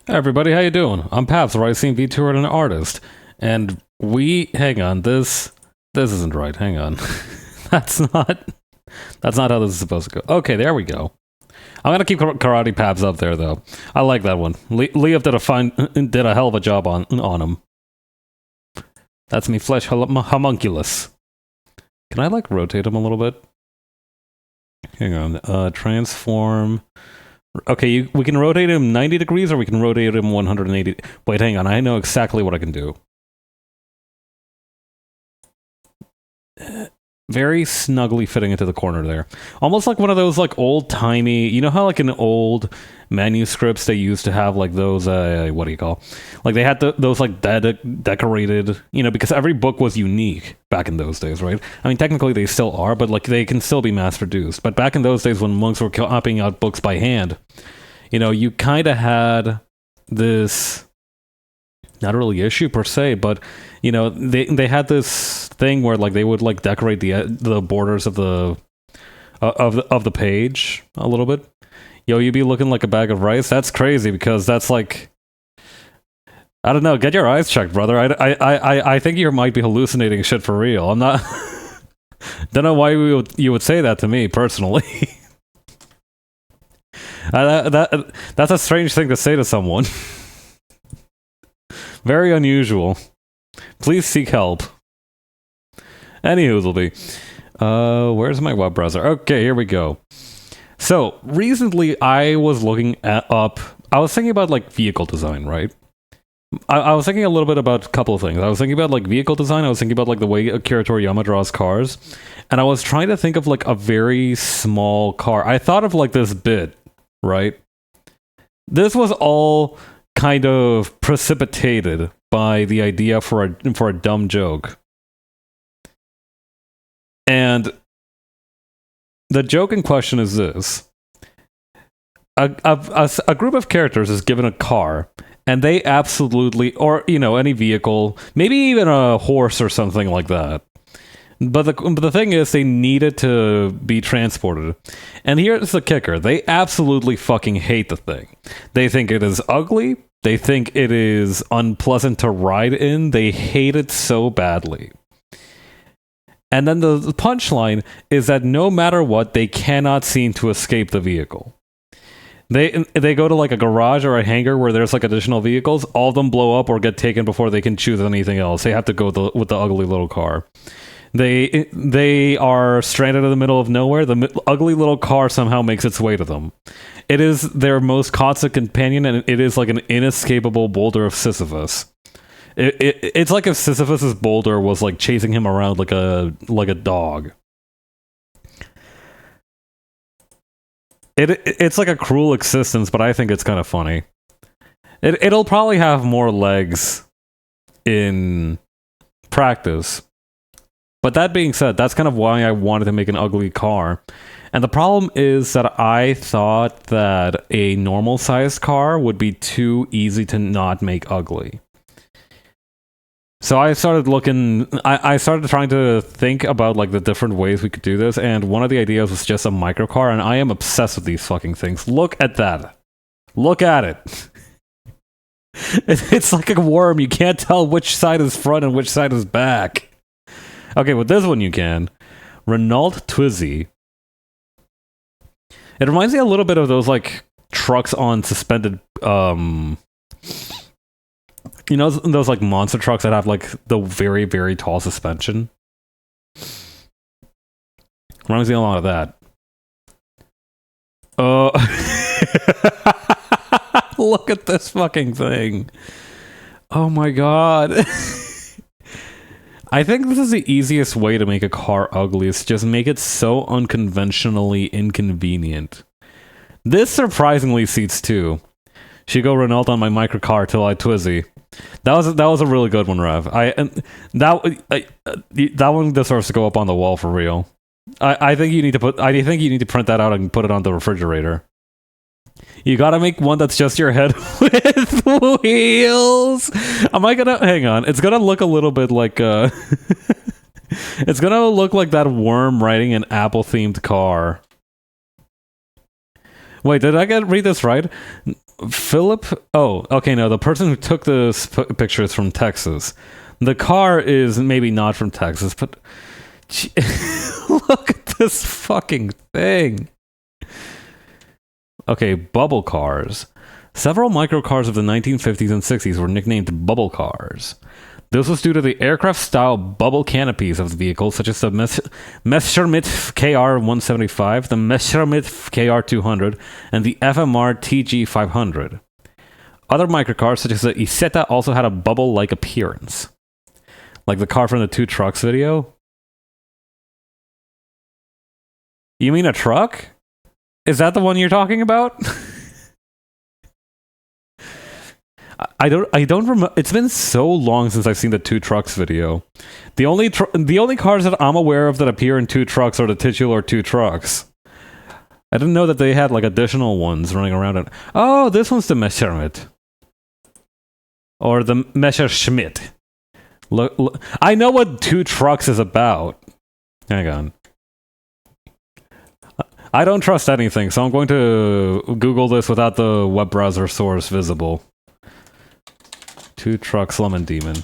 Hey everybody, how you doing? I'm Paps, a Rising VTuber and an artist. And hang on, this isn't right. Hang on. that's not that's not how this is supposed to go. Okay, there we go. I'm gonna keep Karate Paps up there though. I like that one. Leo did a hell of a job on him. That's me flesh homunculus. Can I like rotate him a little bit? Hang on. Transform. Okay, we can rotate him 90 degrees or we can rotate him 180. Wait, hang on. I know exactly what I can do. Very snugly fitting into the corner there. Almost like one of those like old-timey, you know how like in old manuscripts they used to have like those what do you call? Like they had those like decorated, because every book was unique back in those days, right? I mean, technically they still are, but like they can still be mass-produced. But back in those days when monks were copying out books by hand, you kind of had this, not really issue per se, but they had this thing where like they would like decorate the borders of the page a little bit. You'd be looking like a bag of rice. That's crazy because that's like, I don't know. Get your eyes checked, brother. I think you might be hallucinating shit for real. I'm not. Don't know why you would say that to me personally. That's a strange thing to say to someone. Very unusual. Please seek help. Anywho's'll be. Where's my web browser? Okay, here we go. So, recently I was I was thinking about like vehicle design, right? I was thinking a little bit about a couple of things. I was thinking about like vehicle design. I was thinking about like the way Akira Toriyama draws cars. And I was trying to think of like a very small car. I thought of like this bit, right? This was all kind of precipitated by the idea for a dumb joke. And the joke in question is this. A group of characters is given a car, and they absolutely, or, any vehicle, maybe even a horse or something like that. But the thing is, they need it to be transported. And here's the kicker. They absolutely fucking hate the thing. They think it is ugly. They think it is unpleasant to ride in. They hate it so badly. And then the punchline is that no matter what, they cannot seem to escape the vehicle. They go to like a garage or a hangar where there's like additional vehicles. All of them blow up or get taken before they can choose anything else. They have to go with the ugly little car. They are stranded in the middle of nowhere. The ugly little car somehow makes its way to them. It is their most constant companion, and it is like an inescapable boulder of Sisyphus. It's like if Sisyphus's boulder was like chasing him around like a dog. It's like a cruel existence, but I think it's kind of funny. It'll probably have more legs in practice. But that being said, that's kind of why I wanted to make an ugly car. And the problem is that I thought that a normal-sized car would be too easy to not make ugly. So I started I started trying to think about like the different ways we could do this, and one of the ideas was just a microcar, and I am obsessed with these fucking things. Look at that. Look at it. It's like a worm. You can't tell which side is front and which side is back. Okay, with this one you can. Renault Twizy. It reminds me a little bit of those like trucks on suspended those like monster trucks that have like the very, very tall suspension? Reminds me a lot of that. Look at this fucking thing. Oh my god. I think this is the easiest way to make a car ugly, is just make it so unconventionally inconvenient. This surprisingly seats two. Should go Renault on my microcar till I Twizy. That was a really good one, Rev. That one deserves to go up on the wall for real. I think you need to print that out and put it on the refrigerator. You gotta make one that's just your head with wheels. Hang on? It's gonna look a little bit like it's gonna look like that worm riding an Apple themed car. Wait, did I read this right? Philip. Oh, okay. No, the person who took this picture is from Texas. The car is maybe not from Texas, but look at this fucking thing. Okay, bubble cars. Several microcars of the 1950s and 60s were nicknamed bubble cars. This was due to the aircraft-style bubble canopies of the vehicles, such as the Messerschmitt KR-175, the Messerschmitt KR-200, and the FMR TG-500. Other microcars, such as the Isetta, also had a bubble-like appearance. Like the car from the Two Trucks video? You mean a truck? Is that the one you're talking about? I don't remember. It's been so long since I've seen the Two Trucks video. The only cars that I'm aware of that appear in Two Trucks are the titular Two Trucks. I didn't know that they had like additional ones running around it. Oh, this one's the Messerschmitt. Or the Messerschmitt. Look, I know what Two Trucks is about. Hang on. I don't trust anything, so I'm going to Google this without the web browser source visible. Two Trucks Lemon Demon.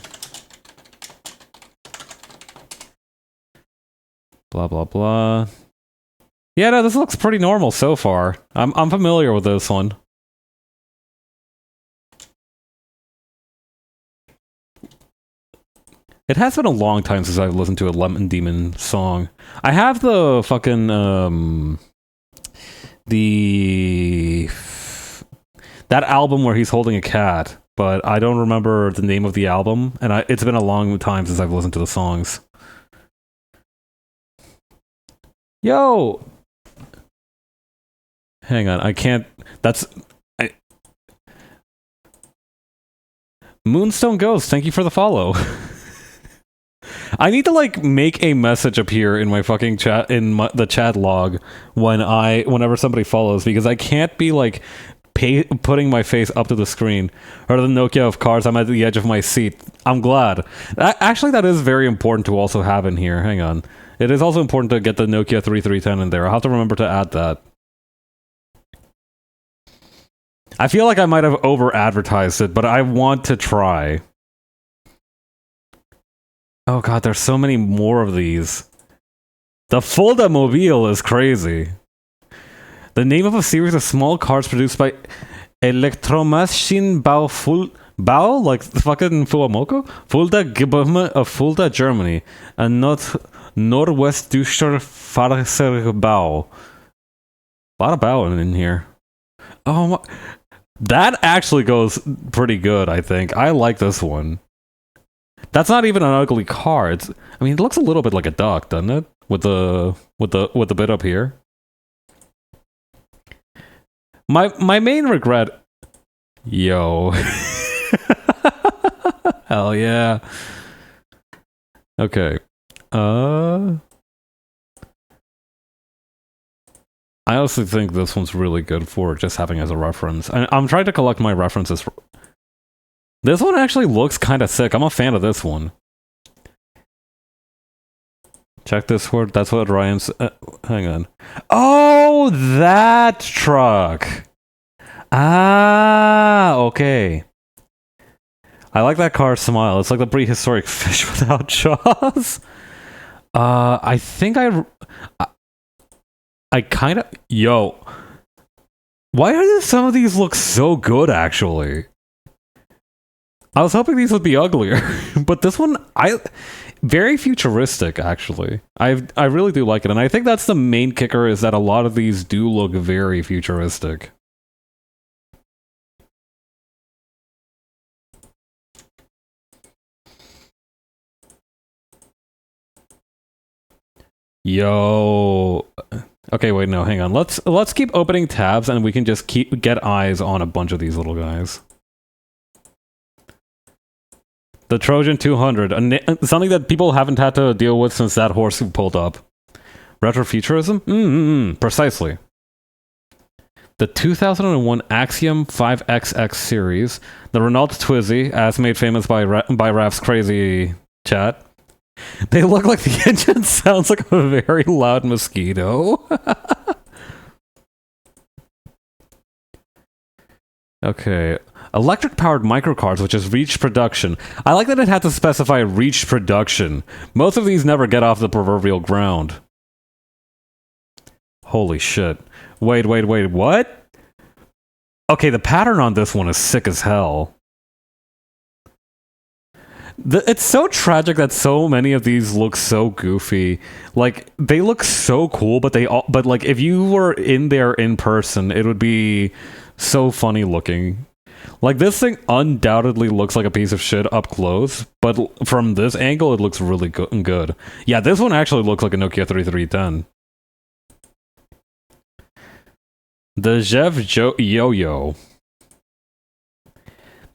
Blah, blah, blah. Yeah, no, this looks pretty normal so far. I'm familiar with this one. It has been a long time since I've listened to a Lemon Demon song. I have the fucking, that album where he's holding a cat, but I don't remember the name of the album, and it's been a long time since I've listened to the songs. Yo! Hang on, I can't... Moonstone Ghost, thank you for the follow. I need to, like, make a message appear in my fucking chat, in the chat log, whenever somebody follows, because I can't be, like, putting my face up to the screen. Or the Nokia of cars, I'm at the edge of my seat. I'm glad. Actually, that is very important to also have in here. Hang on. It is also important to get the Nokia 3310 in there. I'll have to remember to add that. I feel like I might have over-advertised it, but I want to try. Oh god, there's so many more of these. The Fulda Mobile is crazy. The name of a series of small cars produced by Elektromaschinenbau Bau, like fucking Fuamoko? Fulda GmbH of Fulda, Germany. And not Norwestdeutscher Fahrzeugbau. A lot of Bau in here. Oh my... That actually goes pretty good, I think. I like this one. That's not even an ugly car. I mean, it looks a little bit like a duck, doesn't it? With the bit up here. My main regret... Yo. Hell yeah. Okay. I also think this one's really good for just having as a reference. I'm trying to collect my references. This one actually looks kind of sick. I'm a fan of this one. Check this word. That's what Ryan's... hang on. Oh, that truck! Ah, okay. I like that car's smile. It's like the prehistoric fish without jaws. I think I kind of... Yo. Why do some of these look so good, actually? I was hoping these would be uglier. But this one, very futuristic, actually. I really do like it. And I think that's the main kicker, is that a lot of these do look very futuristic. Yo. Okay, wait, no, hang on. Let's keep opening tabs, and we can just get eyes on a bunch of these little guys. The Trojan 200, something that people haven't had to deal with since that horse pulled up. Retrofuturism? Precisely. The 2001 Axiom 5XX series, the Renault Twizy, as made famous by Raf's crazy chat. They look like the engine sounds like a very loud mosquito. Okay. Electric-powered microcars, which has reached production. I like that it had to specify reached production. Most of these never get off the proverbial ground. Holy shit. Wait, what? Okay, the pattern on this one is sick as hell. It's so tragic that so many of these look so goofy. Like, they look so cool, but like, if you were in there in person, it would be so funny looking. Like, this thing undoubtedly looks like a piece of shit up close, but from this angle, it looks really good. Yeah, this one actually looks like a Nokia 3310. The Zev Yo-Yo.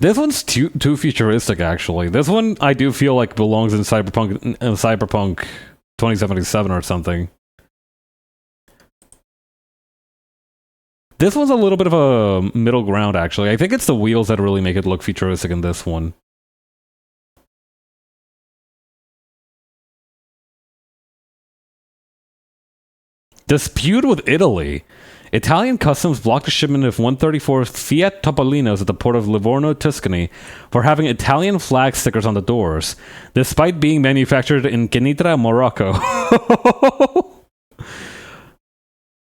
This one's too futuristic, actually. This one, I do feel like belongs in Cyberpunk 2077 or something. This one's a little bit of a middle ground, actually. I think it's the wheels that really make it look futuristic in this one. Dispute with Italy. Italian customs blocked a shipment of 134 Fiat Topolinos at the port of Livorno, Tuscany, for having Italian flag stickers on the doors, despite being manufactured in Kenitra, Morocco.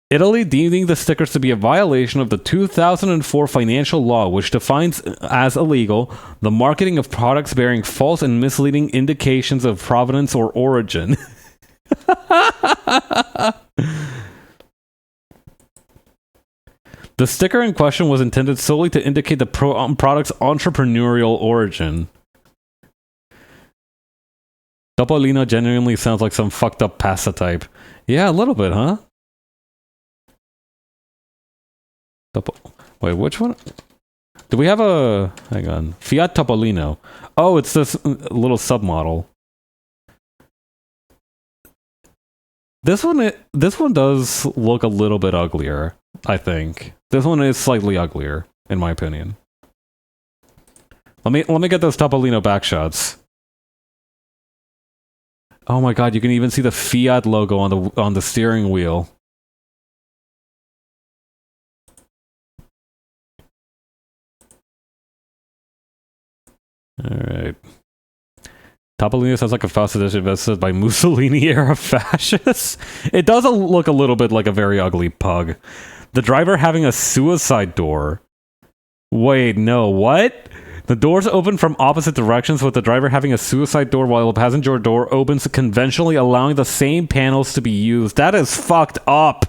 Italy deeming the stickers to be a violation of the 2004 financial law, which defines as illegal the marketing of products bearing false and misleading indications of provenance or origin. The sticker in question was intended solely to indicate the product's entrepreneurial origin. Topolino genuinely sounds like some fucked up pasta type. Yeah, a little bit, huh? Wait, which one? Do we have a... Hang on. Fiat Topolino. Oh, it's this little submodel. This one does look a little bit uglier, I think. This one is slightly uglier, in my opinion. Let me get those Topolino backshots. Oh my god, you can even see the Fiat logo on the steering wheel. Alright. Topolino sounds like a Faust edition invested by Mussolini-era fascists. It does look a little bit like a very ugly pug. The driver having a suicide door. Wait, no, what? The doors open from opposite directions with the driver having a suicide door while the passenger door opens conventionally, allowing the same panels to be used. That is fucked up.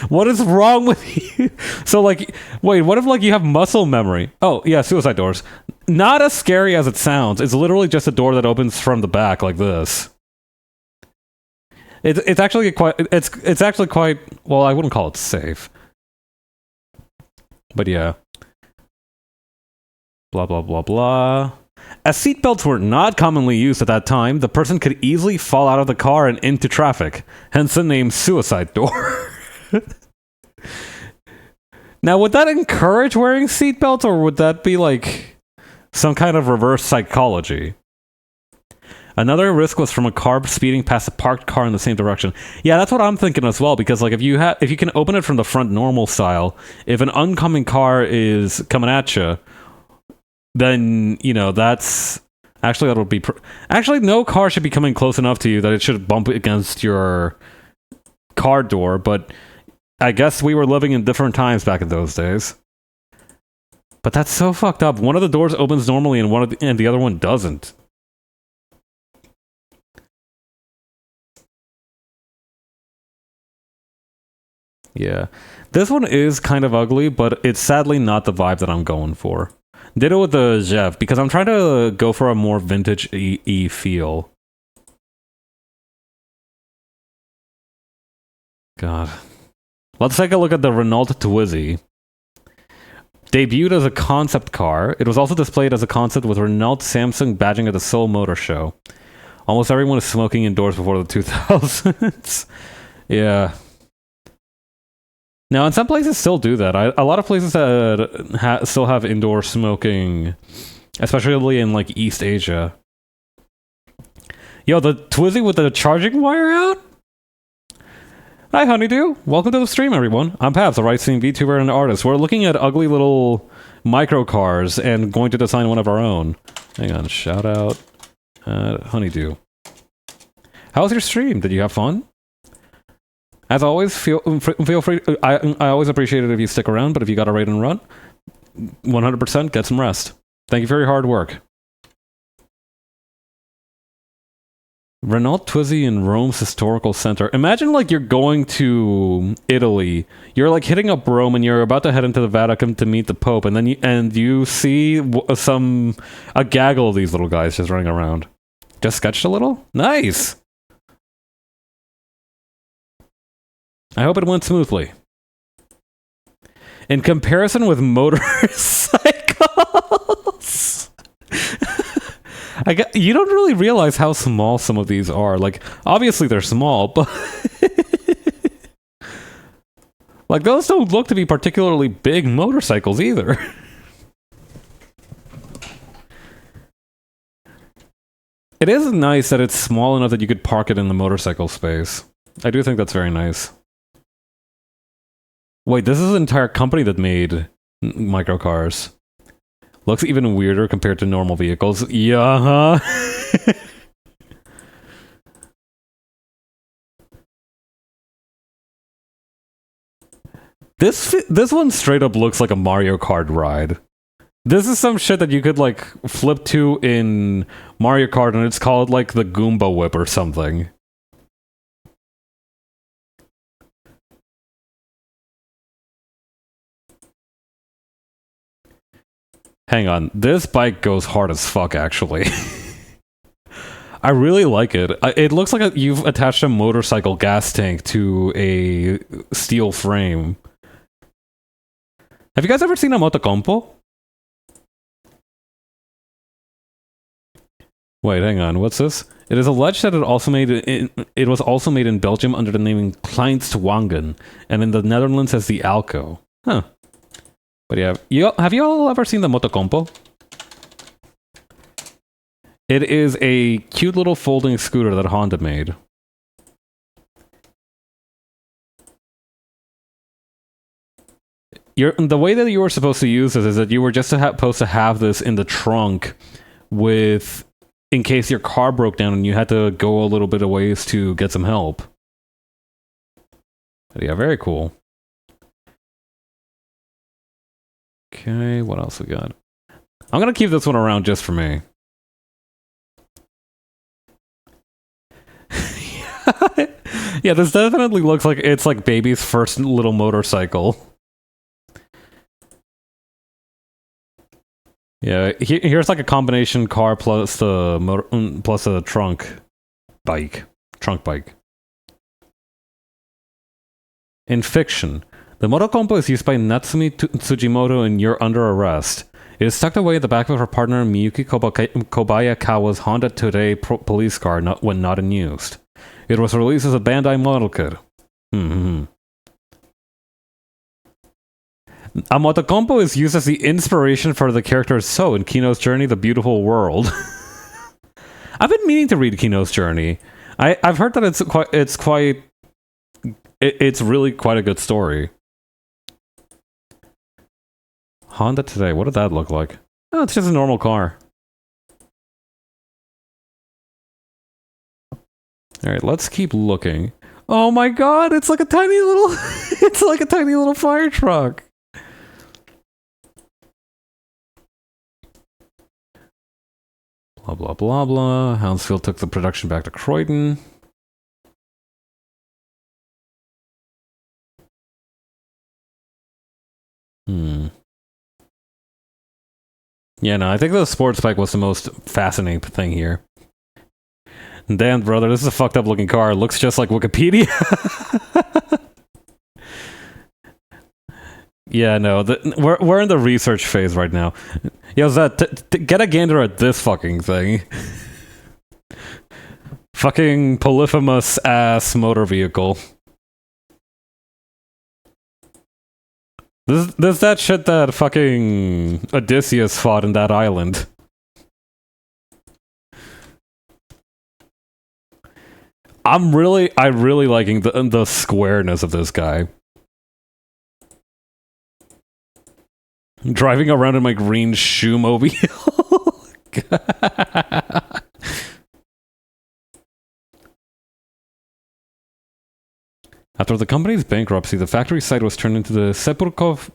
What is wrong with you? So, like, wait, what if, like, you have muscle memory? Oh, yeah, suicide doors. Not as scary as it sounds. It's literally just a door that opens from the back like this. It's actually quite... It's actually quite... Well, I wouldn't call it safe. But yeah. Blah, blah, blah, blah. As seatbelts were not commonly used at that time, the person could easily fall out of the car and into traffic. Hence the name suicide door. Now, would that encourage wearing seatbelts, or would that be like some kind of reverse psychology? Another risk was from a car speeding past a parked car in the same direction. Yeah, that's what I'm thinking as well, because like if you can open it from the front normal style, if an oncoming car is coming at you, then, you know, that's actually that'll be actually no car should be coming close enough to you that it should bump against your car door, but I guess we were living in different times back in those days. But that's so fucked up. One of the doors opens normally and the other one doesn't. Yeah. This one is kind of ugly, but it's sadly not the vibe that I'm going for. Ditto with the Zev, because I'm trying to go for a more vintage-y feel. God. Let's take a look at the Renault Twizy. Debuted as a concept car, it was also displayed as a concept with Renault Samsung badging at the Seoul Motor Show. Almost everyone is smoking indoors before the 2000s. Yeah. Now, in some places still do that. A lot of places that still have indoor smoking, especially in, like, East Asia. Yo, the Twizy with the charging wire out? Hi, Honeydew. Welcome to the stream, everyone. I'm Pabs, a right-seeing VTuber and artist. We're looking at ugly little micro cars and going to design one of our own. Hang on, shout out Honeydew. How was your stream? Did you have fun? As always, feel free. I always appreciate it if you stick around, but if you got a raid and run, 100% get some rest. Thank you for your hard work. Renault Twizy in Rome's historical center. Imagine like you're going to Italy. You're like hitting up Rome and you're about to head into the Vatican to meet the Pope, and then you see a gaggle of these little guys just running around. Just sketched a little? Nice! I hope it went smoothly. In comparison with motorcycles... you don't really realize how small some of these are. Like, obviously they're small, but... like, those don't look to be particularly big motorcycles either. It is nice that it's small enough that you could park it in the motorcycle space. I do think that's very nice. Wait, this is an entire company that made microcars. Looks even weirder compared to normal vehicles. Yeah. This one straight up looks like a Mario Kart ride. This is some shit that you could like flip to in Mario Kart, and it's called like the Goomba Whip or something. Hang on, this bike goes hard as fuck, actually. I really like it. It looks like you've attached a motorcycle gas tank to a steel frame. Have you guys ever seen a motocompo? Wait, hang on, what's this? It is alleged that it was also made in Belgium under the name Kleinstwagen, and in the Netherlands as the Alco. Huh. But yeah, have you all ever seen the Motocompo? It is a cute little folding scooter that Honda made. The way that you were supposed to use this is that you were just supposed to have this in the trunk in case your car broke down and you had to go a little bit of ways to get some help. But yeah, very cool. Okay, what else we got? I'm gonna keep this one around just for me. Yeah, this definitely looks like it's like baby's first little motorcycle. Yeah, here's like a combination car plus the plus a trunk bike. In fiction, the Motocompo is used by Natsumi Tsujimoto in You're Under Arrest. It is tucked away at the back of her partner Miyuki Kobayakawa's Honda Today police car when not in use. It was released as a Bandai model kit. A Motocompo is used as the inspiration for the character So in Kino's Journey, The Beautiful World. I've been meaning to read Kino's Journey. I've heard that it's really quite a good story. Honda Today, what did that look like? Oh, it's just a normal car. Alright, let's keep looking. Oh my god, it's like a tiny little... it's like a tiny little fire truck. Blah, blah, blah, blah. Hounsfield took the production back to Croydon. Yeah, no, I think the sports bike was the most fascinating thing here. Damn, brother, this is a fucked up looking car. It looks just like Wikipedia. Yeah, no, we're in the research phase right now. Yo, Zed, get a gander at this fucking thing. Fucking polyphemus ass motor vehicle. This is that shit that fucking Odysseus fought in that island. I'm really liking the squareness of this guy. Driving around in my green shoe-mobile. After the company's bankruptcy, the factory site was turned into the Serpukov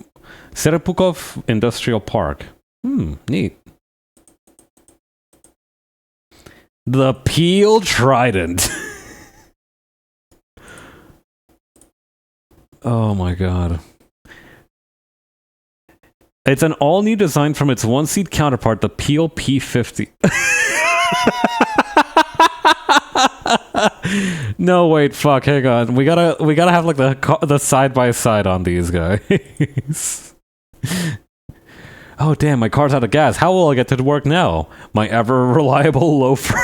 Industrial Park. Neat. The Peel Trident. Oh my god. It's an all-new design from its one-seat counterpart, the Peel P50. No, wait, fuck, hang on. We gotta have like the side-by-side on these guys. Oh damn, my car's out of gas. How will I get to work now? My ever-reliable loafer.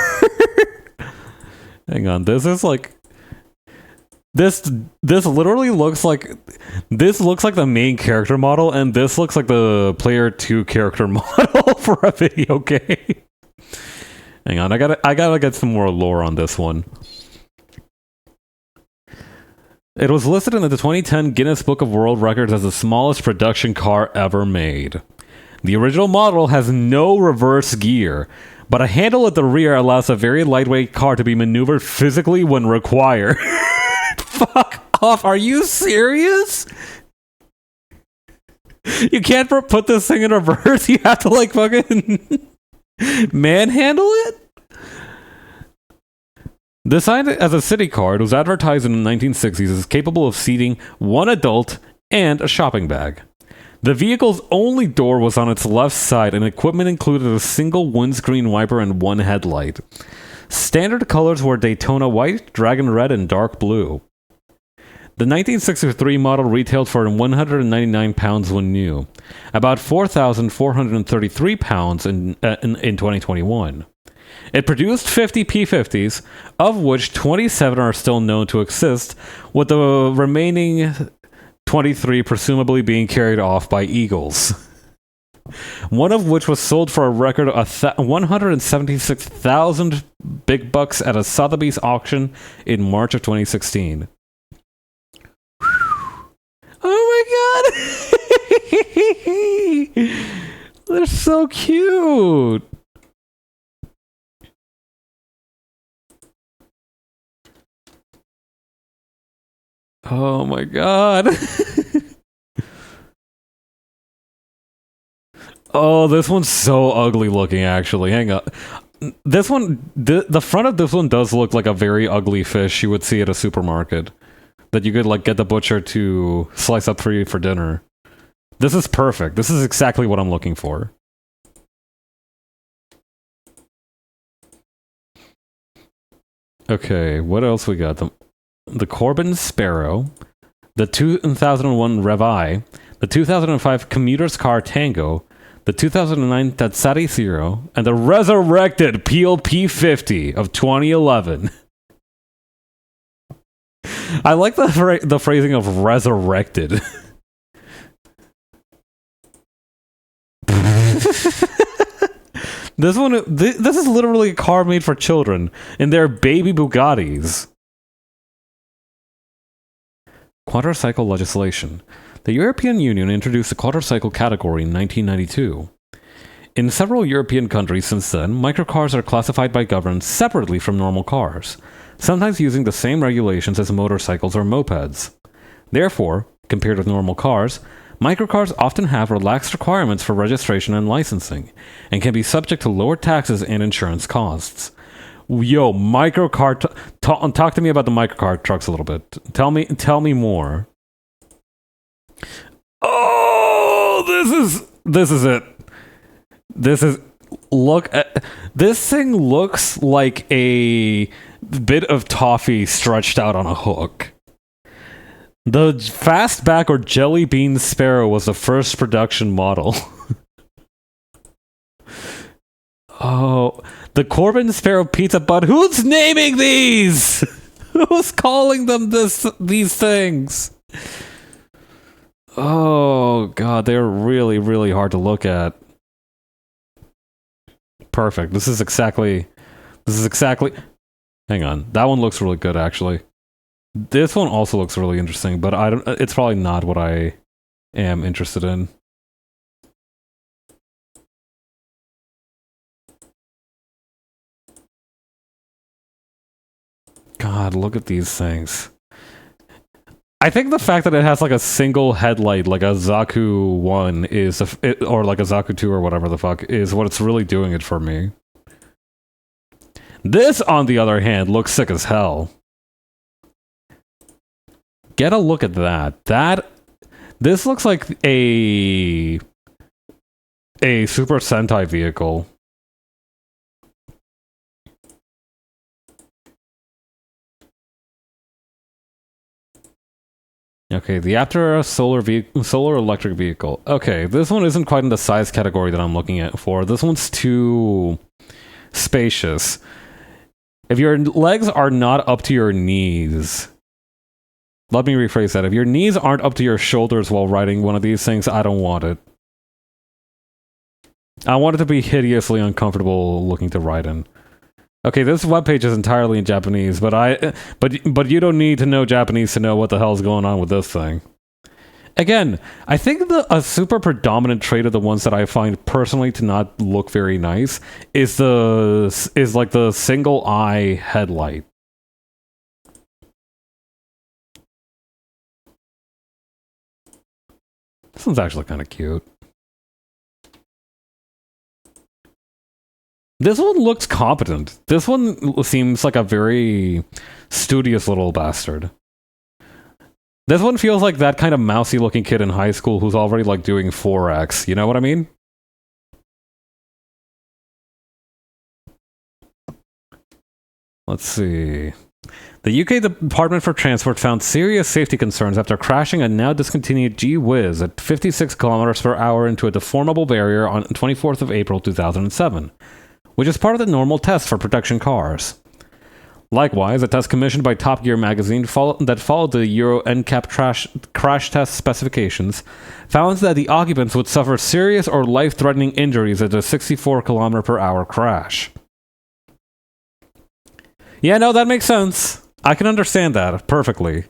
Hang on, this is like... This literally looks like... This looks like the main character model, and this looks like the player 2 character model for a video game. Hang on, I gotta get some more lore on this one. It was listed in the 2010 Guinness Book of World Records as the smallest production car ever made. The original model has no reverse gear, but a handle at the rear allows a very lightweight car to be maneuvered physically when required. Fuck off, are you serious? You can't put this thing in reverse, you have to like fucking manhandle it? Designed as a city car, it was advertised in the 1960s as capable of seating one adult and a shopping bag. The vehicle's only door was on its left side, and equipment included a single windscreen wiper and one headlight. Standard colors were Daytona white, dragon red, and dark blue. The 1963 model retailed for £199 when new, about £4,433 in 2021. It produced 50 P50s, of which 27 are still known to exist, with the remaining 23 presumably being carried off by Eagles. One of which was sold for a record of 176,000 big bucks at a Sotheby's auction in March of 2016. Oh my god! They're so cute! Oh my god. Oh, this one's so ugly looking, actually. Hang on. This one, the front of this one does look like a very ugly fish you would see at a supermarket. That you could, like, get the butcher to slice up for you for dinner. This is perfect. This is exactly what I'm looking for. Okay, what else we got? The Corbin Sparrow, the 2001 Revi, the 2005 Commuter's Car Tango, the 2009 Tatsari Zero, and the resurrected Peel P50 of 2011. I like the phrasing of resurrected. This is literally a car made for children in their baby Bugattis. Quadricycle legislation. The European Union introduced the quadricycle category in 1992. In several European countries since then, microcars are classified by governments separately from normal cars, sometimes using the same regulations as motorcycles or mopeds. Therefore, compared with normal cars, microcars often have relaxed requirements for registration and licensing, and can be subject to lower taxes and insurance costs. Yo, microcar... talk to me about the microcar trucks a little bit. Tell me more. Oh, this is it. Look at... This thing looks like a bit of toffee stretched out on a hook. The Fastback or Jelly Bean Sparrow was the first production model. Oh, the Corbin Sparrow Pizza Bud. Who's naming these? Who's calling them these things? Oh god, they're really, really hard to look at. Perfect. This is exactly Hang on. That one looks really good, actually. This one also looks really interesting, but I don't. It's probably not what I am interested in. God, look at these things. I think the fact that it has like a single headlight, like a Zaku 1 is, or like a Zaku 2 or whatever the fuck, is what it's really doing it for me. This, on the other hand, looks sick as hell. Get a look at that. This looks like a Super Sentai vehicle. Okay, the Aptera solar electric vehicle. Okay, this one isn't quite in the size category that I'm looking at for. This one's too spacious. If your legs are not up to your knees... Let me rephrase that. If your knees aren't up to your shoulders while riding one of these things, I don't want it. I want it to be hideously uncomfortable looking to ride in. Okay, this webpage is entirely in Japanese, but you don't need to know Japanese to know what the hell's going on with this thing. Again, I think a super predominant trait of the ones that I find personally to not look very nice is like the single eye headlight. This one's actually kind of cute. This one looks competent. This one seems like a very studious little bastard. This one feels like that kind of mousy looking kid in high school who's already like doing 4X. You know what I mean? Let's see. The UK Department for Transport found serious safety concerns after crashing a now discontinued G-Wiz at 56 kilometers per hour into a deformable barrier on 24th of April 2007, which is part of the normal test for production cars. Likewise, a test commissioned by Top Gear magazine that followed the Euro NCAP crash test specifications found that the occupants would suffer serious or life-threatening injuries at a 64 kilometer per hour crash. Yeah, no, that makes sense. I can understand that perfectly.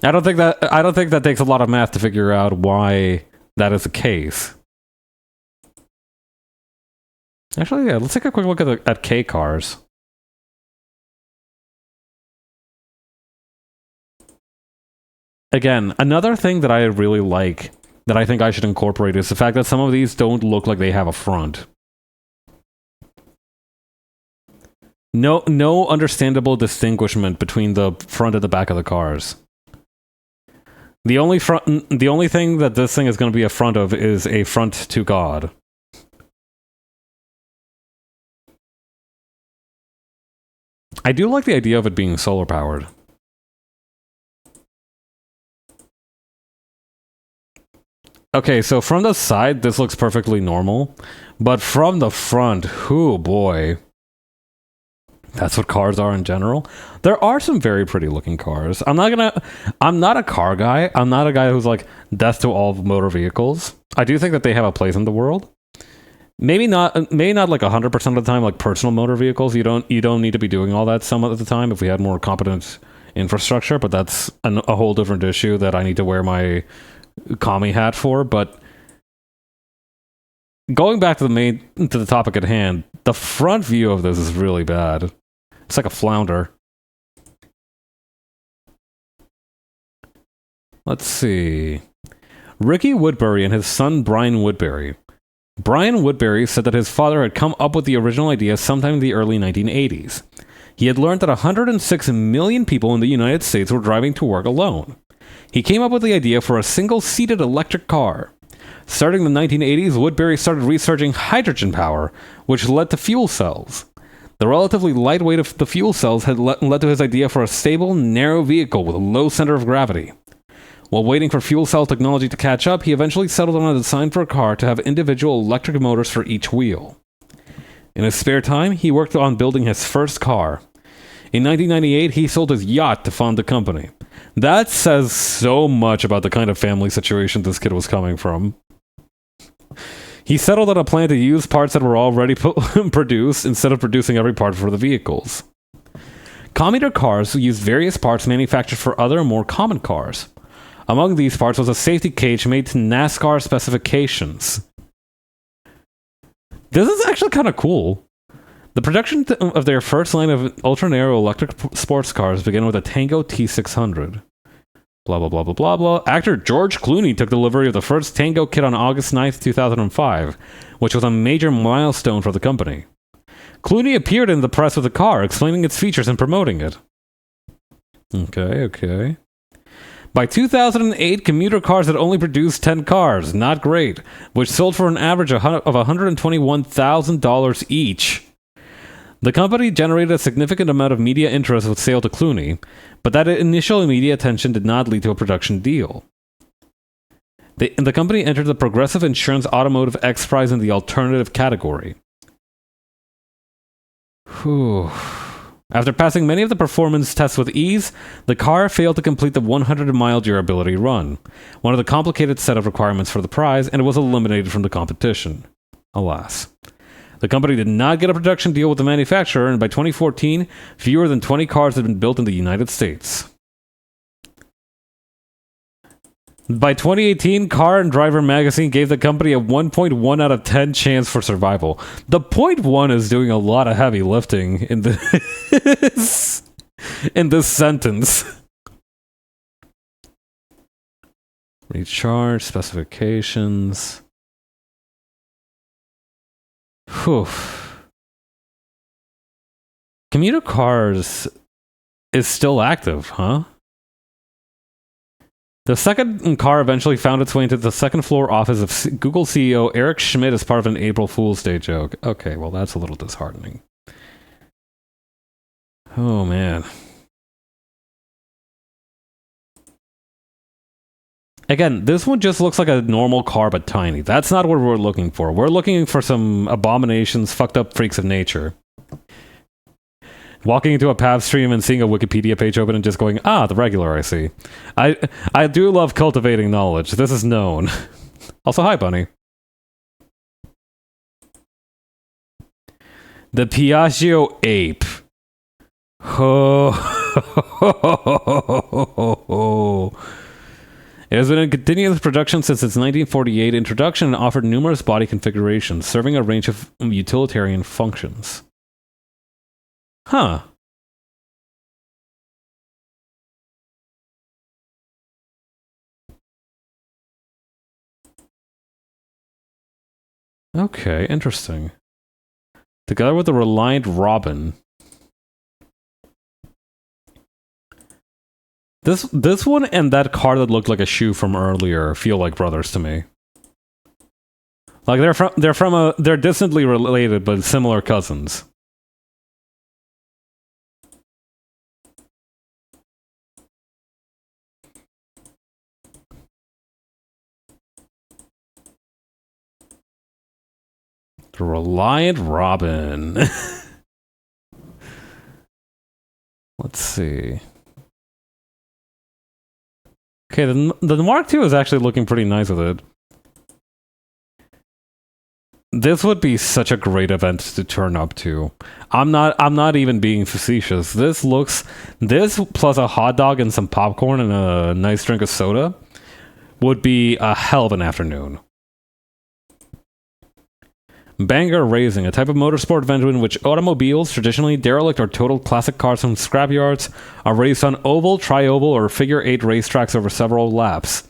I don't think that takes a lot of math to figure out why that is the case. Actually, yeah, let's take a quick look at K cars. Again, another thing that I really like that I think I should incorporate is the fact that some of these don't look like they have a front. No understandable distinguishment between the front and the back of the cars. The only thing that this thing is going to be a front of is a front to God. I do like the idea of it being solar powered. Okay, so from the side, this looks perfectly normal, but from the front, oh boy. That's what cars are in general. There are some very pretty looking cars. I'm not a car guy. I'm not a guy who's like death to all motor vehicles. I do think that they have a place in the world. Maybe not like 100% of the time, like personal motor vehicles. You don't need to be doing all that some of the time if we had more competent infrastructure, but that's a whole different issue that I need to wear my commie hat for. But going back to the topic at hand, the front view of this is really bad. It's like a flounder. Let's see. Ricky Woodbury and his son Brian Woodbury. Brian Woodbury said that his father had come up with the original idea sometime in the early 1980s. He had learned that 106 million people in the United States were driving to work alone. He came up with the idea for a single-seated electric car. Starting in the 1980s, Woodbury started researching hydrogen power, which led to fuel cells. The relatively light weight of the fuel cells had led to his idea for a stable, narrow vehicle with a low center of gravity. While waiting for fuel cell technology to catch up, he eventually settled on a design for a car to have individual electric motors for each wheel. In his spare time, he worked on building his first car. In 1998, he sold his yacht to fund the company. That says so much about the kind of family situation this kid was coming from. He settled on a plan to use parts that were already produced instead of producing every part for the vehicles. Commuter cars used various parts manufactured for other more common cars. Among these parts was a safety cage made to NASCAR specifications. This is actually kind of cool. The production of their first line of ultra-narrow electric sports cars began with a Tango T600. Blah, blah, blah, blah, blah, blah. Actor George Clooney took delivery of the first Tango kit on August 9th, 2005, which was a major milestone for the company. Clooney appeared in the press with the car, explaining its features and promoting it. Okay. By 2008, commuter cars had only produced 10 cars, not great, which sold for an average of $121,000 each. The company generated a significant amount of media interest with sale to Clooney, but that initial media attention did not lead to a production deal. The company entered the Progressive Insurance Automotive X Prize in the alternative category. Whew. After passing many of the performance tests with ease, the car failed to complete the 100-mile durability run, one of the complicated set of requirements for the prize, and it was eliminated from the competition. Alas. The company did not get a production deal with the manufacturer, and by 2014, fewer than 20 cars had been built in the United States. By 2018, Car and Driver magazine gave the company a 1.1 out of 10 chance for survival. The 0.1 is doing a lot of heavy lifting in this, in this sentence. Recharge specifications. Whew. Commuter cars is still active, huh? The second car eventually found its way into the second floor office of Google CEO Eric Schmidt as part of an April Fool's Day joke. Okay, well, that's a little disheartening. Oh, man. Again, this one just looks like a normal car, but tiny. That's not what we're looking for. We're looking for some abominations, fucked up freaks of nature. Walking into a pav stream and seeing a Wikipedia page open and just going, ah, the regular I see. I do love cultivating knowledge. This is known. Also, hi, Bunny. The Piaggio Ape. Oh. It has been in continuous production since its 1948 introduction and offered numerous body configurations, serving a range of utilitarian functions. Huh. Okay, interesting. Together with the Reliant Robin. This one and that car that looked like a shoe from earlier feel like brothers to me. Like they're distantly related but similar cousins. The Reliant Robin. Let's see. Okay, the Mark II is actually looking pretty nice with it. This would be such a great event to turn up to. I'm not even being facetious. This plus a hot dog and some popcorn and a nice drink of soda would be a hell of an afternoon. Banger Racing, a type of motorsport event in which automobiles, traditionally derelict or totaled classic cars from scrapyards, are raced on oval, tri-oval, or figure-8 racetracks over several laps.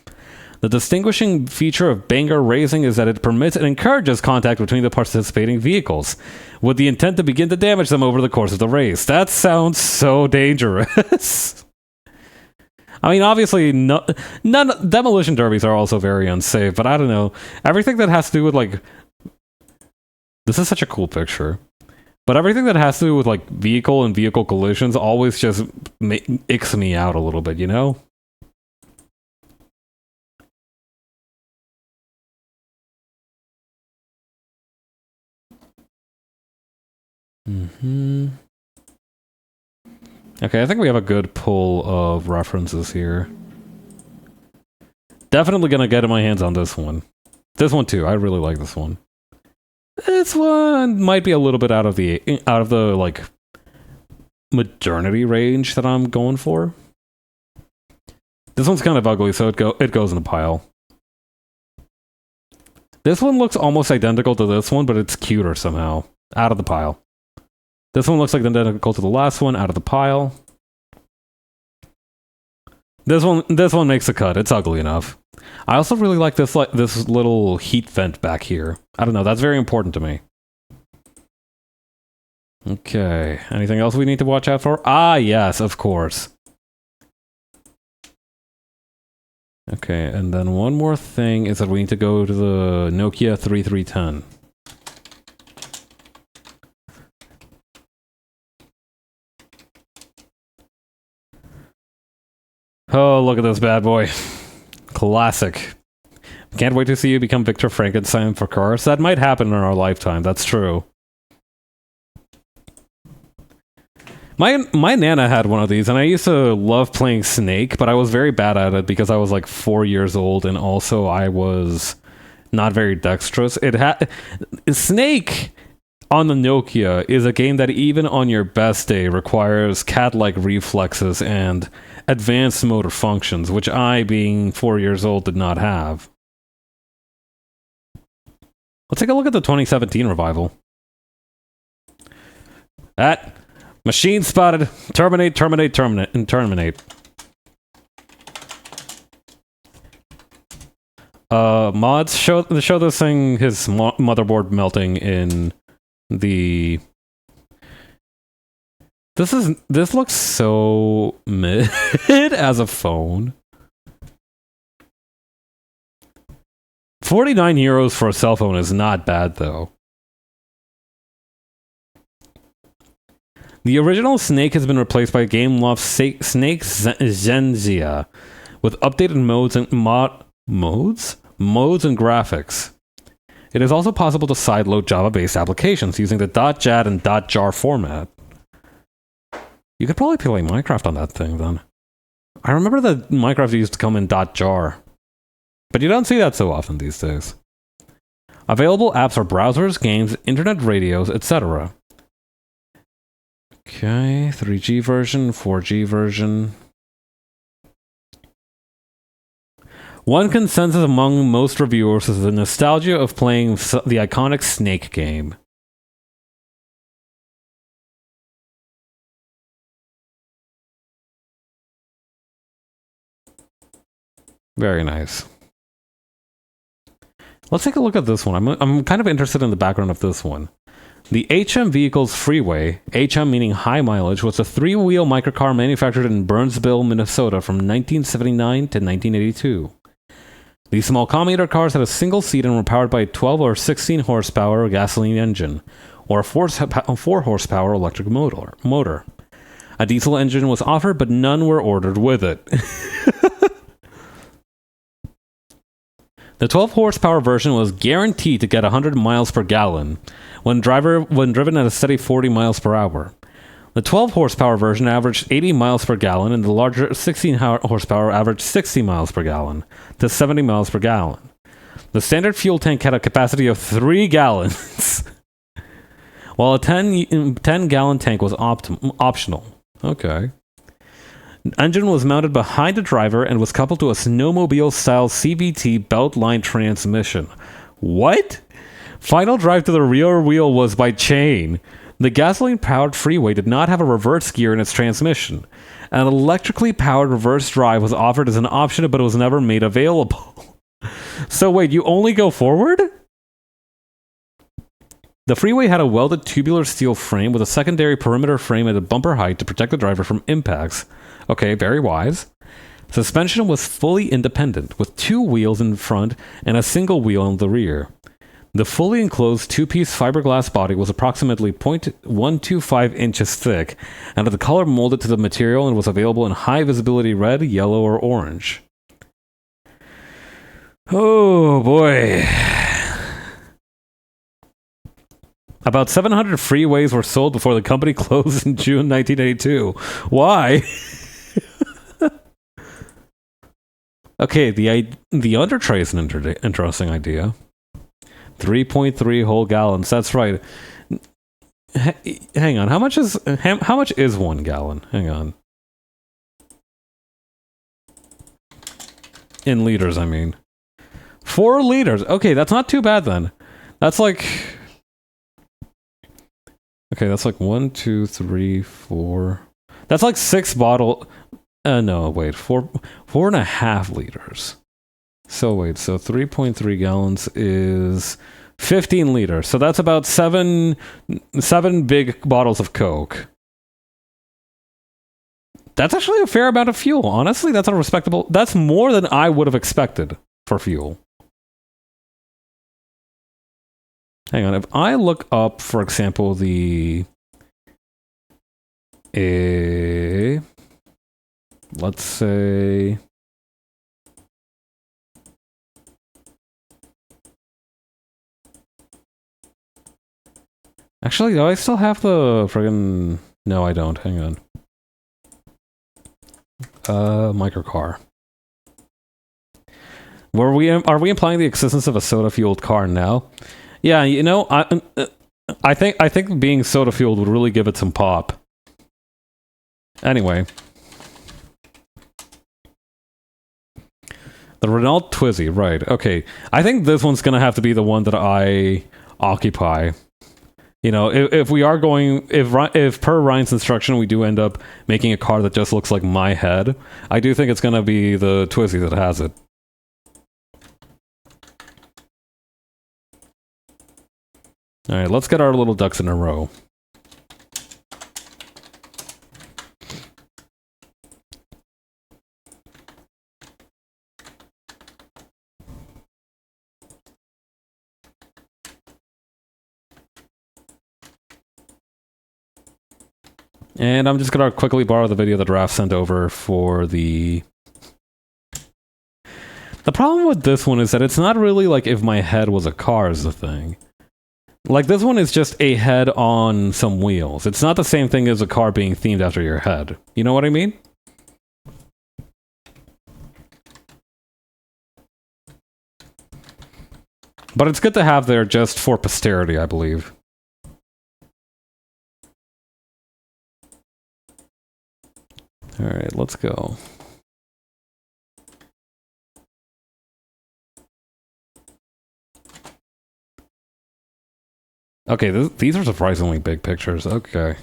The distinguishing feature of Banger Racing is that it permits and encourages contact between the participating vehicles, with the intent to begin to damage them over the course of the race. That sounds so dangerous. I mean, obviously, demolition derbies are also very unsafe, but I don't know. Everything that has to do with, like... This is such a cool picture. But everything that has to do with, like, vehicle and vehicle collisions always just icks me out a little bit, you know? Okay, I think we have a good pull of references here. Definitely gonna get my hands on this one. This one too, I really like this one. This one might be a little bit out of the like modernity range that I'm going for. This one's kind of ugly, so it goes in a pile. This one looks almost identical to this one, but it's cuter somehow. Out of the pile. This one looks like identical to the last one. Out of the pile. This one makes a cut. It's ugly enough. I also really like this little heat vent back here. I don't know. That's very important to me. Okay. Anything else we need to watch out for? Ah, yes, of course. Okay, and then one more thing is that we need to go to the Nokia 3310. Oh, look at this bad boy. Classic. Can't wait to see you become Victor Frankenstein for cars. That might happen in our lifetime, that's true. My Nana had one of these, and I used to love playing Snake, but I was very bad at it because I was like 4 years old, and also I was not very dexterous. Snake on the Nokia is a game that even on your best day requires cat-like reflexes and advanced motor functions, which I, being 4 years old, did not have. Let's take a look at the 2017 revival. That... Machine spotted. Terminate, terminate, terminate, and terminate. Mods show this thing his motherboard melting in the. This looks so mid as a phone. 49 euros for a cell phone is not bad though. The original Snake has been replaced by Gameloft's Snake Zenzia, with updated modes and modes and graphics. It is also possible to sideload Java-based applications using the .jat and .jar format. You could probably play Minecraft on that thing then. I remember that Minecraft used to come in .jar, but you don't see that so often these days. Available apps are browsers, games, internet radios, etc. Okay, 3G version, 4G version. One consensus among most reviewers is the nostalgia of playing the iconic Snake game. Very nice. Let's take a look at this one. I'm kind of interested in the background of this one. The HM Vehicles Freeway, HM meaning high mileage, was a three-wheel microcar manufactured in Burnsville, Minnesota from 1979 to 1982. These small commuter cars had a single seat and were powered by a 12 or 16 horsepower gasoline engine, or a 4 horsepower electric motor. A diesel engine was offered, but none were ordered with it. The 12 horsepower version was guaranteed to get 100 miles per gallon when driven at a steady 40 miles per hour. The 12 horsepower version averaged 80 miles per gallon, and the larger 16 horsepower averaged 60 miles per gallon to 70 miles per gallon. The standard fuel tank had a capacity of 3 gallons, while a 10-gallon tank was optional. Okay. The engine was mounted behind the driver and was coupled to a snowmobile-style CVT belt-line transmission. What? Final drive to the rear wheel was by chain. The gasoline-powered Freeway did not have a reverse gear in its transmission. An electrically powered reverse drive was offered as an option, but it was never made available. So wait, you only go forward? The Freeway had a welded tubular steel frame with a secondary perimeter frame at a bumper height to protect the driver from impacts. Okay, very wise. Suspension was fully independent, with 2 wheels in front and a single wheel in the rear. The fully enclosed 2-piece fiberglass body was approximately 0.125 inches thick, and had the color molded to the material and was available in high visibility red, yellow, or orange. Oh boy. About 700 Freeways were sold before the company closed in June 1982. Why? Okay, the under tray is an interesting idea. 3.3 whole gallons. That's right. Hang on, how much is 1 gallon? Hang on. In liters, I mean. 4 liters. Okay, that's not too bad then. That's like... Okay, that's like 1, 2, 3, 4... That's like 6 bottle... no, wait. 4.5 liters. So wait, so 3.3 gallons is 15 liters. So that's about 7 big bottles of Coke. That's actually a fair amount of fuel. Honestly, that's a respectable... That's more than I would have expected for fuel. Hang on, if I look up, for example, the... let's say... Actually, do I still have the friggin... No, I don't. Hang on. Microcar. Are we implying the existence of a soda-fueled car now? Yeah, you know, I think being soda-fueled would really give it some pop. Anyway. The Renault Twizy, right. Okay. I think this one's gonna have to be the one that I occupy. You know, if we are going... If per Ryan's instruction we do end up making a car that just looks like my head, I do think it's gonna be the Twizy that has it. Alright, let's get our little ducks in a row. And I'm just gonna quickly borrow the video that Raph sent over for the... The problem with this one is that it's not really like if my head was a car is the thing. Like, this one is just a head on some wheels. It's not the same thing as a car being themed after your head. You know what I mean? But it's good to have there just for posterity, I believe. Alright, let's go. Okay, these are surprisingly big pictures. Okay.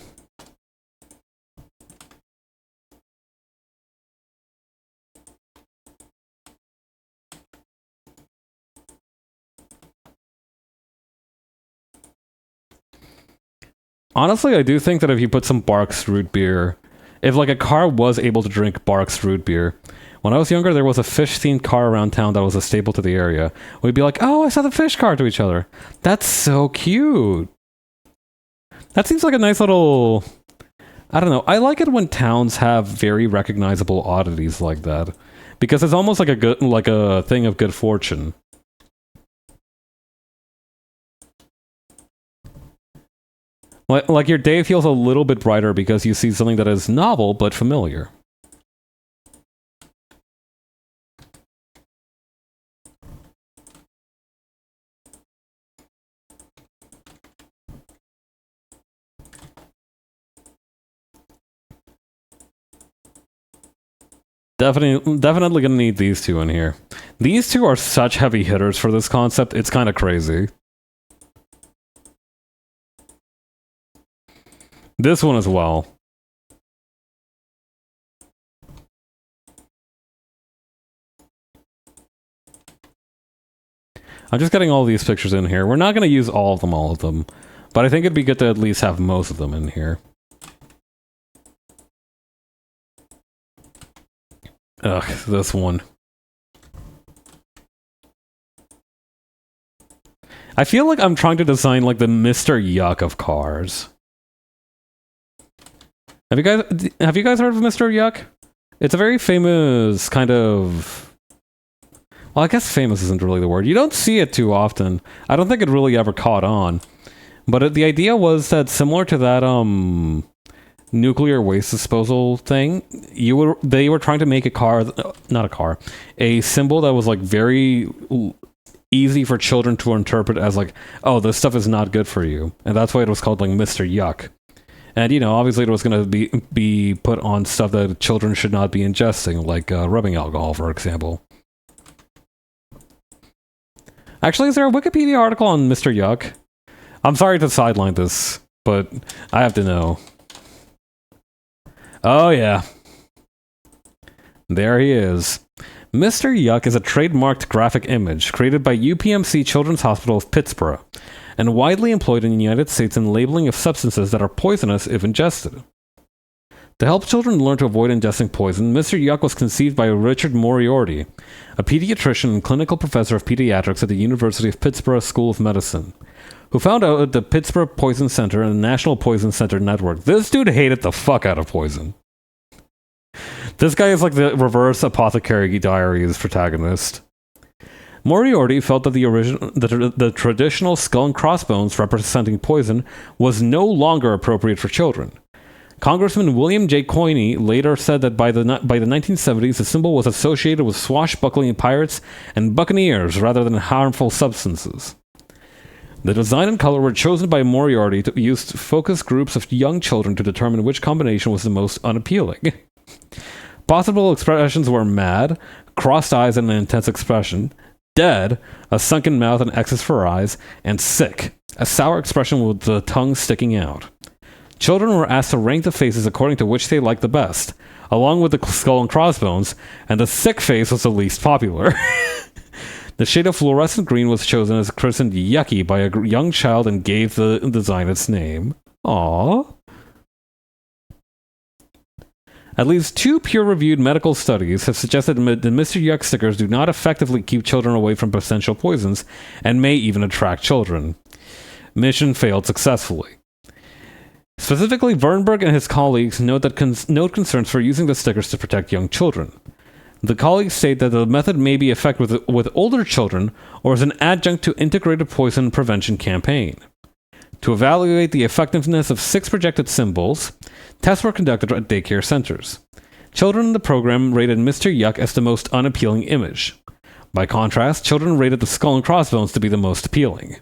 Honestly, I do think that if you put some Barq's root beer... If, like, a car was able to drink Barq's root beer... When I was younger, there was a fish-themed car around town that was a staple to the area. We'd be like, oh, I saw the fish car to each other. That's so cute. That seems like a nice little... I don't know. I like it when towns have very recognizable oddities like that. Because it's almost like a thing of good fortune. Like your day feels a little bit brighter because you see something that is novel but familiar. Definitely gonna need these two in here. These two are such heavy hitters for this concept, it's kind of crazy. This one as well. I'm just getting all these pictures in here. We're not going to use all of them, but I think it'd be good to at least have most of them in here. Ugh, this one. I feel like I'm trying to design like the Mr. Yuck of cars. Have you guys heard of Mr. Yuck? It's a very famous kind of... Well, I guess famous isn't really the word. You don't see it too often. I don't think it really ever caught on. But the idea was that similar to that nuclear waste disposal thing, they were trying to make a car, not a car, a symbol that was like very easy for children to interpret as like, oh, this stuff is not good for you. And that's why it was called like Mr. Yuck. And, you know, obviously it was going to be put on stuff that children should not be ingesting, like rubbing alcohol, for example. Actually, is there a Wikipedia article on Mr. Yuck? I'm sorry to sideline this, but I have to know. Oh, yeah. There he is. Mr. Yuck is a trademarked graphic image created by UPMC Children's Hospital of Pittsburgh and widely employed in the United States in labeling of substances that are poisonous if ingested. To help children learn to avoid ingesting poison, Mr. Yuck was conceived by Richard Moriarty, a pediatrician and clinical professor of pediatrics at the University of Pittsburgh School of Medicine, who found out at the Pittsburgh Poison Center and the National Poison Center Network. This dude hated the fuck out of poison. This guy is like the reverse Apothecary Diaries protagonist. Moriarty felt that the traditional skull and crossbones representing poison was no longer appropriate for children. Congressman William J. Coyne later said that by the 1970s, the symbol was associated with swashbuckling pirates and buccaneers rather than harmful substances. The design and color were chosen by Moriarty to use focus groups of young children to determine which combination was the most unappealing. Possible expressions were mad, crossed eyes and an intense expression, dead, a sunken mouth and X's for eyes, and sick, a sour expression with the tongue sticking out. Children were asked to rank the faces according to which they liked the best, along with the skull and crossbones, and the sick face was the least popular. The shade of fluorescent green was chosen as christened Yucky by a young child and gave the design its name. Aww. At least 2 peer-reviewed medical studies have suggested that the Mr. Yuck stickers do not effectively keep children away from potential poisons and may even attract children. Mission failed successfully. Specifically, Vernberg and his colleagues note concerns for using the stickers to protect young children. The colleagues state that the method may be effective with older children or as an adjunct to integrated poison prevention campaign. To evaluate the effectiveness of 6 projected symbols, tests were conducted at daycare centers. Children in the program rated Mr. Yuck as the most unappealing image. By contrast, children rated the skull and crossbones to be the most appealing.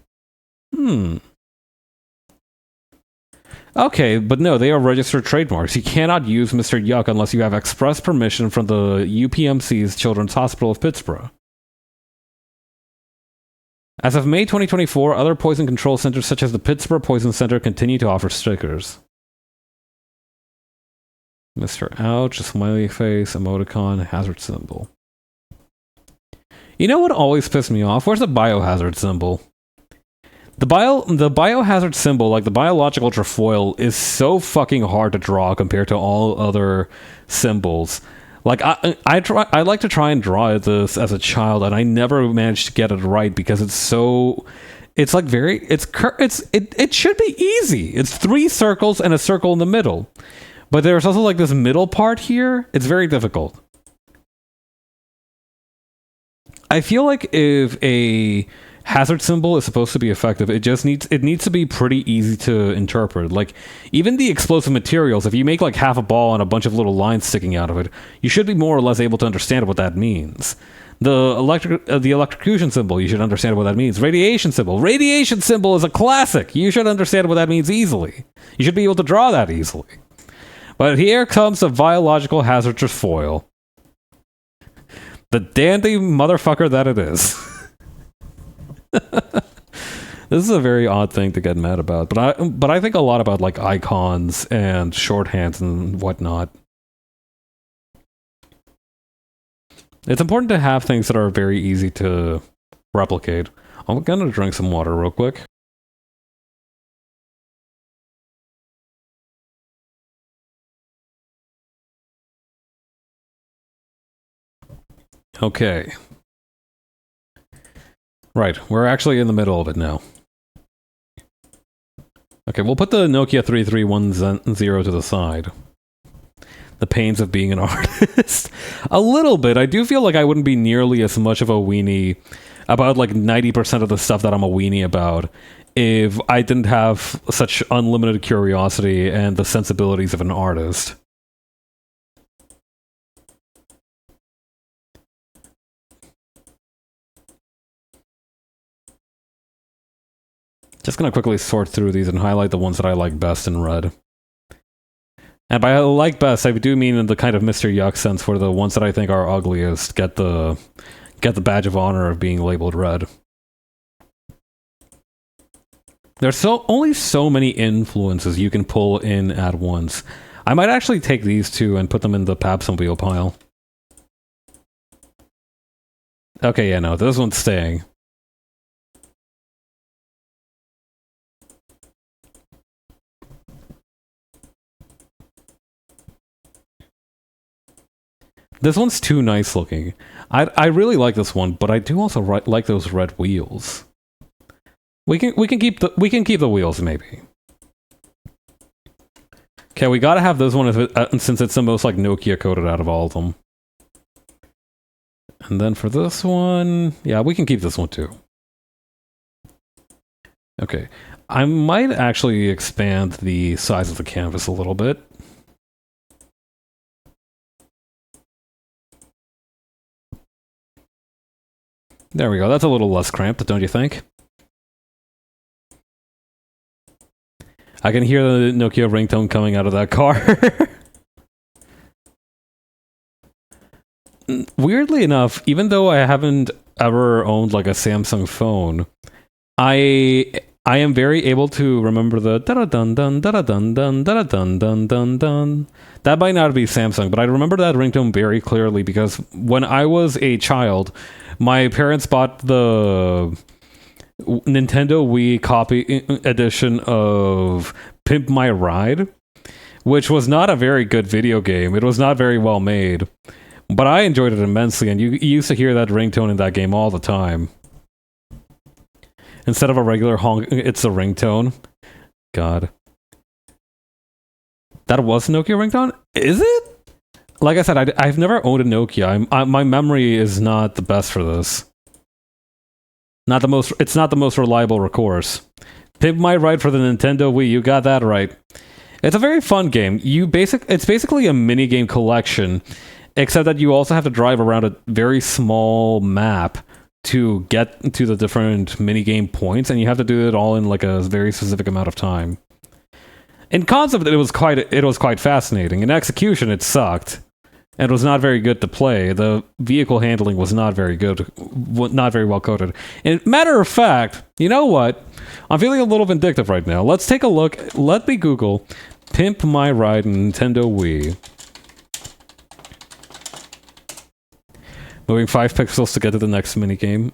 Okay, but no, they are registered trademarks. You cannot use Mr. Yuck unless you have express permission from the UPMC's Children's Hospital of Pittsburgh. As of May 2024, other poison control centers such as the Pittsburgh Poison Center continue to offer stickers. Mr. Ouch, a smiley face, emoticon, hazard symbol. You know what always pissed me off? Where's the biohazard symbol? The biohazard symbol, like the biological trefoil, is so fucking hard to draw compared to all other symbols. Like I like to try and draw this as a child, and I never managed to get it right because it should be easy. It's 3 circles and a circle in the middle, but there's also like this middle part here. It's very difficult. I feel like if a hazard symbol is supposed to be effective, it needs to be pretty easy to interpret. Like, even the explosive materials, if you make like half a ball and a bunch of little lines sticking out of it, you should be more or less able to understand what that means. The electrocution symbol, you should understand what that means. Radiation symbol is a classic. You should understand what that means easily. You should be able to draw that easily. But here comes the biological hazard trefoil. The dandy motherfucker that it is. This is a very odd thing to get mad about, but I think a lot about like icons and shorthands and whatnot. It's important to have things that are very easy to replicate. I'm gonna drink some water real quick. Okay. Right, we're actually in the middle of it now. Okay, we'll put the Nokia 3310 to the side. The pains of being an artist. A little bit. I do feel like I wouldn't be nearly as much of a weenie about like 90% of the stuff that I'm a weenie about if I didn't have such unlimited curiosity and the sensibilities of an artist. Just gonna quickly sort through these and highlight the ones that I like best in red. And by like best, I do mean in the kind of Mr. Yuck sense, where the ones that I think are ugliest get the badge of honor of being labeled red. There's only so many influences you can pull in at once. I might actually take these two and put them in the Papsmobile pile. Okay, yeah, no, this one's staying. This one's too nice looking. I really like this one, but I do also like those red wheels. We can keep the wheels maybe. Okay, we gotta have this one since it's the most like Nokia coded out of all of them. And then for this one, yeah, we can keep this one too. Okay, I might actually expand the size of the canvas a little bit. There we go, that's a little less cramped, don't you think? I can hear the Nokia ringtone coming out of that car. Weirdly enough, even though I haven't ever owned like a Samsung phone, I am very able to remember the da-da-dun-dun, da-da-dun-dun, da-da-dun-dun-dun-dun. That might not be Samsung, but I remember that ringtone very clearly because when I was a child, my parents bought the Nintendo Wii copy edition of Pimp My Ride, which was not a very good video game. It was not very well made, but I enjoyed it immensely, and you used to hear that ringtone in that game all the time. Instead of a regular honk, it's a ringtone. God. That was a Nokia ringtone? Is it? Like I said, I've never owned a Nokia. My memory is not the best for this. It's not the most reliable recourse. Pimp My Ride for the Nintendo Wii, you got that right. It's a very fun game. It's basically a mini-game collection, except that you also have to drive around a very small map to get to the different mini-game points, and you have to do it all in like a very specific amount of time. In concept, it was quite fascinating. In execution, it sucked. And it was not very good to play. The vehicle handling was not very good, not very well coded. And matter of fact, you know what? I'm feeling a little vindictive right now. Let's take a look. Let me Google Pimp My Ride Nintendo Wii. Moving 5 pixels to get to the next minigame.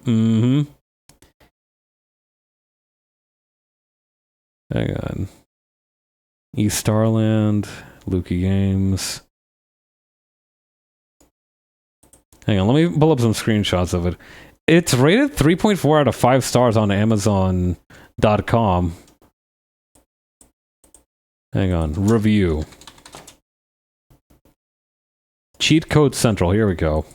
Hang on. East Starland, Lukey Games. Hang on, let me pull up some screenshots of it. It's rated 3.4 out of 5 stars on Amazon.com. Hang on, review. Cheat Code Central, here we go.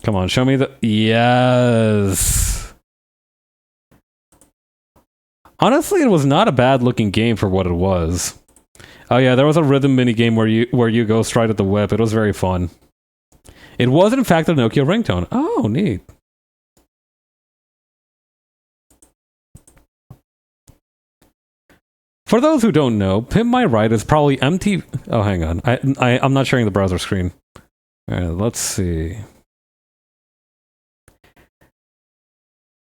Come on, show me the... Yes! Honestly, it was not a bad-looking game for what it was. Oh yeah, there was a rhythm minigame where you go straight at the whip. It was very fun. It was in fact a Nokia ringtone. Oh, neat. For those who don't know, Pimp My Ride is probably MTV... Oh, hang on. I'm not sharing the browser screen. Alright, let's see.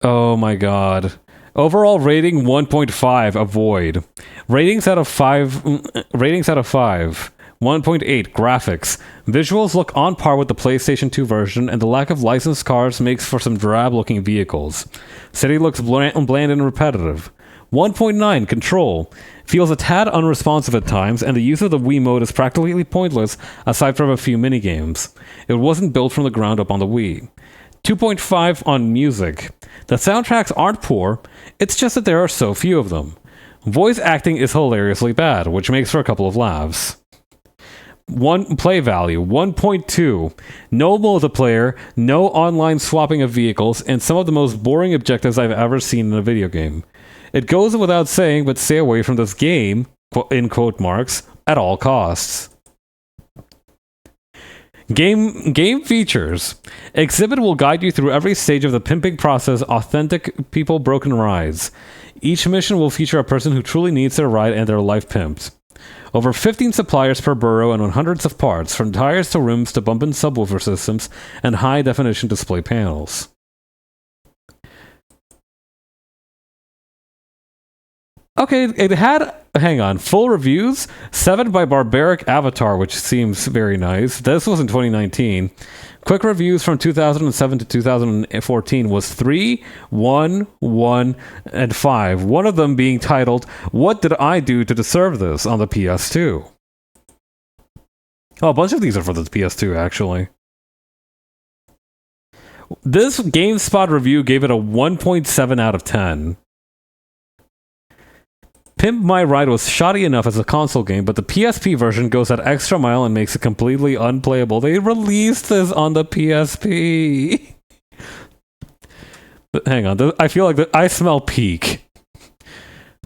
Oh my god. Overall rating 1.5, avoid. Ratings out of 5, 1.8, graphics. Visuals look on par with the PlayStation 2 version, and the lack of licensed cars makes for some drab-looking vehicles. City looks bland and repetitive. 1.9, control. Feels a tad unresponsive at times, and the use of the Wii mode is practically pointless aside from a few minigames. It wasn't built from the ground up on the Wii. 2.5 on music. The soundtracks aren't poor, it's just that there are so few of them. Voice acting is hilariously bad, which makes for a couple of laughs. 1 play value, 1.2. No multiplayer, no online swapping of vehicles, and some of the most boring objectives I've ever seen in a video game. It goes without saying, but stay away from this game, in quote marks, at all costs. Game features. Exhibit will guide you through every stage of the pimping process. Authentic people broken rides. Each mission will feature a person who truly needs their ride and their life pimped. Over 15 suppliers per borough and hundreds of parts, from tires to rims to bump and subwoofer systems and high-definition display panels. Okay, it had, hang on, full reviews, 7 by Barbaric Avatar, which seems very nice. This was in 2019. Quick reviews from 2007 to 2014 was 3, 1, 1, and 5. One of them being titled, "What Did I Do to Deserve This?" on the PS2. Oh, a bunch of these are for the PS2, actually. This GameSpot review gave it a 1.7 out of 10. Pimp My Ride was shoddy enough as a console game, but the PSP version goes that extra mile and makes it completely unplayable. They released this on the PSP. But hang on, I feel like I smell peak.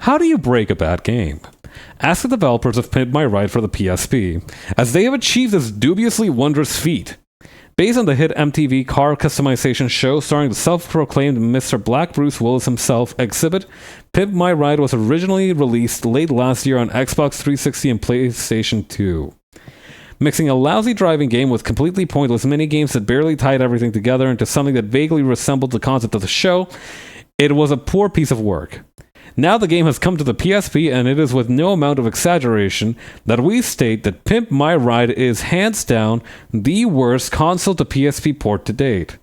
How do you break a bad game? Ask the developers of Pimp My Ride for the PSP, as they have achieved this dubiously wondrous feat. Based on the hit MTV car customization show starring the self-proclaimed Mr. Black Bruce Willis himself, Exhibit, Pimp My Ride was originally released late last year on Xbox 360 and PlayStation 2. Mixing a lousy driving game with completely pointless minigames that barely tied everything together into something that vaguely resembled the concept of the show, it was a poor piece of work. Now the game has come to the PSP, and it is with no amount of exaggeration that we state that Pimp My Ride is hands down the worst console to PSP port to date.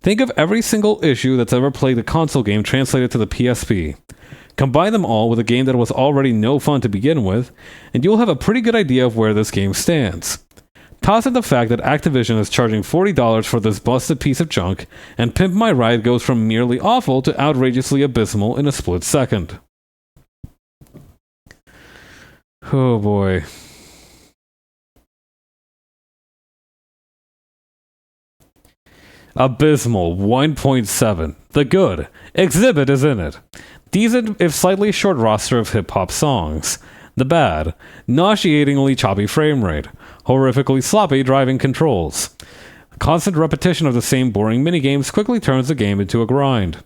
Think of every single issue that's ever played a console game translated to the PSP. Combine them all with a game that was already no fun to begin with, and you'll have a pretty good idea of where this game stands. Toss in the fact that Activision is charging $40 for this busted piece of junk, and Pimp My Ride goes from merely awful to outrageously abysmal in a split second. Oh boy. Abysmal, 1.7. The good. Exhibit is in it. Decent, if slightly short roster of hip-hop songs. The bad. Nauseatingly choppy frame rate. Horrifically sloppy driving controls. Constant repetition of the same boring minigames quickly turns the game into a grind.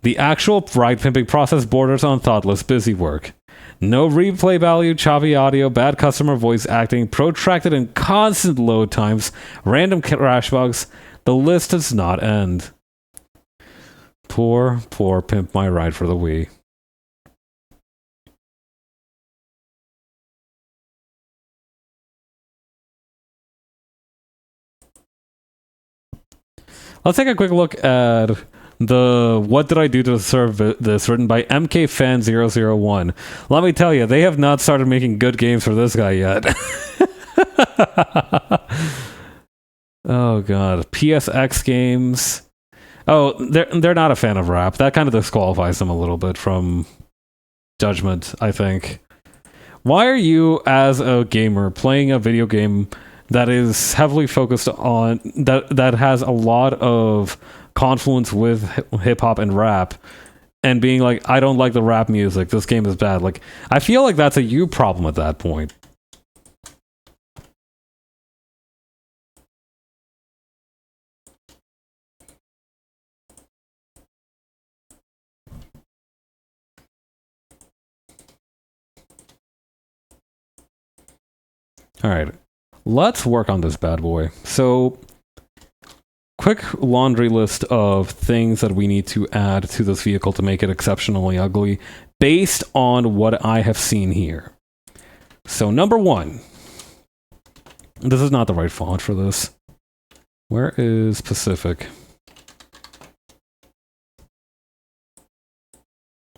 The actual ride pimping process borders on thoughtless busywork. No replay value, choppy audio, bad customer voice acting, protracted and constant load times, random crash bugs. The list does not end. Poor, poor Pimp My Ride for the Wii. Let's take a quick look at the What Did I Do to Deserve This, written by MKFan001. Let me tell you, they have not started making good games for this guy yet. Oh god, PSX games. Oh, they're not a fan of rap. That kind of disqualifies them a little bit from Judgment, I think. Why are you, as a gamer, playing a video game that is heavily focused on that has a lot of confluence with hip hop and rap, and being like, I don't like the rap music, this game is bad? Like, I feel like that's a you problem at that point. All right, let's work on this bad boy. So, quick laundry list of things that we need to add to this vehicle to make it exceptionally ugly, based on what I have seen here. So, number one. This is not the right font for this. Where is Pacific?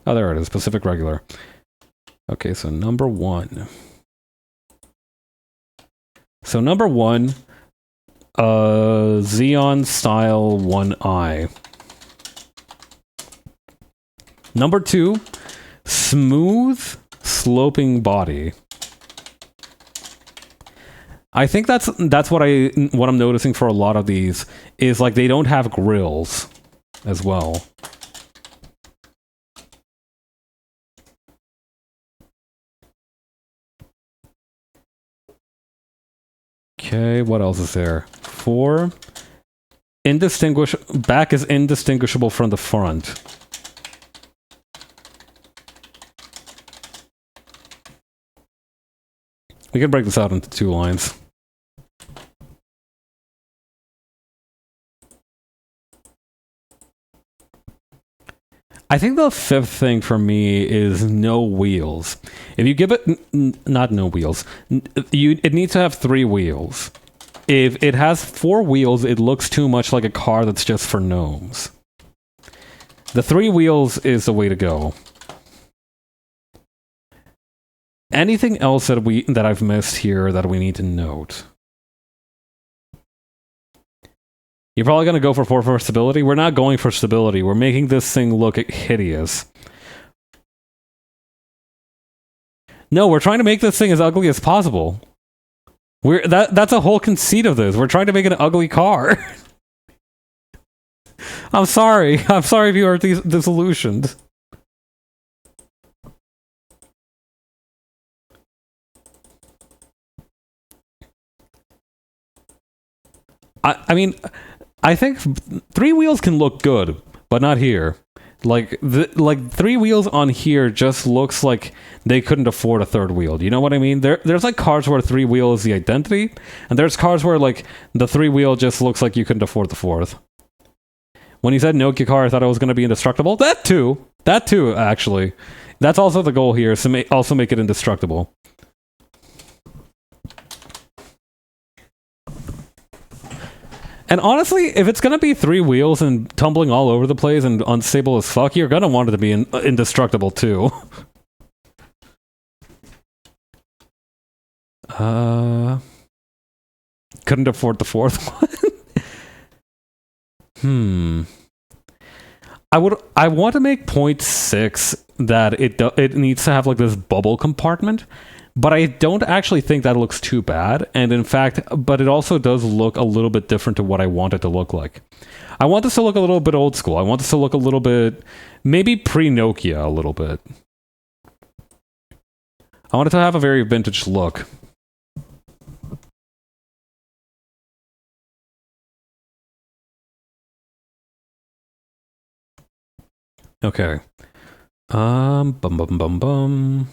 Oh, there it is, Pacific Regular. Okay, so number one. So number one, Xeon style 1i. Number two, smooth sloping body. I think that's what I'm noticing for a lot of these is like they don't have grills as well. Okay, what else is there? before. Back is indistinguishable from the front. We can break this out into 2 lines. I think the 5th thing for me is no wheels. If you give it not no wheels, it needs to have 3 wheels. If it has 4 wheels, it looks too much like a car that's just for gnomes. The 3 wheels is the way to go. Anything else that I've missed here that we need to note? You're probably going to go for stability? We're not going for stability. We're making this thing look hideous. No, we're trying to make this thing as ugly as possible. That's a whole conceit of this. We're trying to make an ugly car. I'm sorry. I'm sorry if you are disillusioned. I mean, I think 3 wheels can look good, but not here. Like 3 wheels on here just looks like they couldn't afford a 3rd wheel. You know what I mean? There's like cars where 3 wheel is the identity, and there's cars where like the 3 wheel just looks like you couldn't afford the 4th. When you said Nokia car, I thought it was going to be indestructible. That too, actually. That's also the goal here, is to also make it indestructible. And honestly, if it's gonna be 3 wheels and tumbling all over the place and unstable as fuck, you're gonna want it to be indestructible too. Couldn't afford the 4th one. I want to make 0.6 that it needs to have like this bubble compartment. But I don't actually think that looks too bad, and in fact, but it also does look a little bit different to what I want it to look like. I want this to look a little bit old school. I want this to look a little bit, maybe pre-Nokia a little bit. I want it to have a very vintage look. Okay. Bum bum bum bum.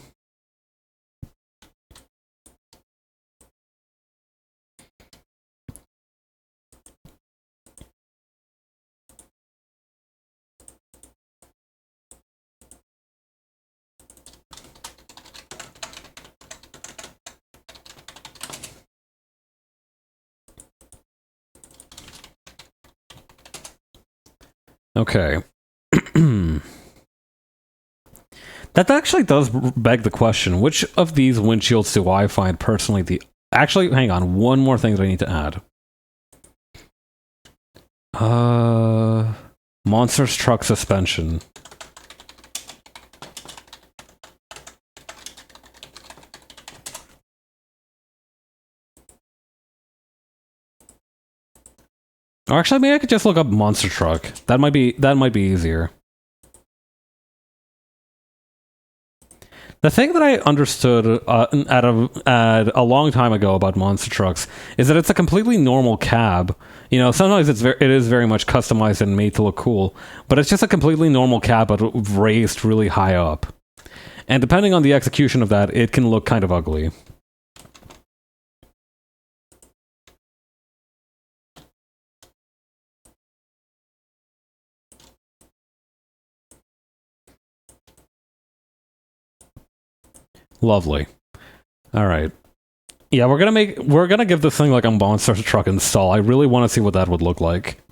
Okay. That actually does beg the question, which of these windshields do I find personally the... Actually, hang on, one more thing that I need to add. Monsters truck suspension. Or actually, maybe I could just look up monster truck. That might be easier. The thing that I understood at a long time ago about monster trucks is that it's a completely normal cab. You know, sometimes it is very much customized and made to look cool, but it's just a completely normal cab but raised really high up. And depending on the execution of that, it can look kind of ugly. Lovely. All right. Yeah, we're gonna give this thing like a monster truck install. I really want to see what that would look like.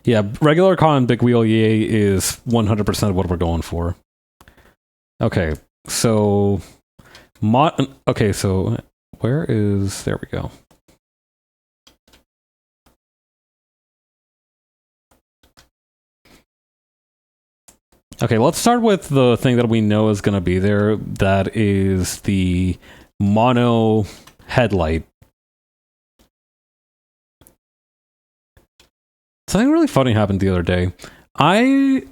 Yeah, regular car and big wheel yay is 100% what we're going for. Okay, so so where is... There we go. Okay, let's start with the thing that we know is going to be there. That is the mono headlight. Something really funny happened the other day. I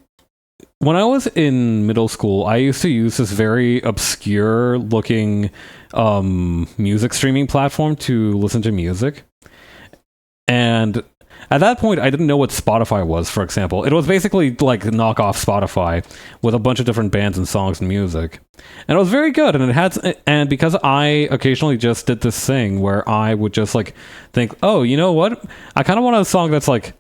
when I was in middle school, I used to use this very obscure looking music streaming platform to listen to music. And at that point, I didn't know what Spotify was, for example. It was basically like knockoff Spotify with a bunch of different bands and songs and music. And it was very good. And because I occasionally just did this thing where I would just like think, oh, you know what? I kind of want a song that's like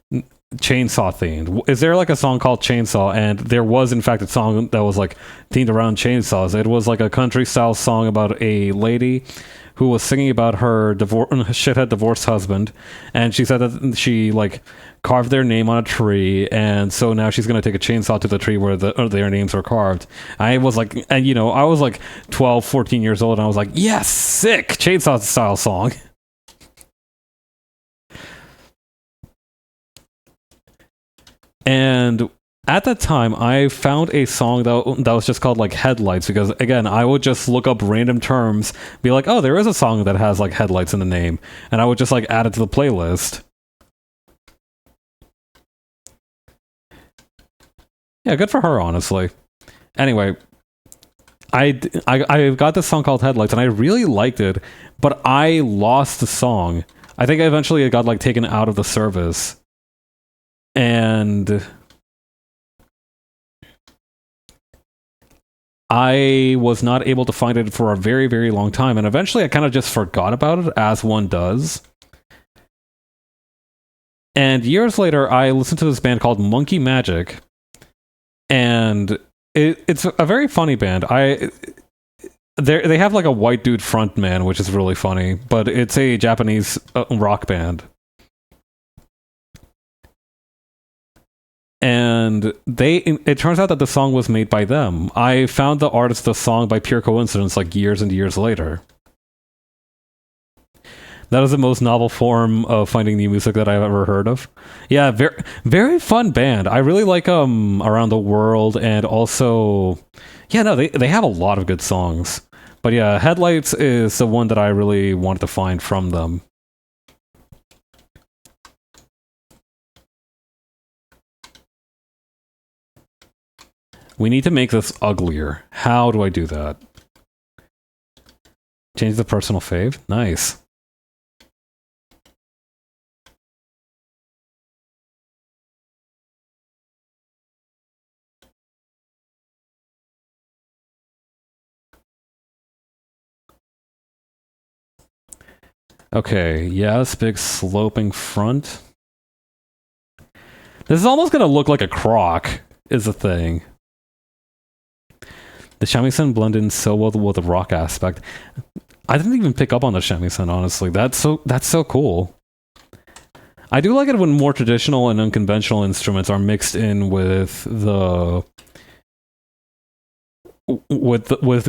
chainsaw themed. Is there like a song called Chainsaw? And there was in fact a song that was like themed around chainsaws. It was like a country style song about a lady who was singing about her shithead divorced husband, and she said that she like carved their name on a tree, and so now she's gonna take a chainsaw to the tree where their names were carved. I was like, and you know, I was like 12, 14 years old, and I was like, yes, sick chainsaw style song. And at that time, I found a song that was just called like Headlights because again, I would just look up random terms, be like, oh, there is a song that has like headlights in the name, and I would just like add it to the playlist. Yeah, good for her, honestly. Anyway, I got this song called Headlights, and I really liked it, but I lost the song. I think eventually it got like taken out of the service, and I was not able to find it for a very, very long time, and eventually I kind of just forgot about it, as one does. And years later, I listened to this band called Monkey Magic, and it's a very funny band. They have like a white dude frontman, which is really funny, but it's a Japanese rock band. And it turns out that the song was made by them. I found the artist of the song by pure coincidence like years and years later. That is the most novel form of finding new music that I've ever heard of. Yeah, very very fun band. I really like Around the World, and also yeah, no, they have a lot of good songs. But yeah, Headlights is the one that I really wanted to find from them. We need to make this uglier. How do I do that? Change the personal fave? Nice. Okay, yes, big sloping front. This is almost gonna look like a croc, is the thing. The shamisen blend in so well with the rock aspect. I didn't even pick up on the shamisen, honestly. That's so cool. I do like it when more traditional and unconventional instruments are mixed in with the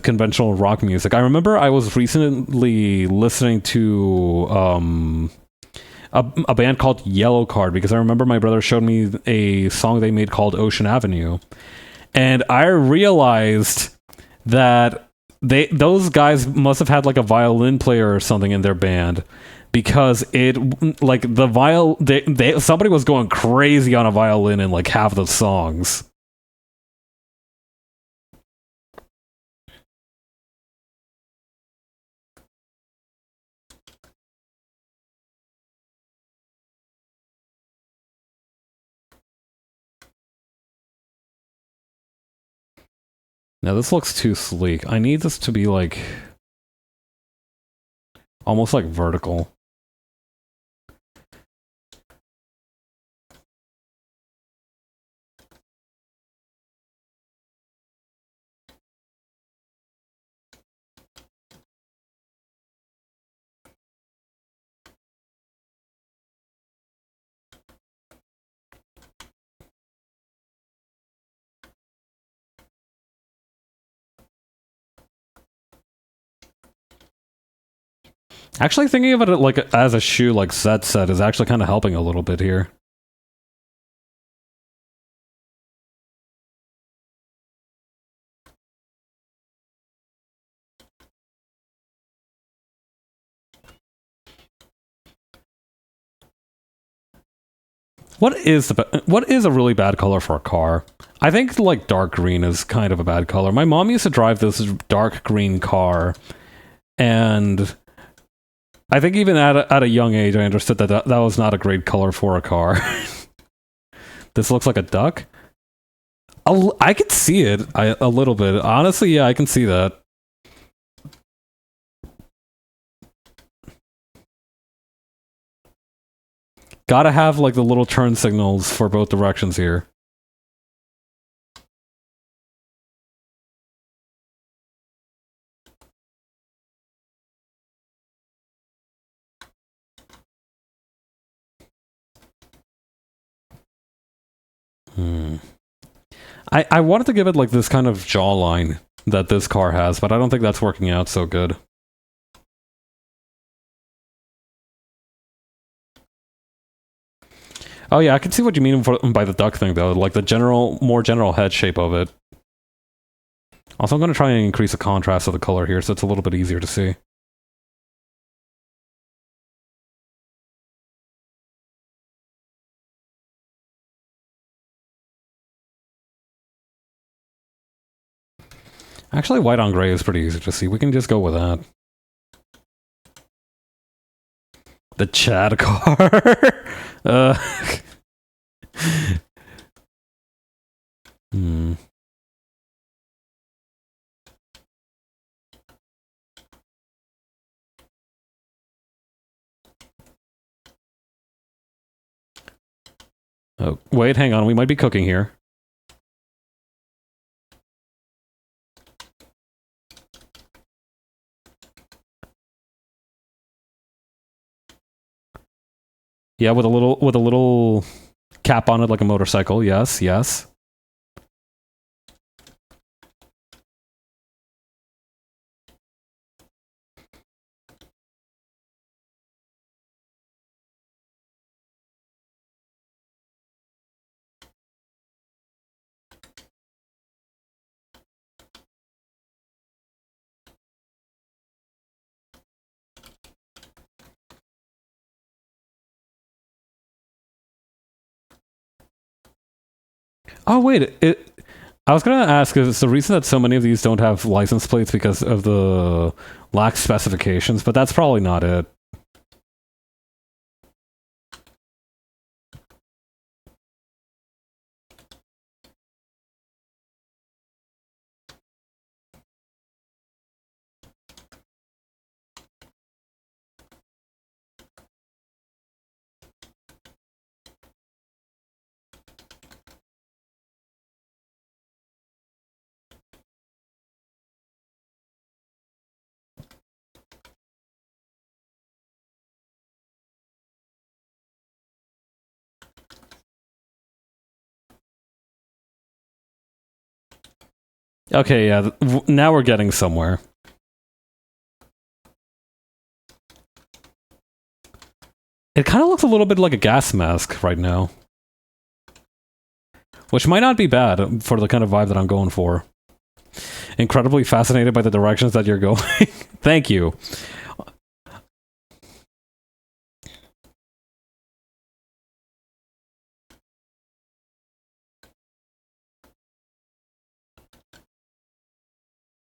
conventional rock music. I remember I was recently listening to a band called Yellow Card because I remember my brother showed me a song they made called Ocean Avenue, and I realized that those guys must have had like a violin player or something in their band, because it like somebody was going crazy on a violin in like half the songs. Now this looks too sleek. I need this to be like almost like vertical. Actually, thinking of it like as a shoe, like Zed said, is actually kind of helping a little bit here. What is a really bad color for a car? I think like dark green is kind of a bad color. My mom used to drive this dark green car, and I think even at a young age, I understood that was not a great color for a car. This looks like a duck. I can see it a little bit. Honestly, yeah, I can see that. Gotta have like the little turn signals for both directions here. I wanted to give it like this kind of jawline that this car has, but I don't think that's working out so good. Oh yeah, I can see what you mean by the duck thing though, like the more general head shape of it. Also, I'm going to try and increase the contrast of the color here so it's a little bit easier to see. Actually, white on gray is pretty easy to see. We can just go with that. The Chad car. Hmm. Oh, wait, hang on. We might be cooking here. Yeah, with a little cap on it like a motorcycle. Yes, yes. Oh wait, I was gonna ask, is the reason that so many of these don't have license plates because of the lack specifications, but that's probably not it. Okay, yeah, now we're getting somewhere. It kind of looks a little bit like a gas mask right now. Which might not be bad for the kind of vibe that I'm going for. Incredibly fascinated by the directions that you're going. Thank you.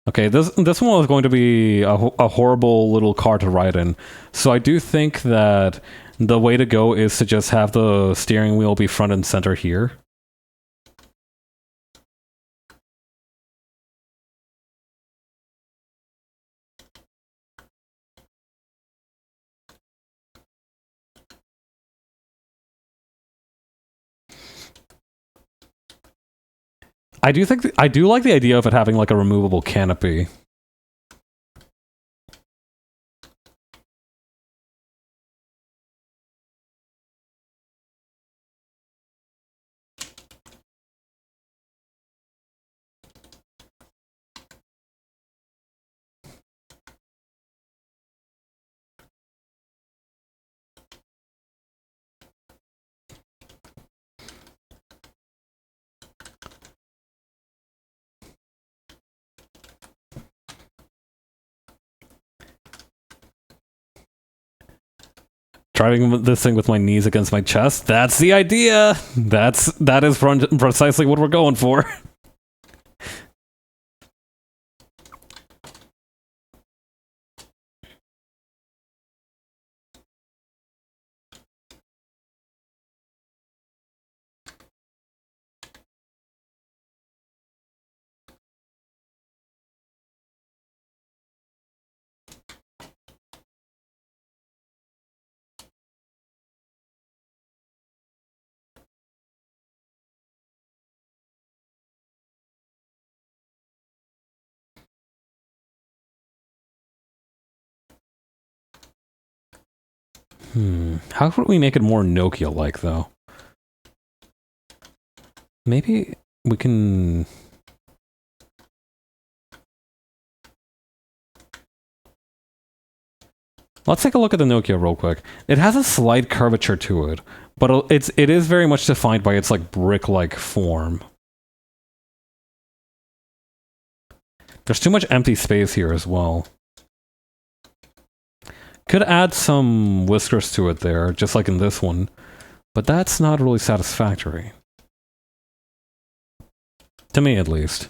Okay, this one was going to be a horrible little car to ride in. So I do think that the way to go is to just have the steering wheel be front and center here. I do like the idea of it having like a removable canopy. Driving this thing with my knees against my chest. That's the idea. That is precisely what we're going for. How could we make it more Nokia-like, though? Maybe we can... Let's take a look at the Nokia real quick. It has a slight curvature to it, but it is very much defined by its like brick-like form. There's too much empty space here as well. Could add some whiskers to it there, just like in this one, but that's not really satisfactory. To me, at least.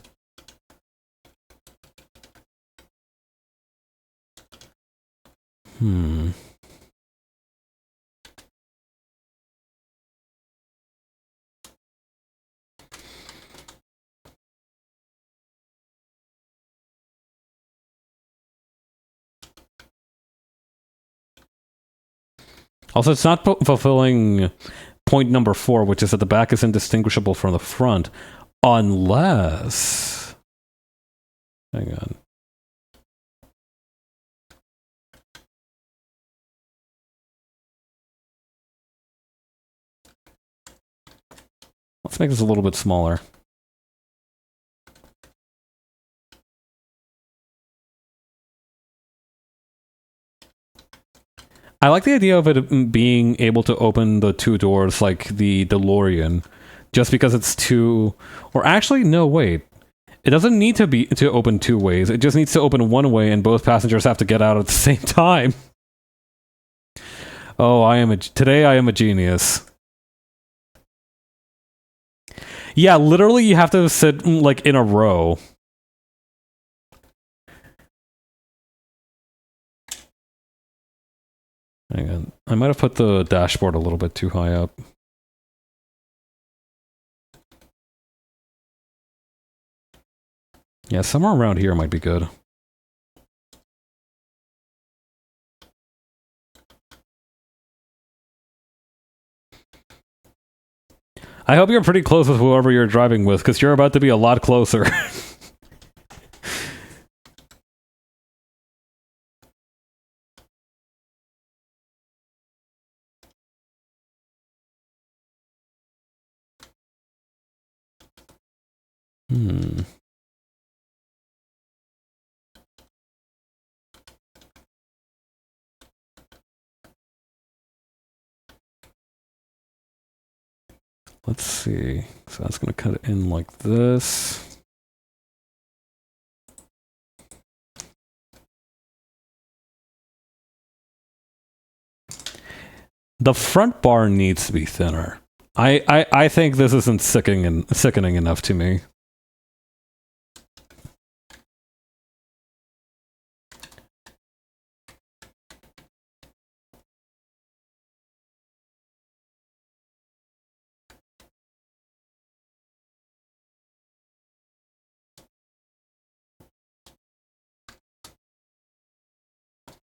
Also, it's not fulfilling point number 4, which is that the back is indistinguishable from the front, unless... Hang on. Let's make this a little bit smaller. I like the idea of it being able to open the two doors like the DeLorean, just because it's two... Or actually, no, wait. It doesn't need to open two ways. It just needs to open one way, and both passengers have to get out at the same time. Oh, today I am a genius. Yeah, literally you have to sit, like, in a row. Hang on. I might have put the dashboard a little bit too high up. Yeah, somewhere around here might be good. I hope you're pretty close with whoever you're driving with, because you're about to be a lot closer. Let's see. So that's going to cut it in like this. The front bar needs to be thinner. I think this isn't sickening enough to me.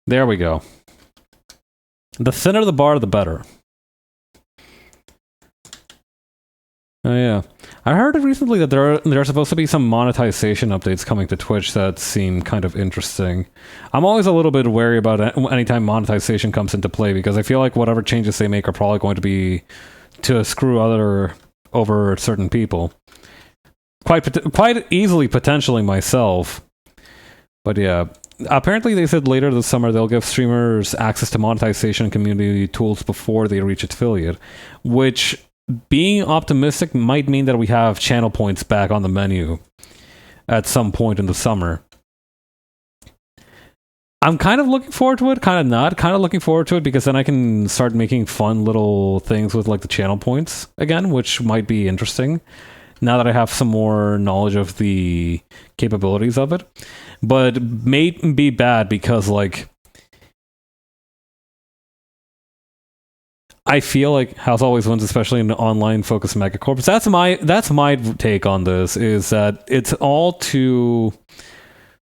There we go. The thinner the bar, the better. Oh yeah. I heard recently that there are supposed to be some monetization updates coming to Twitch that seem kind of interesting. I'm always a little bit wary about anytime monetization comes into play, because I feel like whatever changes they make are probably going to be to screw over certain people. Quite easily, potentially myself. But yeah. Apparently they said later this summer they'll give streamers access to monetization and community tools before they reach affiliate, which, being optimistic, might mean that we have channel points back on the menu at some point in the summer. I'm kind of looking forward to it, kind of not. Kind of looking forward to it because then I can start making fun little things with like the channel points again, which might be interesting now that I have some more knowledge of the capabilities of it. But may be bad because like I feel like House always wins, especially in online focused megacorps. That's my take on this, is that it's all too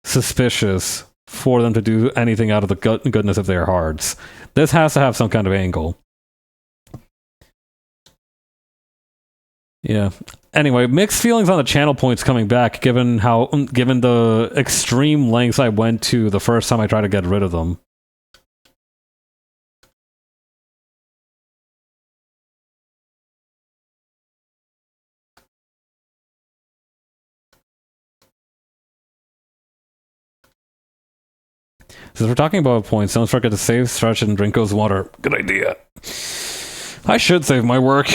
suspicious for them to do anything out of the goodness of their hearts. This has to have some kind of angle. Yeah. Anyway, mixed feelings on the channel points coming back, given the extreme lengths I went to the first time I tried to get rid of them. Since we're talking about points, don't forget to save, stretch, and drink those water. Good idea. I should save my work.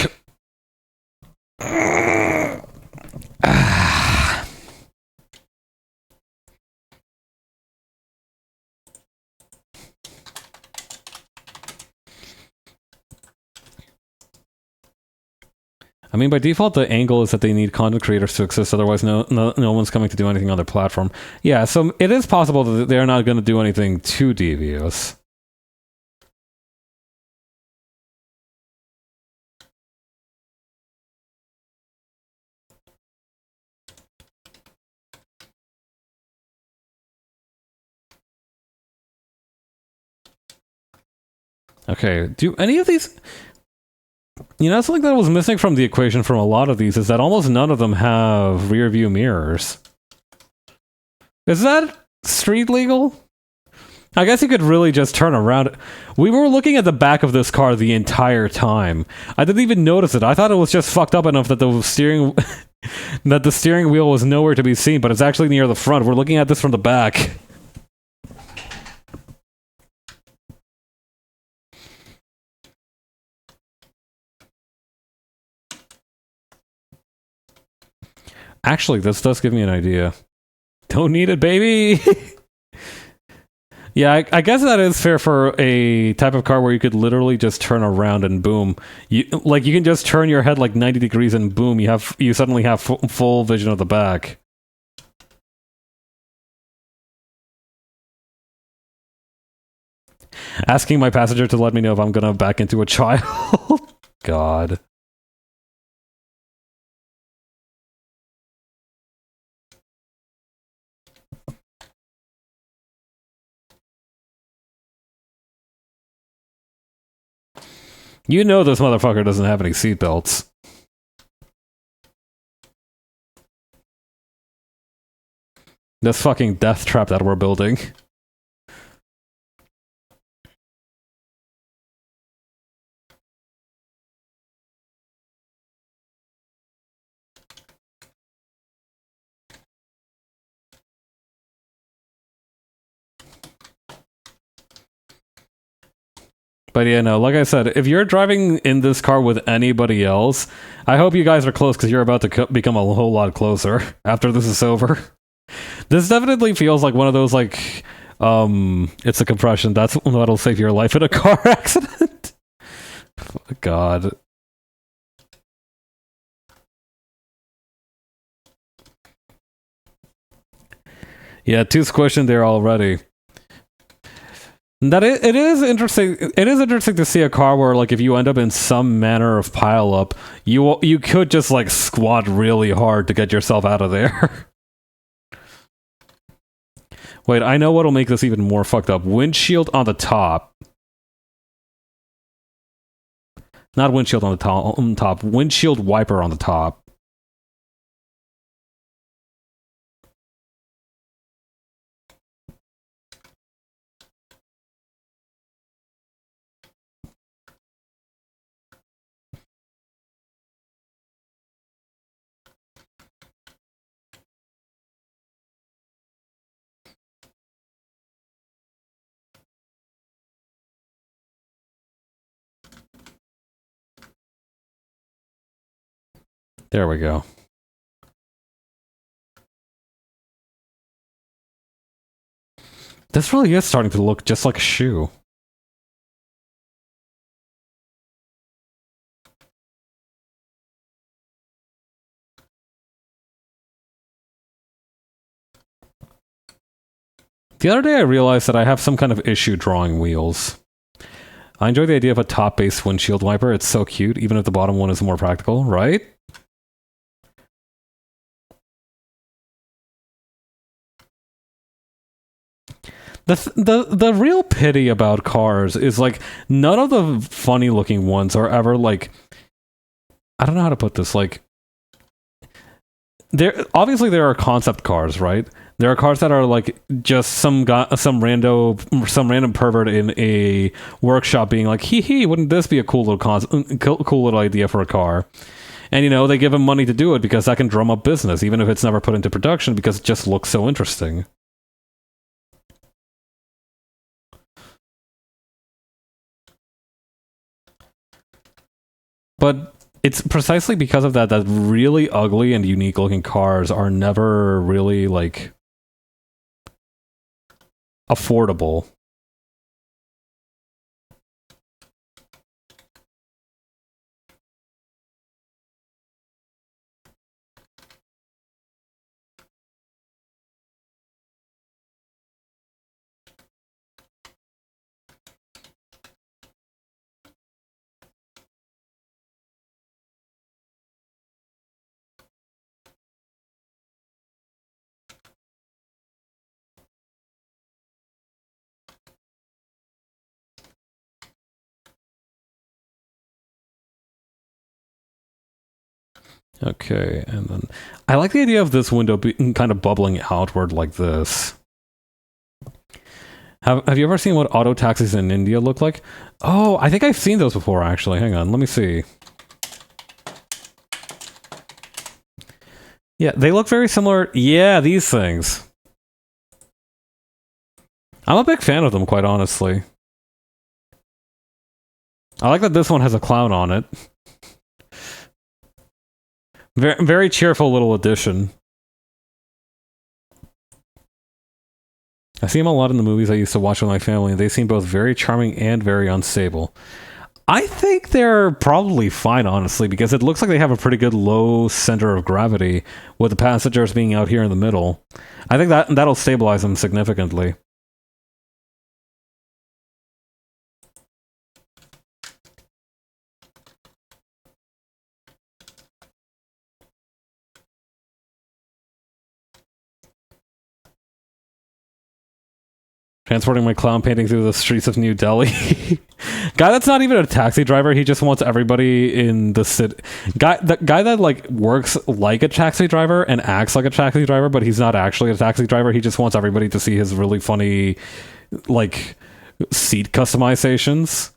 I mean, by default, the angle is that they need content creators to exist, otherwise no one's coming to do anything on their platform. Yeah, so it is possible that they're not going to do anything too devious. Okay, do any of these... You know, something that was missing from the equation from a lot of these is that almost none of them have rear view mirrors. Is that street legal? I guess you could really just turn around. We were looking at the back of this car the entire time. I didn't even notice it. I thought it was just fucked up enough that the steering that the steering wheel was nowhere to be seen, but it's actually near the front. We're looking at this from the back. Actually, this does give me an idea. Don't need it, baby! Yeah, I guess that is fair for a type of car where you could literally just turn around and boom. You can just turn your head like 90 degrees and boom, you suddenly have full vision of the back. Asking my passenger to let me know if I'm gonna back into a child. God. You know this motherfucker doesn't have any seatbelts. This fucking death trap that we're building. But yeah, no, like I said, if you're driving in this car with anybody else, I hope you guys are close because you're about to become a whole lot closer after this is over. This definitely feels like one of those, like, it's a compression. That's what'll save your life in a car accident. God. Yeah, too squished in there already. It is interesting. It is interesting to see a car where, like, if you end up in some manner of pile up, you could just like squat really hard to get yourself out of there. Wait, I know what'll make this even more fucked up. Windshield on the top. Not windshield on the top. Windshield wiper on the top. There we go. This really is starting to look just like a shoe. The other day I realized that I have some kind of issue drawing wheels. I enjoy the idea of a top-based windshield wiper. It's so cute, even if the bottom one is more practical, right? The real pity about cars is like none of the funny looking ones are ever like, I don't know how to put this, like there obviously there are concept cars, right? There are cars that are like just some random pervert in a workshop being like, hee, wouldn't this be a cool little idea for a car? And they give him money to do it because that can drum up business, even if it's never put into production, because it just looks so interesting. But it's precisely because of that that really ugly and unique looking cars are never really like affordable. Okay, and then I like the idea of this window being kind of bubbling outward like this. Have you ever seen what auto taxis in India look like? Oh, I think I've seen those before, actually. Hang on, let me see. Yeah, they look very similar. Yeah, these things. I'm a big fan of them, quite honestly. I like that this one has a clown on it. Very, very cheerful little addition. I see them a lot in the movies I used to watch with my family, and they seem both very charming and very unstable. I think they're probably fine, honestly, because it looks like they have a pretty good low center of gravity, with the passengers being out here in the middle. I think that'll stabilize them significantly. Transporting my clown painting through the streets of New Delhi. Guy that's not even a taxi driver, he just wants everybody in the city. The guy that like works like a taxi driver and acts like a taxi driver, but he's not actually a taxi driver. He just wants everybody to see his really funny like seat customizations.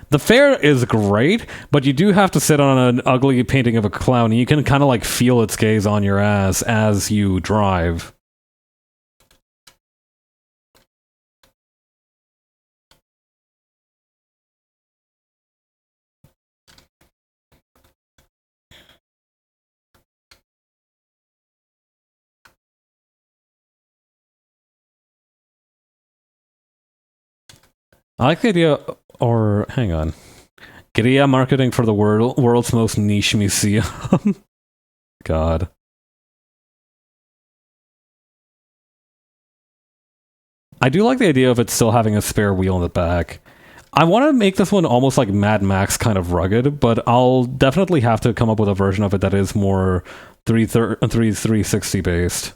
The fare is great, but you do have to sit on an ugly painting of a clown, and you can kind of like feel its gaze on your ass as you drive. I like the idea, or hang on. Guerrilla marketing for the world's most niche museum. God. I do like the idea of it still having a spare wheel in the back. I want to make this one almost like Mad Max kind of rugged, but I'll definitely have to come up with a version of it that is more 360 based.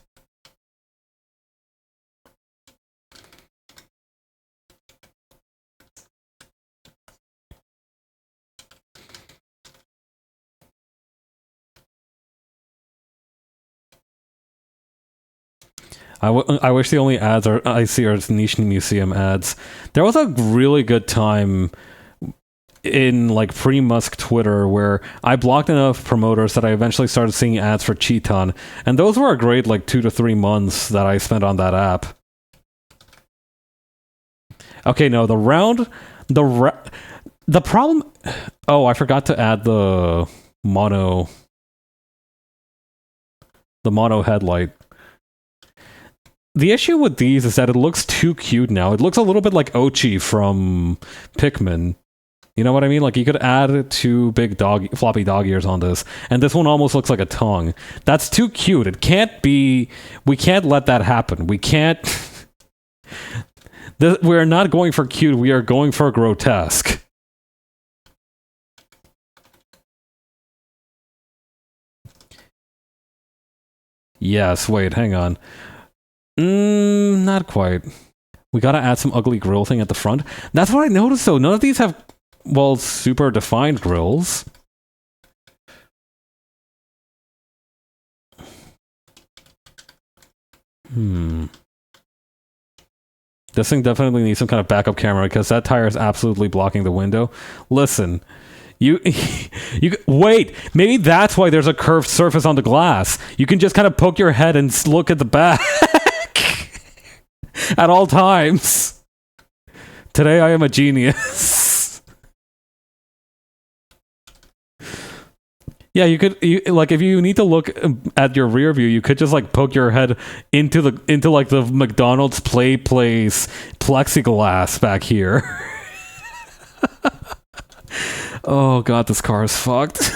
I wish the only ads I see are niche museum ads. There was a really good time in like pre-Musk Twitter where I blocked enough promoters that I eventually started seeing ads for Cheaton, and those were a great like 2 to 3 months that I spent on that app. Okay, no, the problem. Oh, I forgot to add the mono headlight. The issue with these is that it looks too cute now. It looks a little bit like Ochi from Pikmin. You know what I mean? Like, you could add two big floppy dog ears on this, and this one almost looks like a tongue. That's too cute. It can't be... We can't let that happen. We can't... We're not going for cute, we are going for grotesque. Yes, wait, hang on. Not quite. We gotta add some ugly grill thing at the front. That's what I noticed, though. None of these have, well, super defined grills. This thing definitely needs some kind of backup camera because that tire is absolutely blocking the window. Listen, you wait. Maybe that's why there's a curved surface on the glass. You can just kind of poke your head and look at the back at all times. Today I am a genius. Yeah, you could like if you need to look at your rear view, you could just like poke your head into like the McDonald's play place plexiglass back here. Oh god, this car is fucked.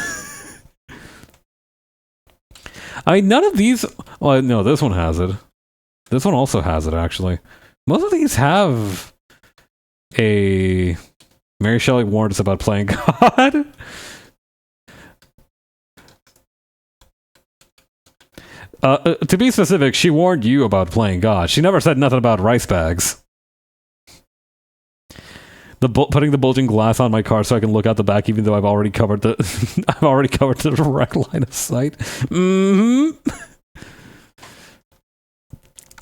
I mean, none of these. Well, no, this one has it. This one also has it, actually. Most of these have a Mary Shelley warned us about playing God. To be specific, she warned you about playing God. She never said nothing about rice bags. Putting the bulging glass on my car so I can look out the back, even though I've already covered the direct line of sight.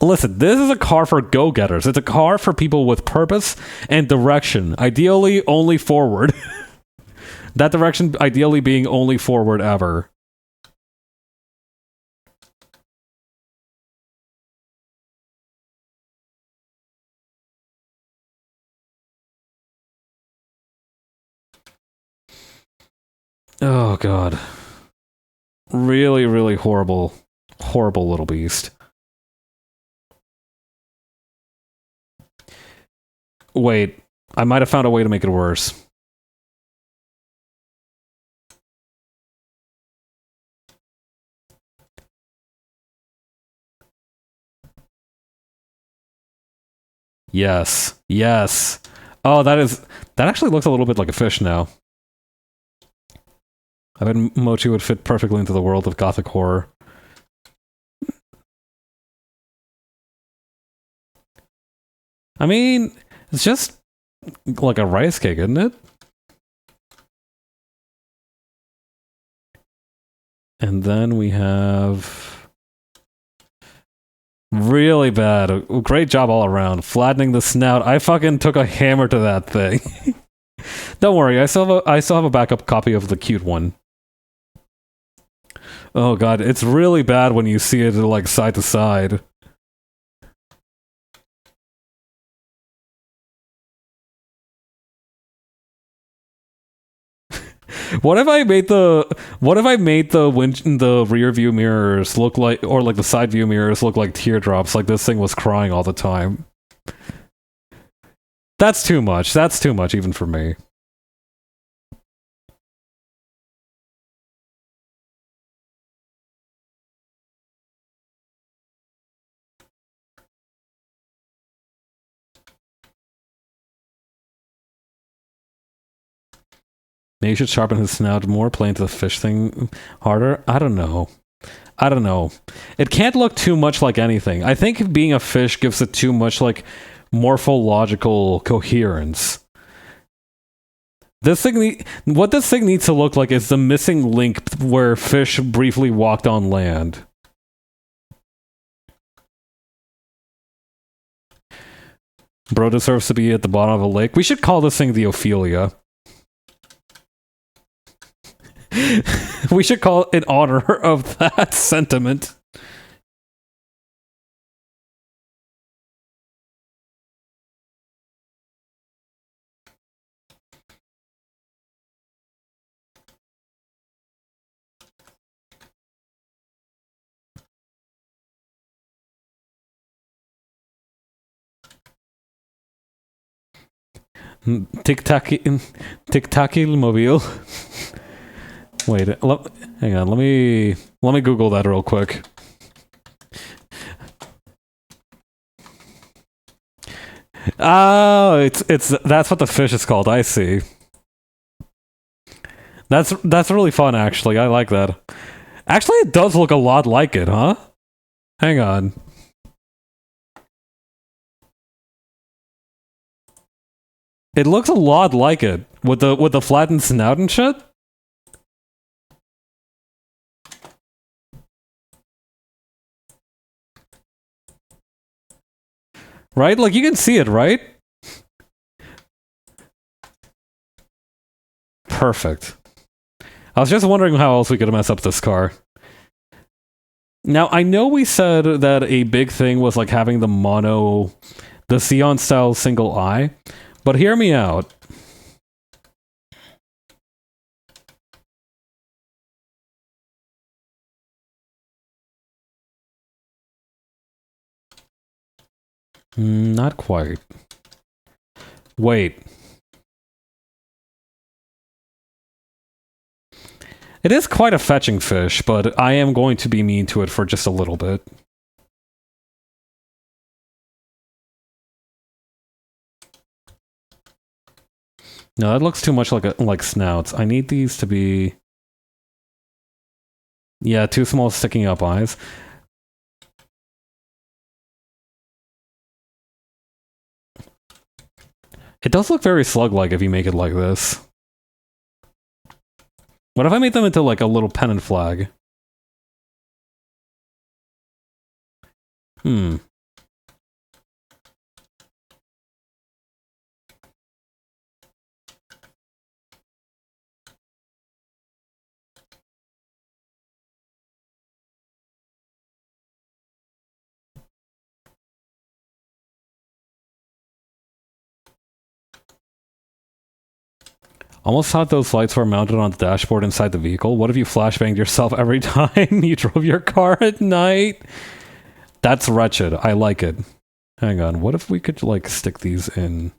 Listen, this is a car for go-getters. It's a car for people with purpose and direction. Ideally, only forward. That direction ideally being only forward ever. Oh, God. Really, really horrible, horrible little beast. Wait, I might have found a way to make it worse. Yes. Yes. Oh, that actually looks a little bit like a fish now. I bet Mochi would fit perfectly into the world of gothic horror. I mean, it's just like a rice cake, isn't it? And then we have... Really bad. Great job all around. Flattening the snout. I fucking took a hammer to that thing. Don't worry, I still have a backup copy of the cute one. Oh god, it's really bad when you see it like side to side. What if I made the rear view mirrors look like, or like the side view mirrors look like teardrops, like this thing was crying all the time? That's too much. That's too much even for me. Maybe he should sharpen his snout more, play into the fish thing harder. I don't know. I don't know. It can't look too much like anything. I think being a fish gives it too much like morphological coherence. What this thing needs to look like is the missing link where fish briefly walked on land. Bro deserves to be at the bottom of a lake. We should call this thing the Ophelia. We should call it in honor of that sentiment. Tic-tac mobile. Wait, hang on. Let me Google that real quick. Oh, it's that's what the fish is called. I see. That's really fun, actually. I like that. Actually, it does look a lot like it, huh? Hang on. It looks a lot like it with the flattened snout and shit. Right? Like you can see it, right? Perfect. I was just wondering how else we could mess up this car. Now, I know we said that a big thing was like having the Sion style single eye, but hear me out. Not quite. Wait. It is quite a fetching fish, but I am going to be mean to it for just a little bit. No, that looks too much like snouts. I need these to be... Yeah, too small sticking up eyes. It does look very slug-like if you make it like this. What if I made them into like a little pennant flag? Hmm. Almost thought those lights were mounted on the dashboard inside the vehicle. What if you flashbanged yourself every time you drove your car at night? That's wretched. I like it. Hang on. What if we could, like, stick these in?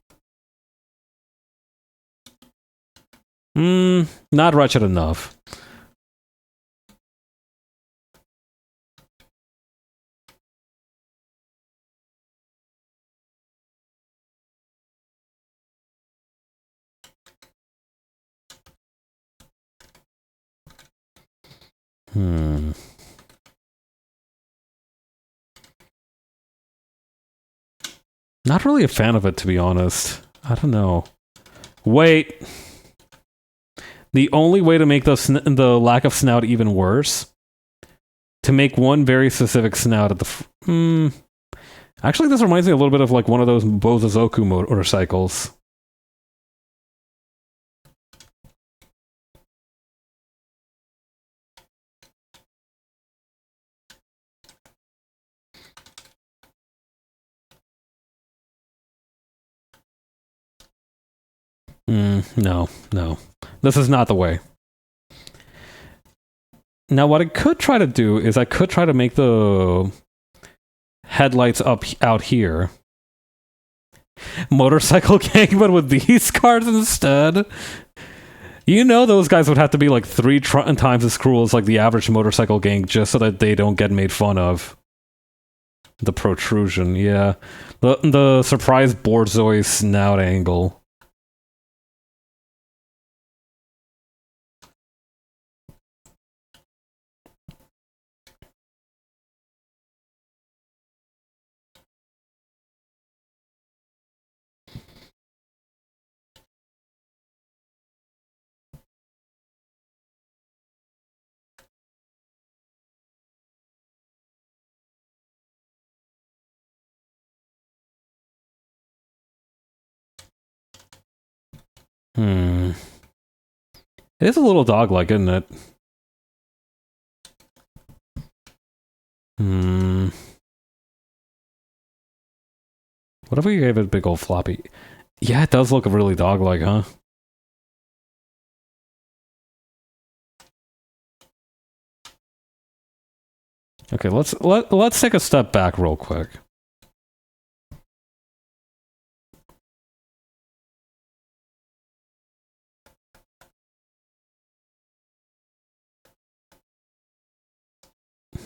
Not wretched enough. Not really a fan of it, to be honest. I don't know. Wait. The only way to make the lack of snout even worse, to make one very specific snout at the... Actually, this reminds me a little bit of like one of those Bozozoku motorcycles. No. This is not the way. Now, what I could try to do is I could try to make the headlights out here. Motorcycle gang, but with these cars instead. You know those guys would have to be like 3 times as cruel as like the average motorcycle gang just so that they don't get made fun of. The protrusion, yeah. The surprise Borzoi snout angle. It is a little dog-like, isn't it? What if we gave it a big old floppy? Yeah, it does look really dog-like, huh? Okay, let's take a step back real quick.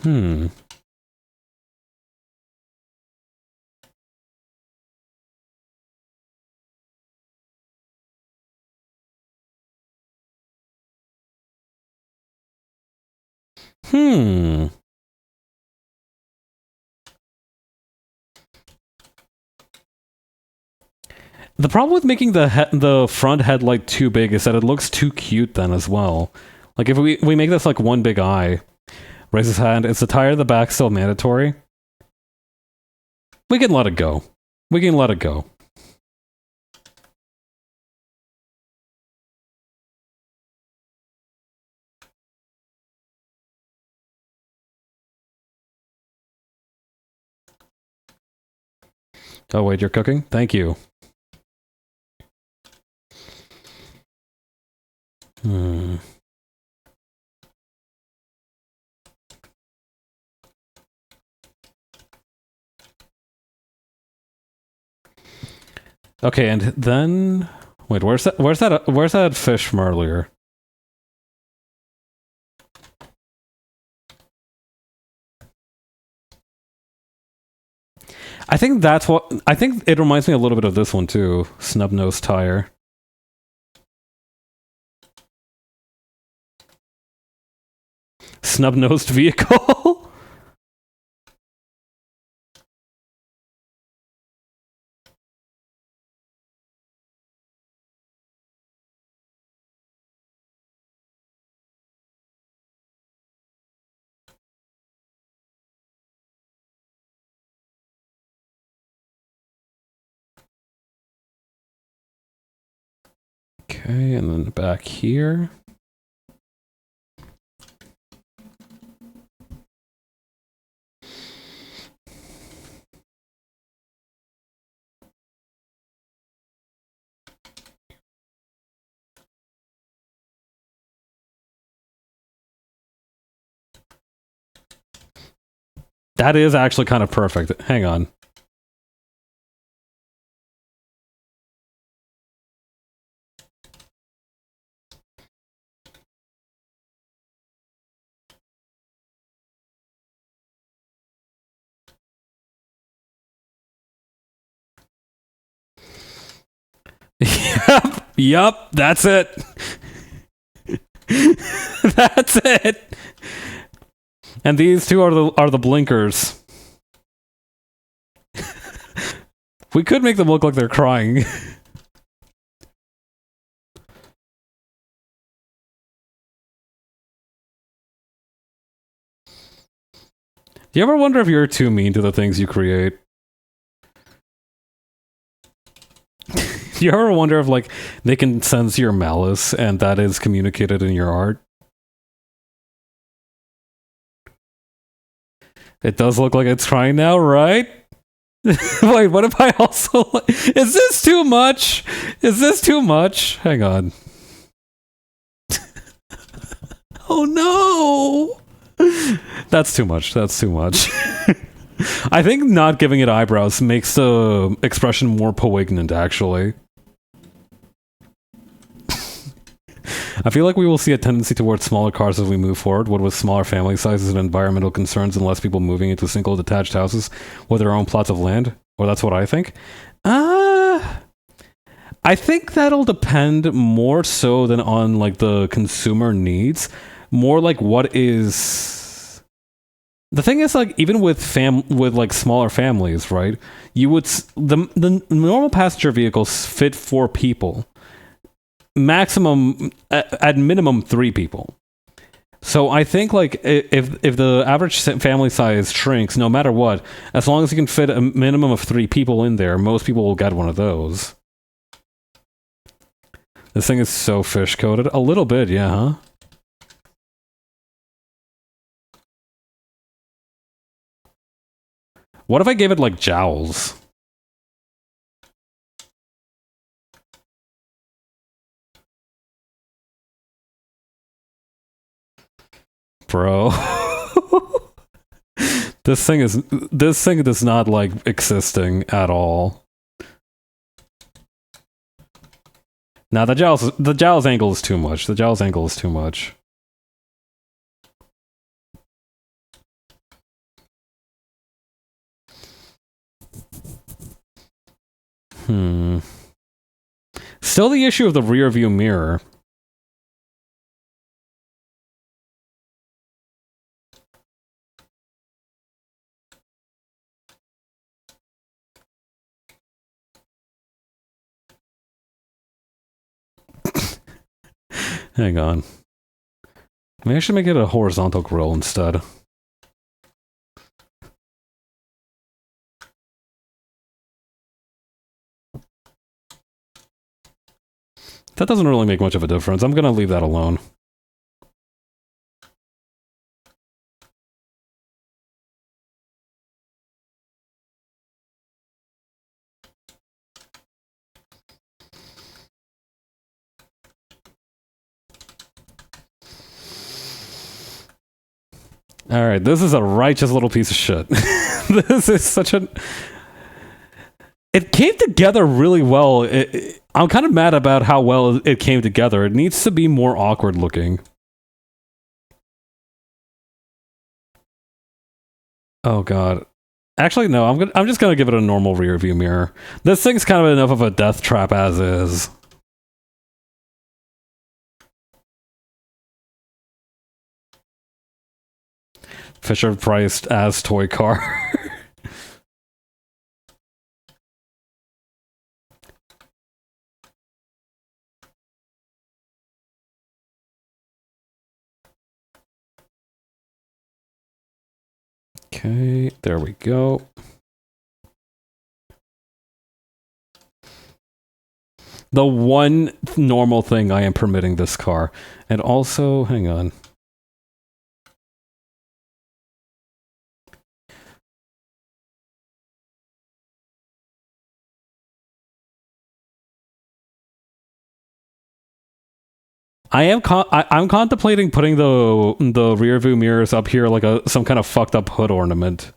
Hmm. Hmm. The problem with making the front headlight too big is that it looks too cute then as well. Like if we make this like one big eye, raise his hand, is the tire in the back still mandatory? We can let it go. We can let it go. Oh wait, you're cooking? Thank you. Hmm. Okay, and then wait, where's that fish from earlier? I think that's what I think it reminds me a little bit of this one too. Snub nose tire. Snub nosed vehicle. Okay, and then back here. That is actually kind of perfect. Hang on. Yep, that's it. That's it. And these two are the blinkers. We could make them look like they're crying. Do you ever wonder if you're too mean to the things you create? Do you ever wonder if like they can sense your malice and that is communicated in your art? It does look like it's trying now, right? Wait, what if I also... Is this too much? Is this too much? Hang on. Oh no! That's too much. That's too much. I think not giving it eyebrows makes the expression more poignant, actually. I feel like we will see a tendency towards smaller cars as we move forward, what with smaller family sizes and environmental concerns and less people moving into single detached houses with their own plots of land. Or that's what I think. I think that'll depend more so than on like the consumer needs. More like what is... The thing is, like, even with like smaller families, right? You would the normal passenger vehicles fit 4 people, maximum at minimum 3 people. So I think like if the average family size shrinks, no matter what, as long as you can fit a minimum of 3 people in there, most people will get one of those. This thing is so fish coated, a little bit, yeah, huh? What if I gave it like jowls? Bro. This thing does not like existing at all. Now the jowls angle is too much. The jowls angle is too much. Still the issue of the rear view mirror. Hang on. Maybe I should make it a horizontal grille instead. That doesn't really make much of a difference. I'm gonna leave that alone. Alright, this is a righteous little piece of shit. This is such a... It came together really well. I'm kind of mad about how well it came together. It needs to be more awkward looking. Oh god. Actually, no, I'm just gonna give it a normal rear view mirror. This thing's kind of enough of a death trap as is. Fisher priced as toy car. Okay, there we go. The one normal thing I am permitting this car. And also, hang on. I'm contemplating putting the rear view mirrors up here like some kind of fucked up hood ornament.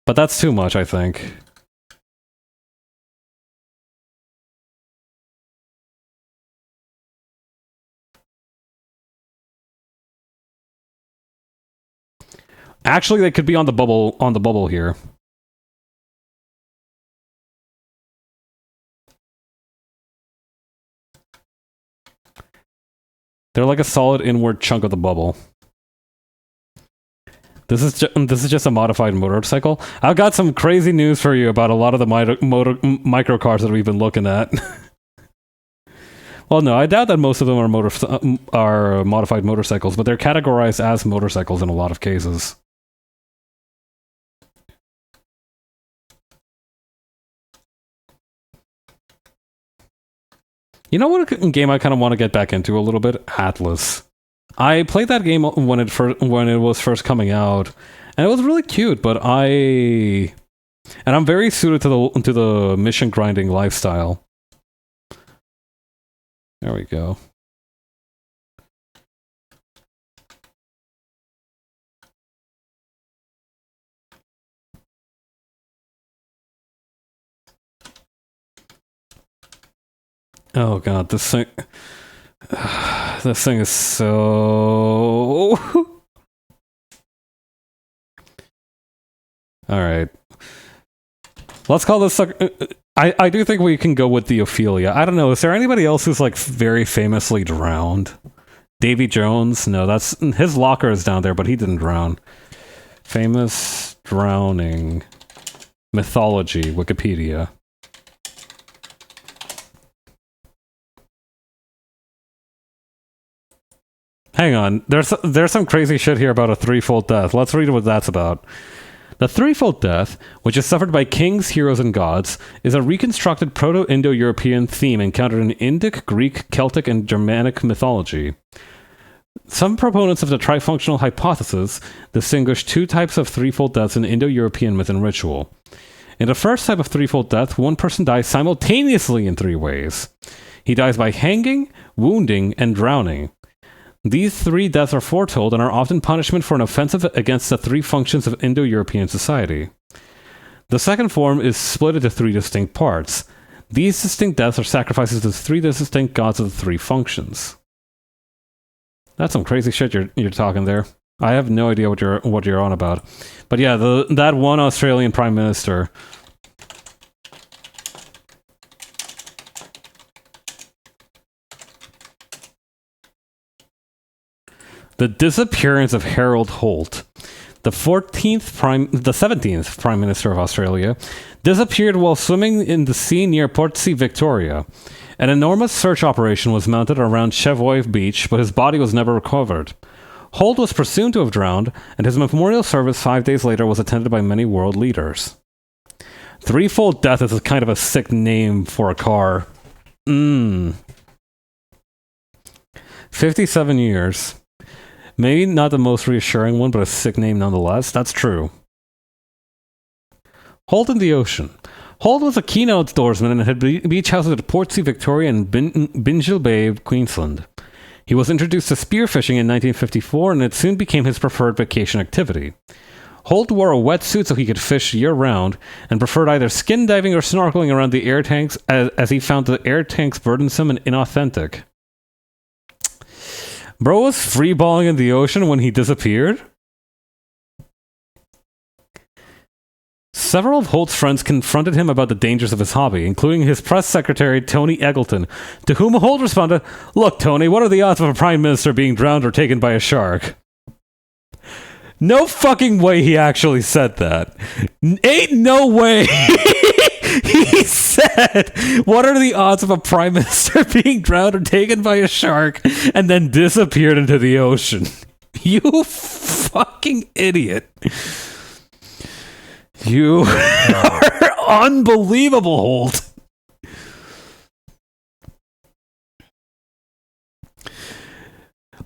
But that's too much, I think. Actually, they could be on the bubble here. They're like a solid inward chunk of the bubble. This is just a modified motorcycle. I've got some crazy news for you about a lot of the micro cars that we've been looking at. Well, no, I doubt that most of them are modified motorcycles, but they're categorized as motorcycles in a lot of cases. You know what game I kind of want to get back into a little bit? Atlas. I played that game when it was first coming out, and it was really cute. But I'm very suited to the mission grinding lifestyle. There we go. Oh god, this thing is so... Alright. Let's call this... I do think we can go with the Ophelia. I don't know, is there anybody else who's like very famously drowned? Davy Jones? No, that's... His locker is down there, but he didn't drown. Famous drowning. Mythology, Wikipedia. Hang on, there's some crazy shit here about a threefold death. Let's read what that's about. The threefold death, which is suffered by kings, heroes, and gods, is a reconstructed Proto-Indo-European theme encountered in Indic, Greek, Celtic, and Germanic mythology. Some proponents of the trifunctional hypothesis distinguish two types of threefold deaths in Indo-European myth and ritual. In the first type of threefold death, one person dies simultaneously in three ways. He dies by hanging, wounding, and drowning. These three deaths are foretold and are often punishment for an offensive against the three functions of Indo-European society. The second form is split into three distinct parts. These distinct deaths are sacrifices to three distinct gods of the three functions. That's some crazy shit you're talking there. I have no idea what you're on about. But yeah, that one Australian Prime Minister. The disappearance of Harold Holt, the 17th Prime Minister of Australia, disappeared while swimming in the sea near Portsea, Victoria. An enormous search operation was mounted around Chevoy Beach, but his body was never recovered. Holt was presumed to have drowned, and his memorial service 5 days later was attended by many world leaders. Threefold Death is kind of a sick name for a car. 57 years. Maybe not the most reassuring one, but a sick name nonetheless. That's true. Holt in the ocean. Holt was a keen outdoorsman and had beach houses at Portsea, Victoria and Binjal Bay, Queensland. He was introduced to spearfishing in 1954 and it soon became his preferred vacation activity. Holt wore a wetsuit so he could fish year-round and preferred either skin diving or snorkeling around the air tanks as he found the air tanks burdensome and inauthentic. Bro was freeballing in the ocean when he disappeared? Several of Holt's friends confronted him about the dangers of his hobby, including his press secretary, Tony Eggleton, to whom Holt responded, "Look, Tony, what are the odds of a prime minister being drowned or taken by a shark?" No fucking way he actually said that. Ain't no way. He said, "What are the odds of a prime minister being drowned or taken by a shark?" and then disappeared into the ocean. You fucking idiot. You are unbelievable, Holt.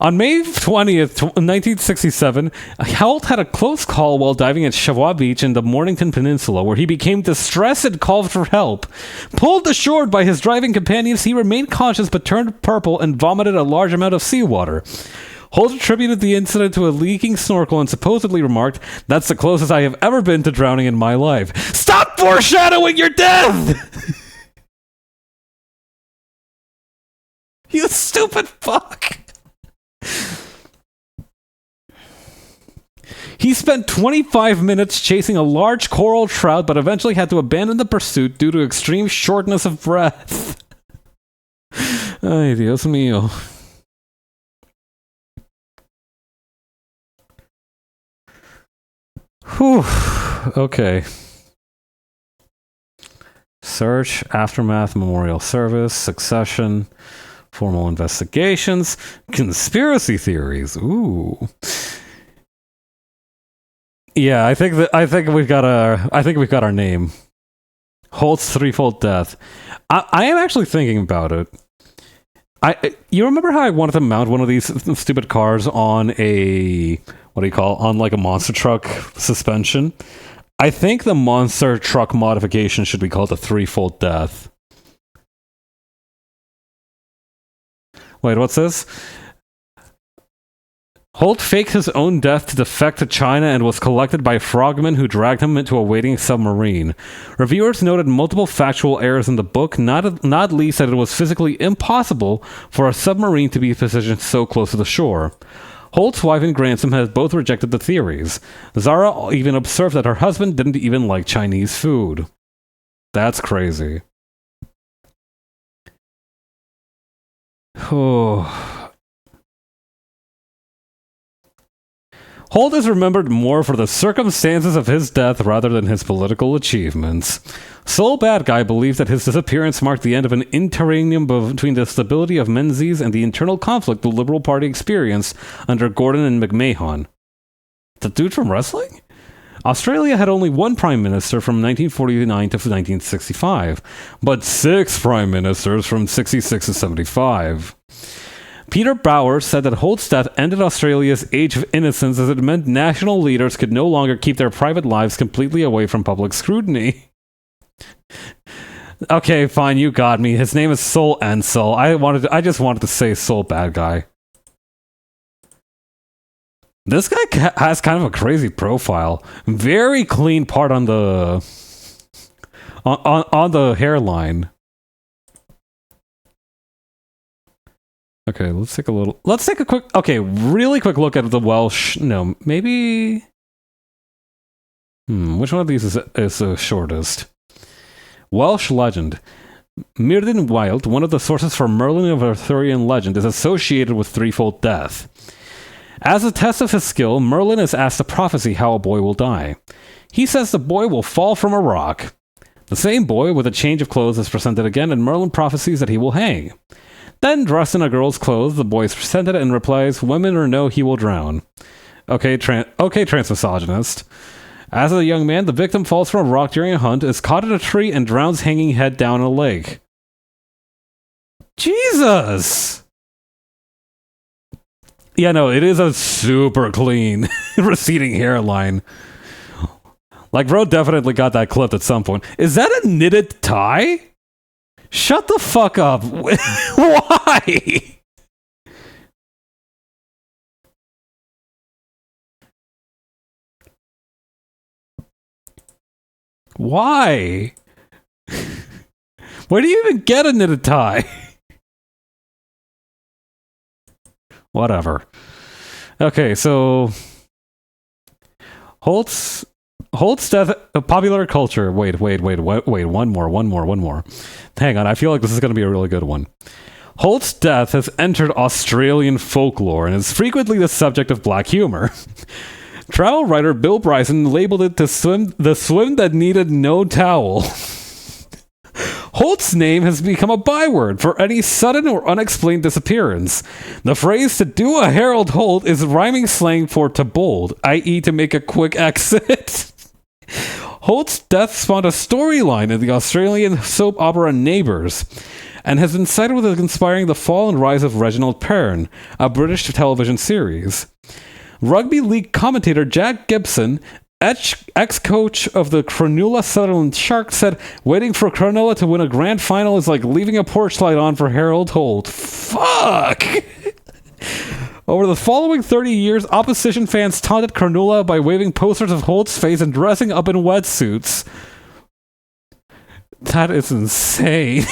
On May 20th, 1967, Holt had a close call while diving at Chevoy Beach in the Mornington Peninsula, where he became distressed and called for help. Pulled ashore by his driving companions, he remained conscious but turned purple and vomited a large amount of seawater. Holt attributed the incident to a leaking snorkel and supposedly remarked, "That's the closest I have ever been to drowning in my life." Stop foreshadowing your death! You stupid fuck! He spent 25 minutes chasing a large coral trout, but eventually had to abandon the pursuit due to extreme shortness of breath. Ay, Dios mío. Whew. Okay. Search, aftermath, memorial service, succession, formal investigations, conspiracy theories. Ooh. Yeah, I think we've got our name. Holt's threefold death. I am actually thinking about it. You remember how I wanted to mount one of these stupid cars on a on like a monster truck suspension? I think the monster truck modification should be called a threefold death. Wait, what's this? Holt faked his own death to defect to China and was collected by frogmen who dragged him into a waiting submarine. Reviewers noted multiple factual errors in the book, not least that it was physically impossible for a submarine to be positioned so close to the shore. Holt's wife and grandson have both rejected the theories. Zara even observed that her husband didn't even like Chinese food. That's crazy. Oh. Holt is remembered more for the circumstances of his death rather than his political achievements. Sole Bad Guy believes that his disappearance marked the end of an interregnum between the stability of Menzies and the internal conflict the Liberal Party experienced under Gordon and McMahon. The dude from wrestling? Australia had only one prime minister from 1949 to 1965, but 6 prime ministers from 66 to 75. Peter Bauer said that Holt's death ended Australia's age of innocence as it meant national leaders could no longer keep their private lives completely away from public scrutiny. Okay, fine, you got me. His name is Sol Ansel. I just wanted to say Sol Bad Guy. This guy has kind of a crazy profile. Very clean part on the on the hairline. Okay, let's take a quick, really quick look at the Welsh, no, maybe, which one of these is the shortest? Welsh legend. Myrddin Wyllt, one of the sources for Merlin of Arthurian legend, is associated with threefold death. As a test of his skill, Merlin is asked to prophesy how a boy will die. He says the boy will fall from a rock. The same boy with a change of clothes is presented again, and Merlin prophesies that he will hang. Then, dressed in a girl's clothes, the boy is presented and replies, "Women or no, he will drown." Okay, trans misogynist. As a young man, the victim falls from a rock during a hunt, is caught in a tree, and drowns hanging head down in a lake. Jesus! Yeah, no, it is a super clean receding hairline. Like, bro definitely got that clipped at some point. Is that a knitted tie? Shut the fuck up. Why? Why? Where do you even get a knitted tie? Whatever. Okay, so Holt's death, popular culture. Wait, one more. Hang on, I feel like this is going to be a really good one. Holt's death has entered Australian folklore and is frequently the subject of black humor. Travel writer Bill Bryson labeled it the swim that needed no towel. Holt's name has become a byword for any sudden or unexplained disappearance. The phrase "to do a Harold Holt" is rhyming slang for to bold, i.e. to make a quick exit. Holt's death spawned a storyline in the Australian soap opera Neighbours, and has been cited with inspiring the fall and rise of Reginald Perrin, a British television series. Rugby league commentator Jack Gibson, ex-coach of the Cronulla Sutherland Sharks, said waiting for Cronulla to win a grand final is like leaving a porch light on for Harold Holt. Fuck! Over the following 30 years, opposition fans taunted Cronulla by waving posters of Holt's face and dressing up in wetsuits. That is insane.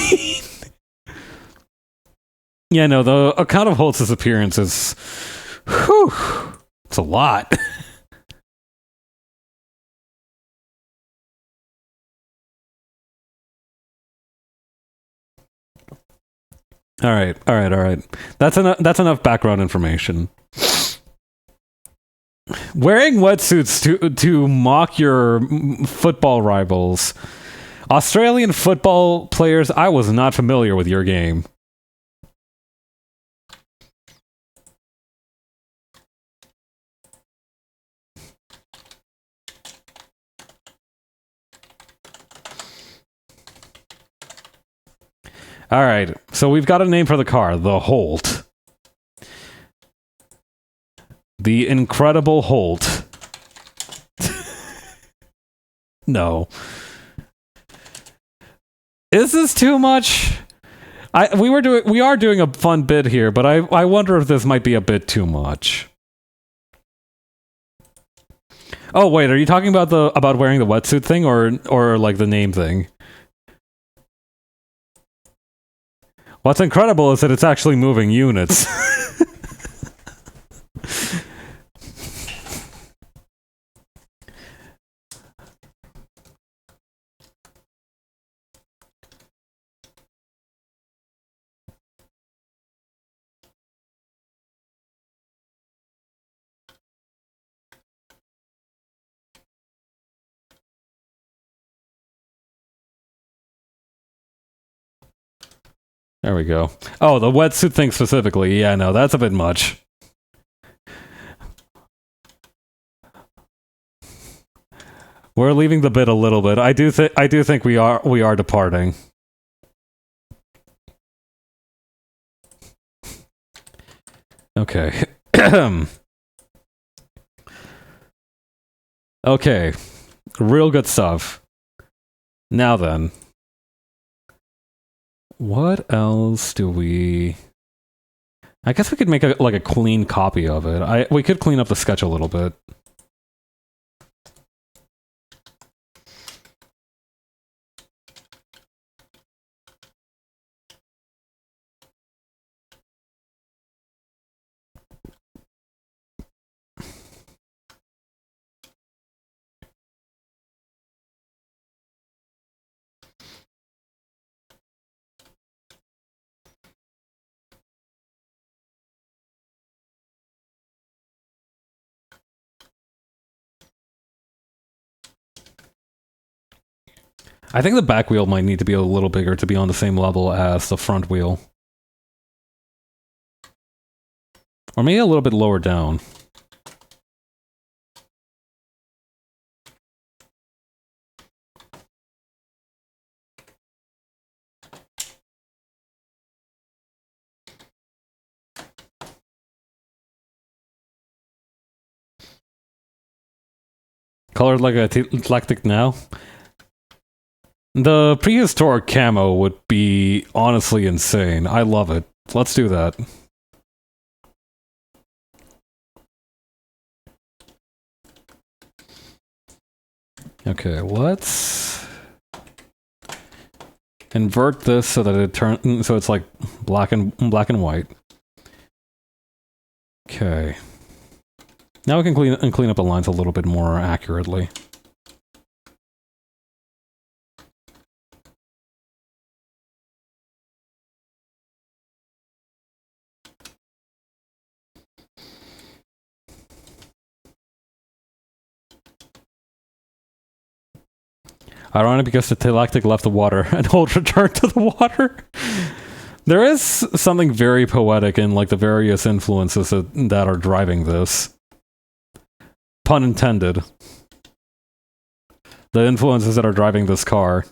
Yeah, no, the account of Holt's disappearance is... Whew, it's a lot. All right. That's enough background information. Wearing wetsuits to mock your football rivals. Australian football players, I was not familiar with your game. All right, so we've got a name for the car, the Holt. The Incredible Holt. No. Is this too much? We are doing a fun bit here, but I wonder if this might be a bit too much. Oh wait, are you talking about wearing the wetsuit thing or like the name thing? What's incredible is that it's actually moving units. There we go. Oh, the wetsuit thing specifically. Yeah, no, that's a bit much. We're leaving the bit a little bit. I do think we are departing. Okay. Okay. Real good stuff. Now then. What else do we... I guess we could make a clean copy of it. We could clean up the sketch a little bit. I think the back wheel might need to be a little bigger to be on the same level as the front wheel. Or maybe a little bit lower down. Colored like a eclectic now. The prehistoric camo would be honestly insane. I love it. Let's do that. Okay, let's invert this so that it turns so it's like black and white. Okay. Now we can clean up the lines a little bit more accurately. Ironic because the Galactic left the water and Holt returned to the water. There is something very poetic in like the various influences that are driving this. Pun intended. The influences that are driving this car.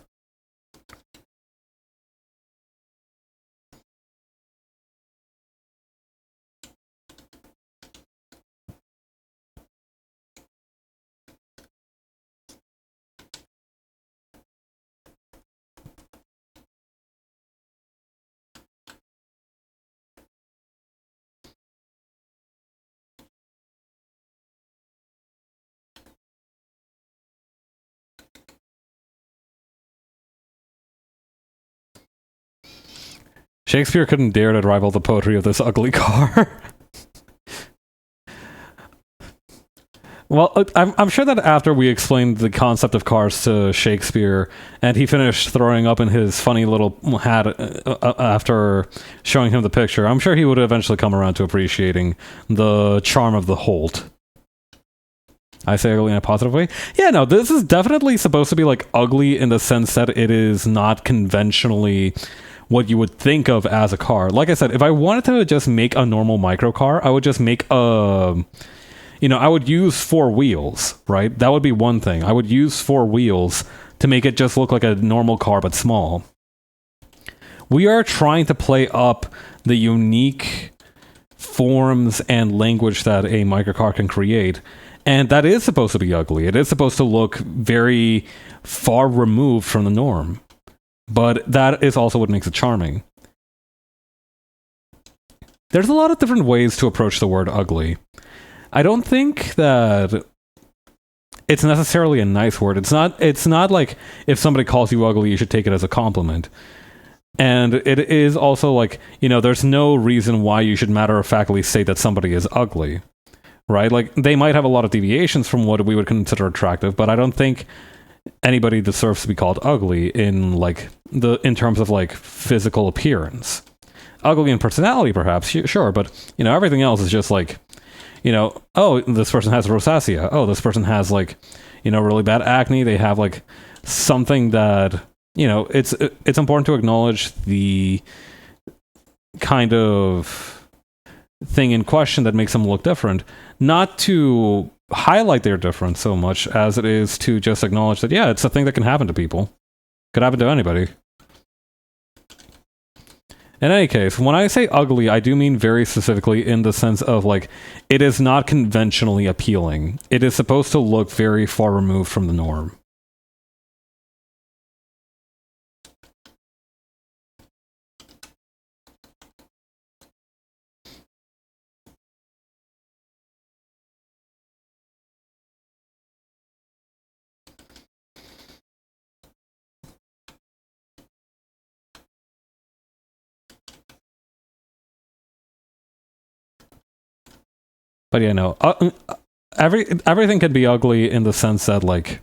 Shakespeare couldn't dare to rival the poetry of this ugly car. Well, I'm sure that after we explained the concept of cars to Shakespeare, and he finished throwing up in his funny little hat after showing him the picture, I'm sure he would eventually come around to appreciating the charm of the Holt. I say ugly in a positive way? Yeah, no, this is definitely supposed to be, like, ugly in the sense that it is not conventionally what you would think of as a car. Like I said, if I wanted to just make a normal microcar, I would just make a... You know, I would use 4 wheels, right? That would be one thing. I would use 4 wheels to make it just look like a normal car, but small. We are trying to play up the unique forms and language that a microcar can create. And that is supposed to be ugly. It is supposed to look very far removed from the norm. But that is also what makes it charming. There's a lot of different ways to approach the word ugly. I don't think that it's necessarily a nice word. It's not like if somebody calls you ugly, you should take it as a compliment. And it is also like, you know, there's no reason why you should matter-of-factly say that somebody is ugly. Right? Like, they might have a lot of deviations from what we would consider attractive, but I don't think anybody deserves to be called ugly in terms of like physical appearance. Ugly in personality, perhaps, sure, but you know, everything else is just like, you know, oh, this person has rosacea. Oh, this person has like, you know, really bad acne. They have like something that, you know, it's important to acknowledge the kind of thing in question that makes them look different, not to highlight their difference so much as it is to just acknowledge that, yeah, it's a thing that can happen to people. Could happen to anybody. In any case, when I say ugly, I do mean very specifically in the sense of, like, it is not conventionally appealing. It is supposed to look very far removed from the norm. But yeah, no, everything could be ugly in the sense that, like,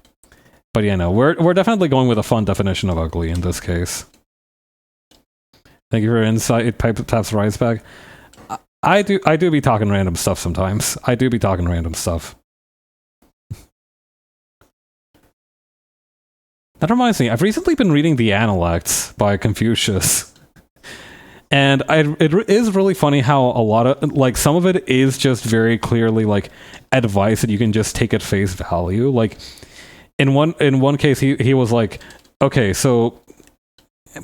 but yeah, no, we're definitely going with a fun definition of ugly in this case. Thank you for your insight. Pipe taps rise back. I do be talking random stuff sometimes. I do be talking random stuff. That reminds me, I've recently been reading The Analects by Confucius. And it is really funny how a lot of, like, some of it is just very clearly, like, advice that you can just take at face value. Like, in one case, he was like, okay, so,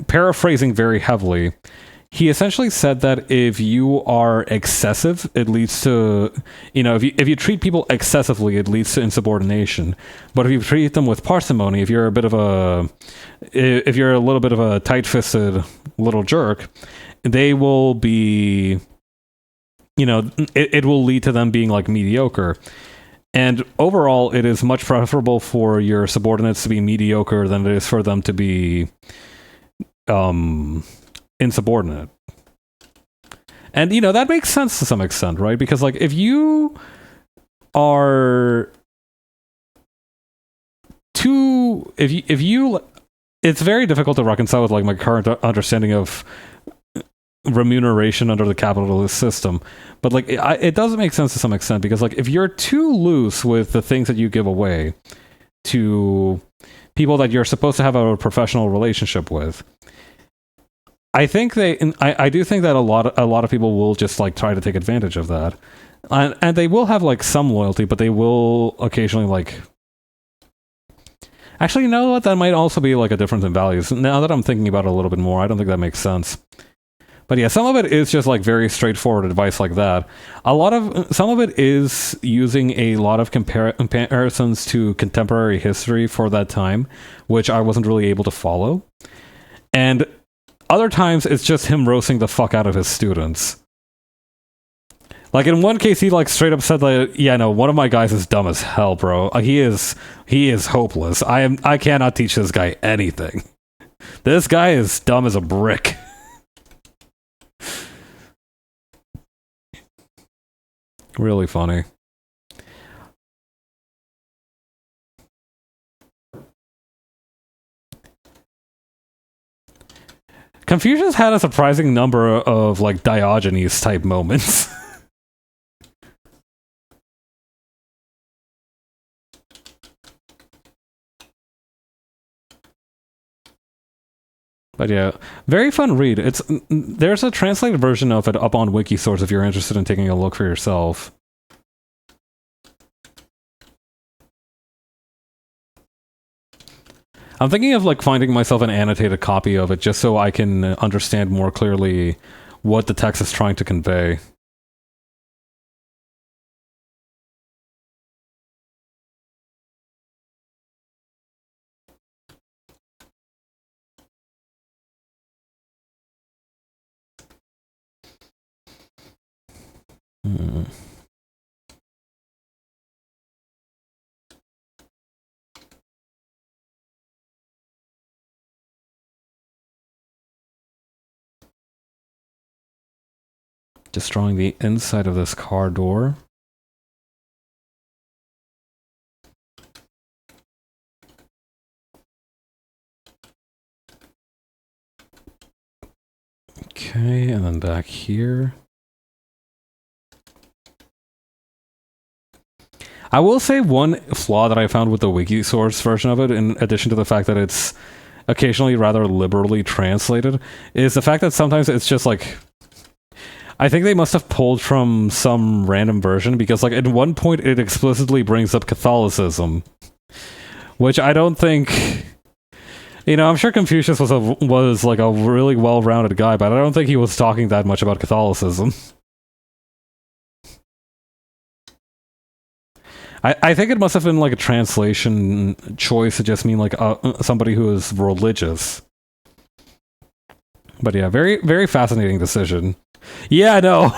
paraphrasing very heavily, he essentially said that if you are excessive, it leads to, if you treat people excessively, it leads to insubordination. But if you treat them with parsimony, if you're if you're a little bit of a tight-fisted little jerk, they will be, it will lead to them being like mediocre. And overall, it is much preferable for your subordinates to be mediocre than it is for them to be insubordinate. And that makes sense to some extent, right? Because like if you are if you it's very difficult to reconcile with like my current understanding of remuneration under the capitalist system, but like it does make sense to some extent, because like if you're too loose with the things that you give away to people that you're supposed to have a professional relationship with, I do think that a lot of people will just like try to take advantage of that, and they will have like some loyalty, but they will occasionally like. Actually, you know what? That might also be like a difference in values. Now that I'm thinking about it a little bit more, I don't think that makes sense. But yeah, some of it is just like very straightforward advice like that. Some of it is using a lot of comparisons to contemporary history for that time, which I wasn't really able to follow, and other times, it's just him roasting the fuck out of his students. Like, in one case, he, like, straight up said, like, yeah, no, one of my guys is dumb as hell, bro. He is hopeless. I cannot teach this guy anything. This guy is dumb as a brick. Really funny. Confucius had a surprising number of, like, Diogenes-type moments. But yeah, very fun read. There's a translated version of it up on Wikisource if you're interested in taking a look for yourself. I'm thinking of like finding myself an annotated copy of it just so I can understand more clearly what the text is trying to convey. Just drawing the inside of this car door. Okay, and then back here. I will say one flaw that I found with the Wikisource version of it, in addition to the fact that it's occasionally rather liberally translated, is the fact that sometimes it's just like... I think they must have pulled from some random version, because like at one point it explicitly brings up Catholicism, which I don't think... I'm sure Confucius was like a really well-rounded guy, but I don't think he was talking that much about Catholicism. I think it must have been like a translation choice to just mean like somebody who is religious. But yeah, very, very fascinating decision. Yeah, I know.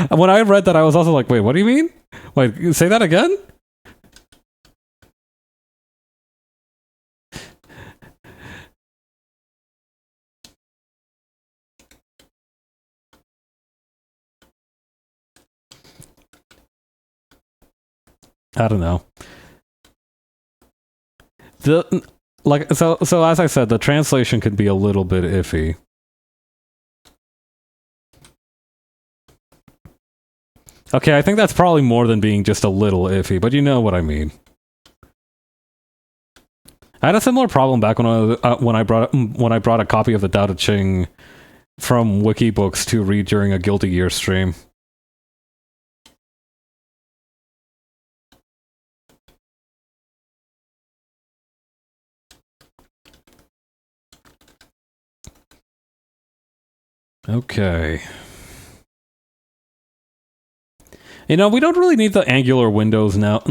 When I read that, I was also like, wait, what do you mean? Wait, say that again? I don't know. So as I said, the translation could be a little bit iffy. Okay, I think that's probably more than being just a little iffy, but you know what I mean. I had a similar problem back when I brought a copy of the Tao Te Ching from Wikibooks to read during a Guilty Gear stream. Okay. You know, we don't really need the angular windows now,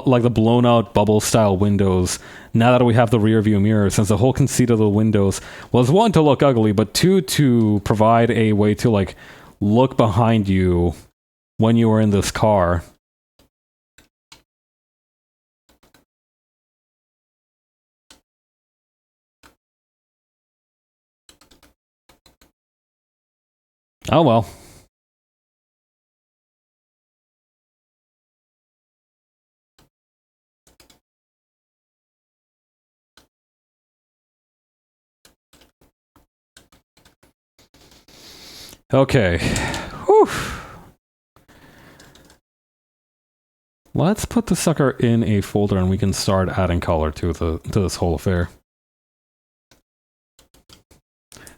like the blown out bubble style windows, now that we have the rear view mirror, since the whole conceit of the windows was one, to look ugly, but two, to provide a way to, like, look behind you when you were in this car. Oh well. Okay. Whew. Let's put the sucker in a folder and we can start adding color to this whole affair.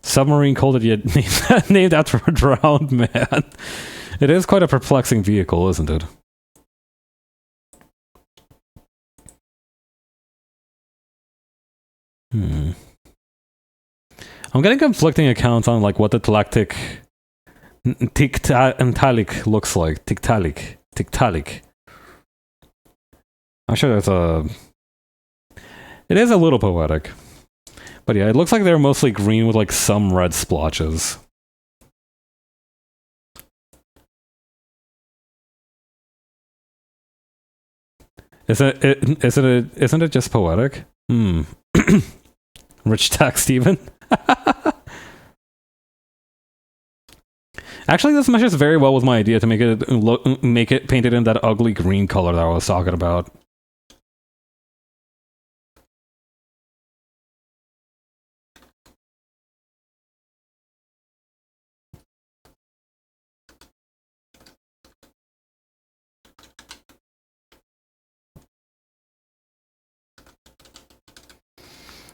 Submarine coated yet named after a drowned man. It is quite a perplexing vehicle, isn't it? I'm getting conflicting accounts on like what the Galactic Tiktaalik looks like. Tiktaalik. I'm sure there's a... It is a little poetic. But yeah, it looks like they're mostly green with like some red splotches. Isn't it just poetic? Rich text even? Actually, this meshes very well with my idea to make it painted in that ugly green color that I was talking about.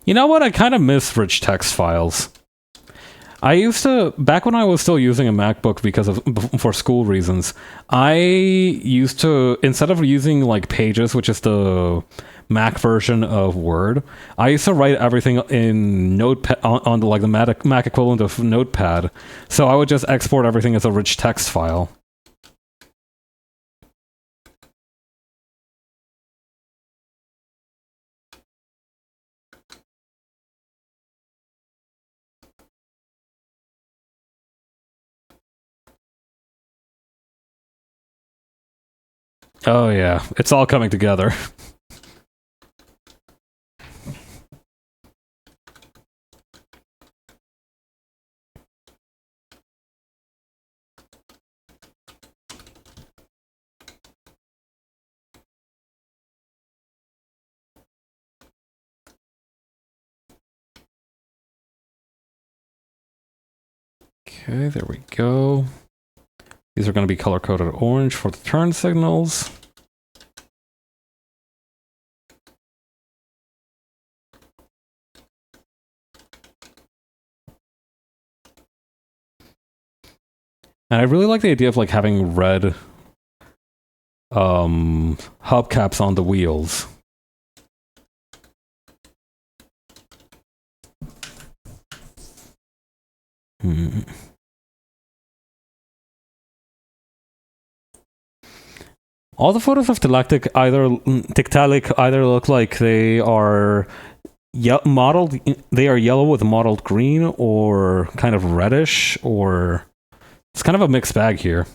You know what? I kind of miss rich text files. I used to, back when I was still using a MacBook for school reasons, I used to, instead of using like Pages, which is the Mac version of Word, I used to write everything in Notepad, on the, like the Mac equivalent of Notepad. So I would just export everything as a rich text file. Oh yeah, it's all coming together. Okay, there we go. These are going to be color-coded orange for the turn signals. And I really like the idea of like having red hubcaps on the wheels. All the photos of Tiktaalik either look like they are mottled. They are yellow with mottled green, or kind of reddish, or it's kind of a mixed bag here.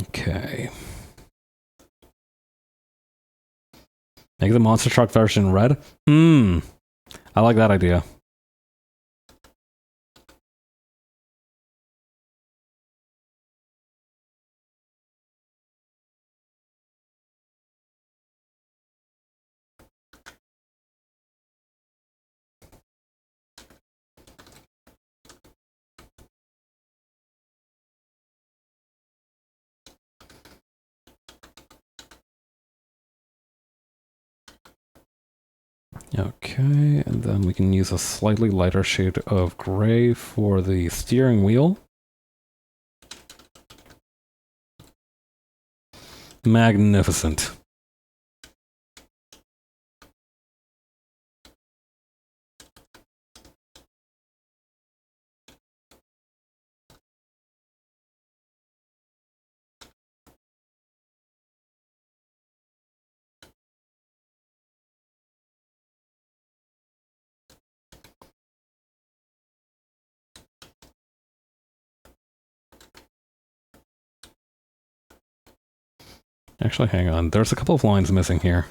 Okay. Make the monster truck version red? I like that idea. Okay, and then we can use a slightly lighter shade of gray for the steering wheel. Magnificent. Actually, hang on. There's a couple of lines missing here.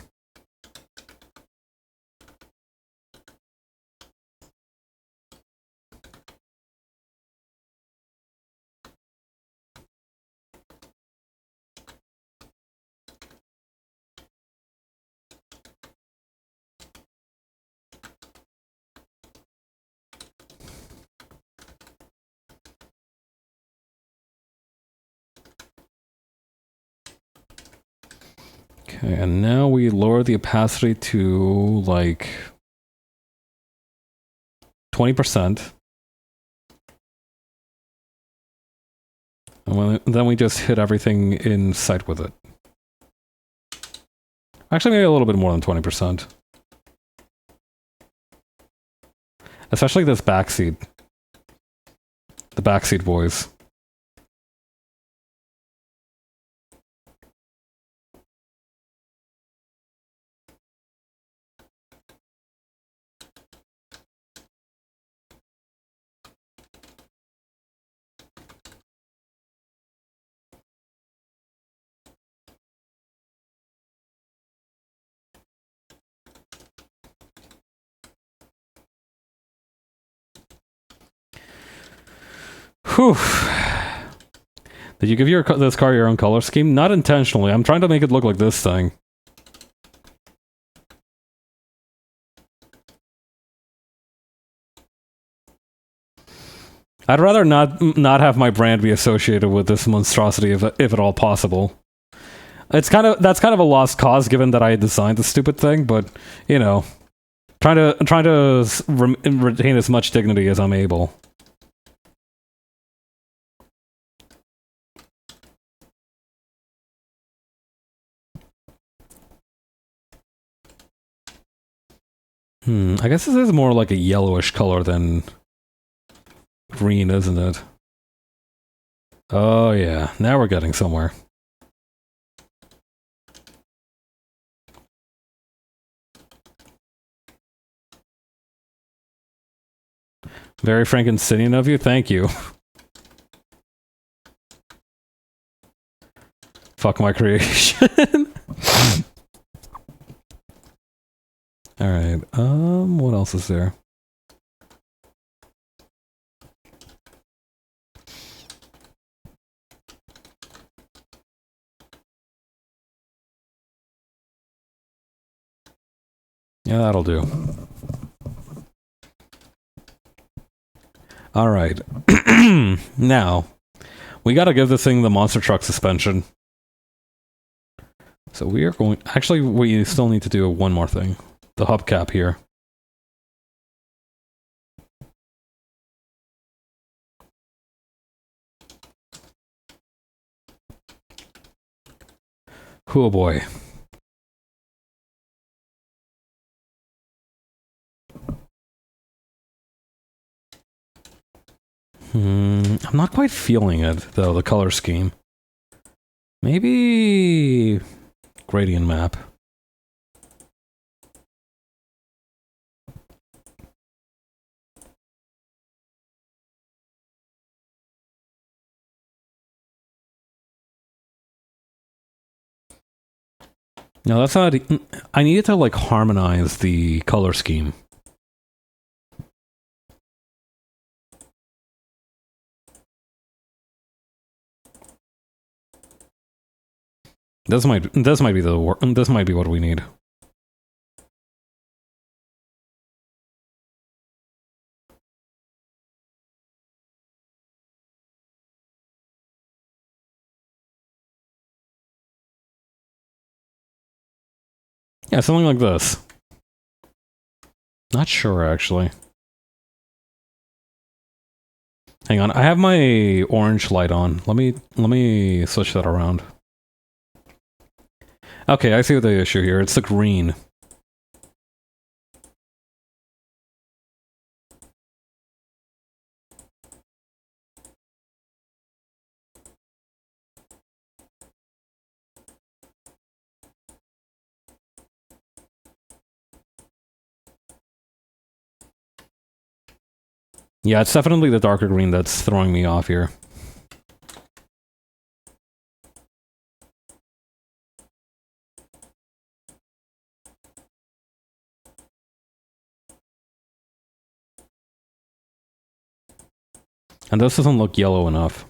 Okay, and now we lower the opacity to, like, 20%. And then we just hit everything in sight with it. Actually, maybe a little bit more than 20%. Especially this backseat. The backseat boys. Whew. Did you give this car your own color scheme? Not intentionally. I'm trying to make it look like this thing. I'd rather not have my brand be associated with this monstrosity if at all possible. That's kind of a lost cause given that I designed the stupid thing, but you know, trying to retain as much dignity as I'm able. I guess this is more like a yellowish color than green, isn't it? Oh yeah, now we're getting somewhere. Very Frankensteinian of you, thank you. Fuck my creation. Alright, what else is there? Yeah, that'll do. Alright. Now, we gotta give this thing the monster truck suspension. So we are going... Actually, we still need to do one more thing. The hubcap here. Oh boy. I'm not quite feeling it, though, the color scheme. Maybe... gradient map. No, that's not... I needed to, like, harmonize the color scheme. This might be this might be what we need. Yeah, something like this. Not sure, actually. Hang on, I have my orange light on. Let me switch that around. Okay, I see what the issue here. It's the green. Yeah, it's definitely the darker green that's throwing me off here. And this doesn't look yellow enough.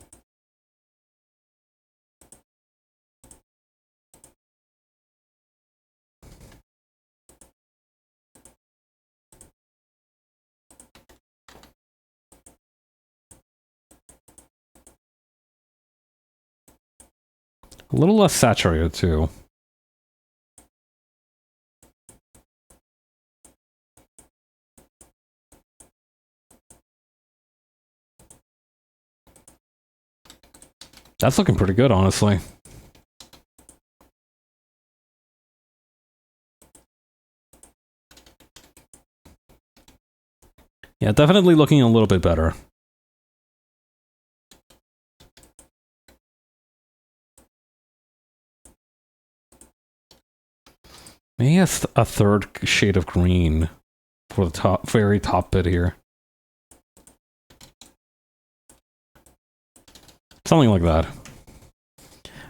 A little less saturated, too. That's looking pretty good, honestly. Yeah, definitely looking a little bit better. Maybe a third shade of green for the very top bit here. Something like that.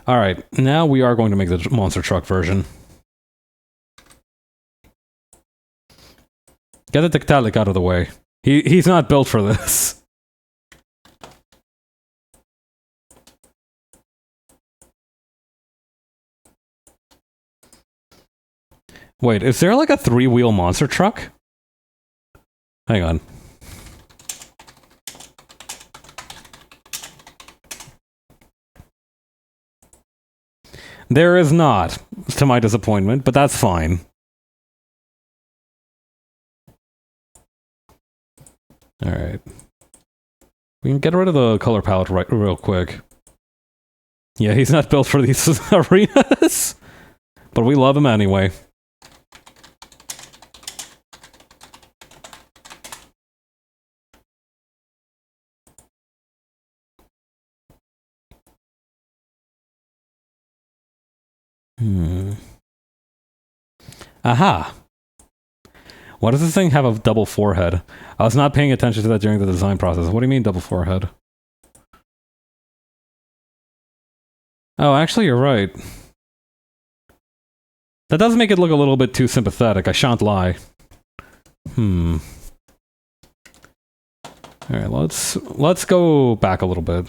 Alright, now we are going to make the monster truck version. Get the Dictalic out of the way. He's not built for this. Wait, is there like a 3-wheel monster truck? Hang on. There is not, to my disappointment, but that's fine. Alright. We can get rid of the color palette real quick. Yeah, he's not built for these arenas. But we love him anyway. Aha! Why does this thing have a double forehead? I was not paying attention to that during the design process. What do you mean double forehead? Oh, actually you're right. That does make it look a little bit too sympathetic, I shan't lie. Alright, let's go back a little bit.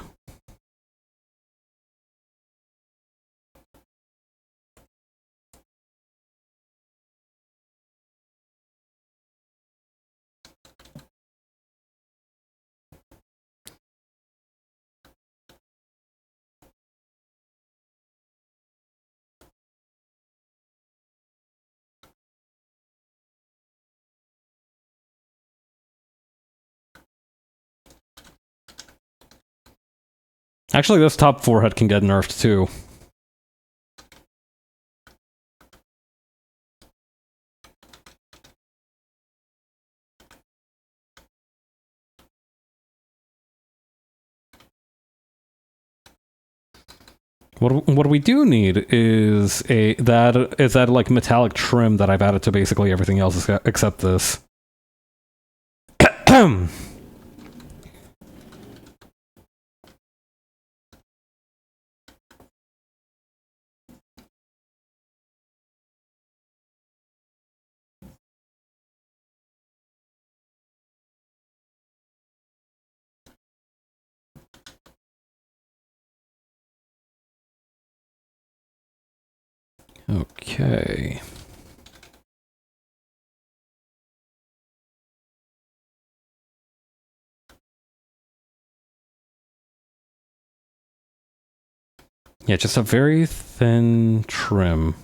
Actually, this top forehead can get nerfed too. What we do need is that like metallic trim that I've added to basically everything else except this. Okay. Yeah, just a very thin trim.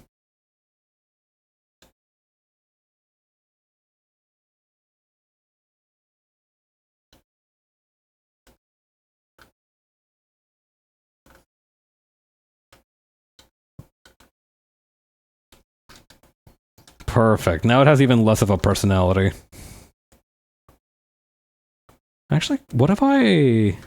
Perfect. Now it has even less of a personality. Actually, what if I...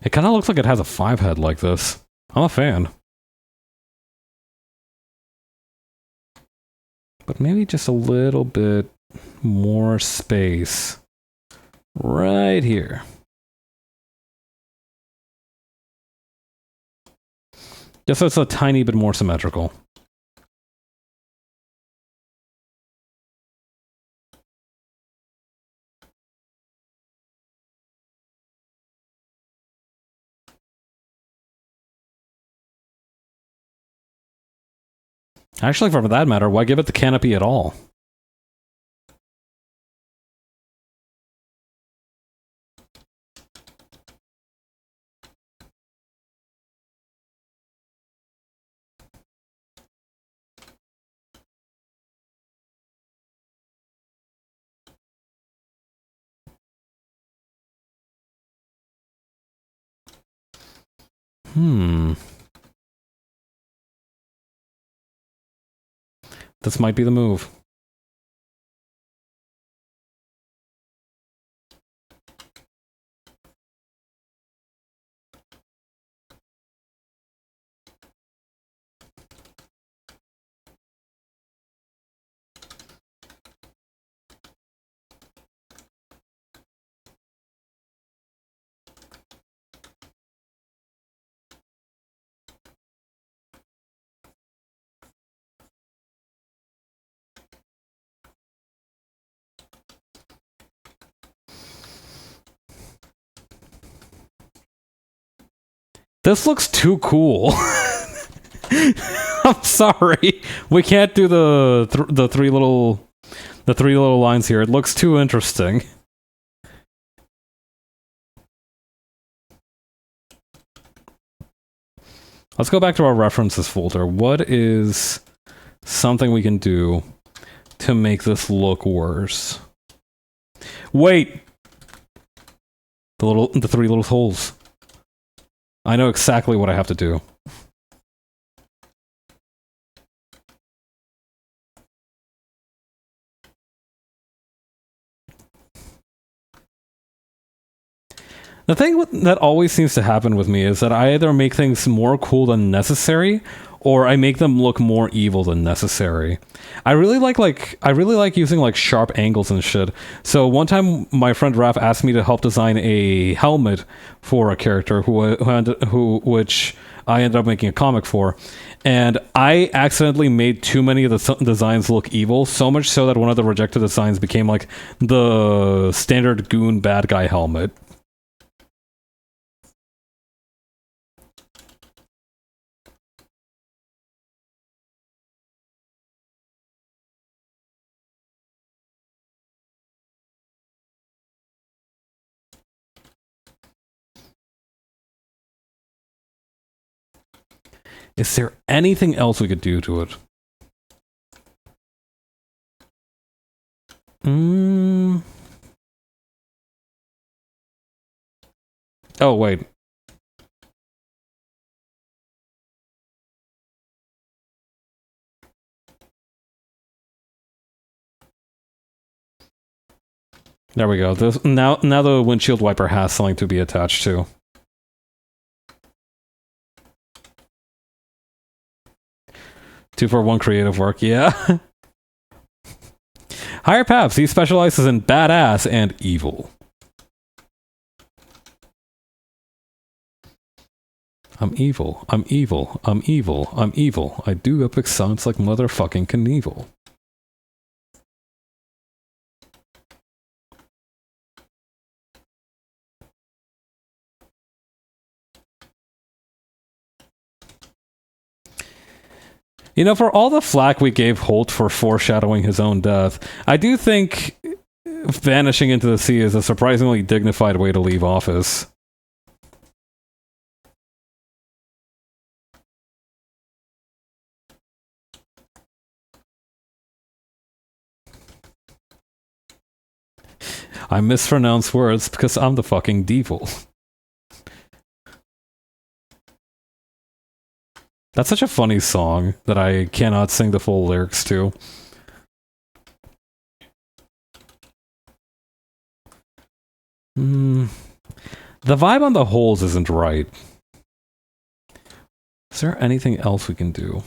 It kind of looks like it has a 5-head like this. I'm a fan. But maybe just a little bit more space. Right here. Just so it's a tiny bit more symmetrical. Actually, for that matter, why give it the canopy at all? This might be the move. This looks too cool. I'm sorry. We can't do the three little lines here. It looks too interesting. Let's go back to our references folder. What is something we can do to make this look worse? Wait! The 3 little holes. I know exactly what I have to do. The thing that always seems to happen with me is that I either make things more cool than necessary, or I make them look more evil than necessary. I really like using like sharp angles and shit. So one time my friend Raph asked me to help design a helmet for a character which I ended up making a comic for. And I accidentally made too many of the designs look evil, so much so that one of the rejected designs became like the standard goon bad guy helmet. Is there anything else we could do to it? Oh, wait. There we go. Now the windshield wiper has something to be attached to. Two for one creative work, yeah. Higher Paps, he specializes in badass and evil. I'm evil, I'm evil, I'm evil, I'm evil. I do epic sounds like motherfucking Knievel. You know, for all the flack we gave Holt for foreshadowing his own death, I do think vanishing into the sea is a surprisingly dignified way to leave office. I mispronounce words because I'm the fucking devil. That's such a funny song that I cannot sing the full lyrics to. The vibe on the holes isn't right. Is there anything else we can do?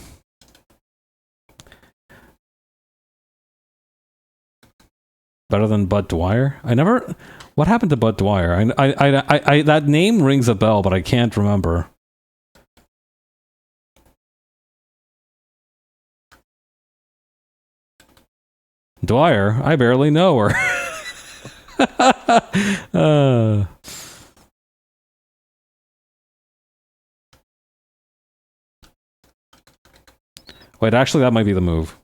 Better than Bud Dwyer? I never... What happened to Bud Dwyer? That name rings a bell, but I can't remember. Dwyer? I barely know her. Wait, actually, that might be the move.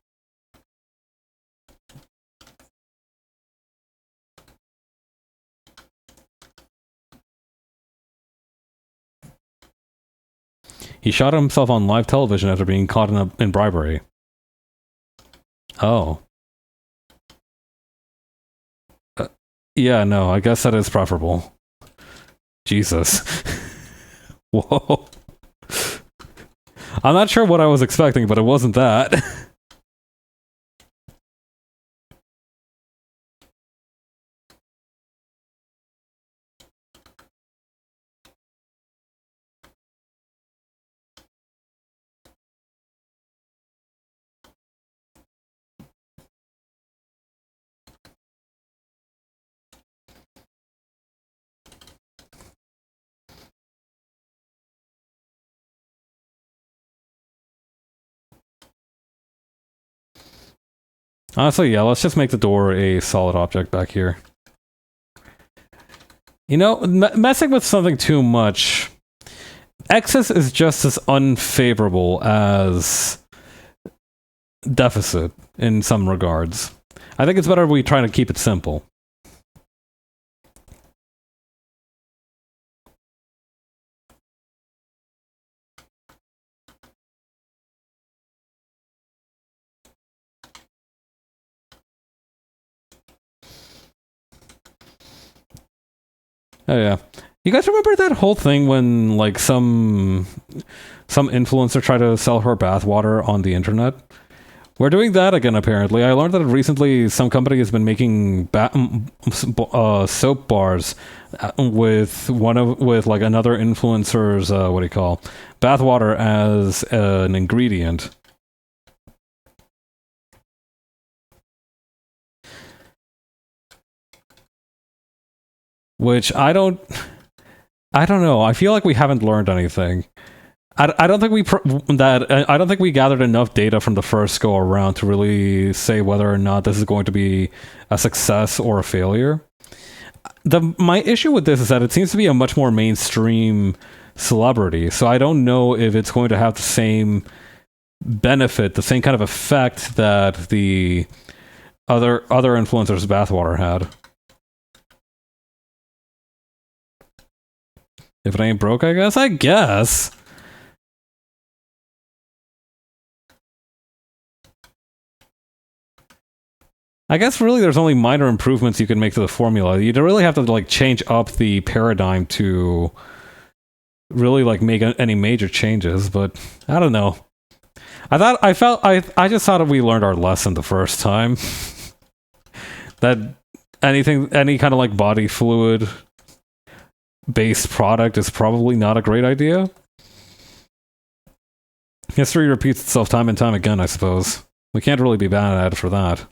He shot himself on live television after being caught in bribery. Oh. Yeah, no, I guess that is preferable. Jesus. Whoa. I'm not sure what I was expecting, but it wasn't that. Honestly, yeah, let's just make the door a solid object back here. You know, messing with something too much... Excess is just as unfavorable as deficit in some regards. I think it's better we try to keep it simple. Oh yeah. You guys remember that whole thing when, like, some influencer tried to sell her bathwater on the internet? We're doing that again, apparently. I learned that recently some company has been making soap bars with like another influencer's what do you call bathwater as an ingredient. Which I don't know. I feel like we haven't learned anything. I don't think I don't think we gathered enough data from the first go around to really say whether or not this is going to be a success or a failure. My issue with this is that it seems to be a much more mainstream celebrity, so I don't know if it's going to have the same benefit, the same kind of effect that the other influencers' bathwater had. If it ain't broke, I guess. I guess really there's only minor improvements you can make to the formula. You don't really have to like change up the paradigm to really like make any major changes, but I don't know. I just thought that we learned our lesson the first time. That any kind of like body fluid based product is probably not a great idea. History repeats itself time and time again, I suppose. We can't really be bad at it for that.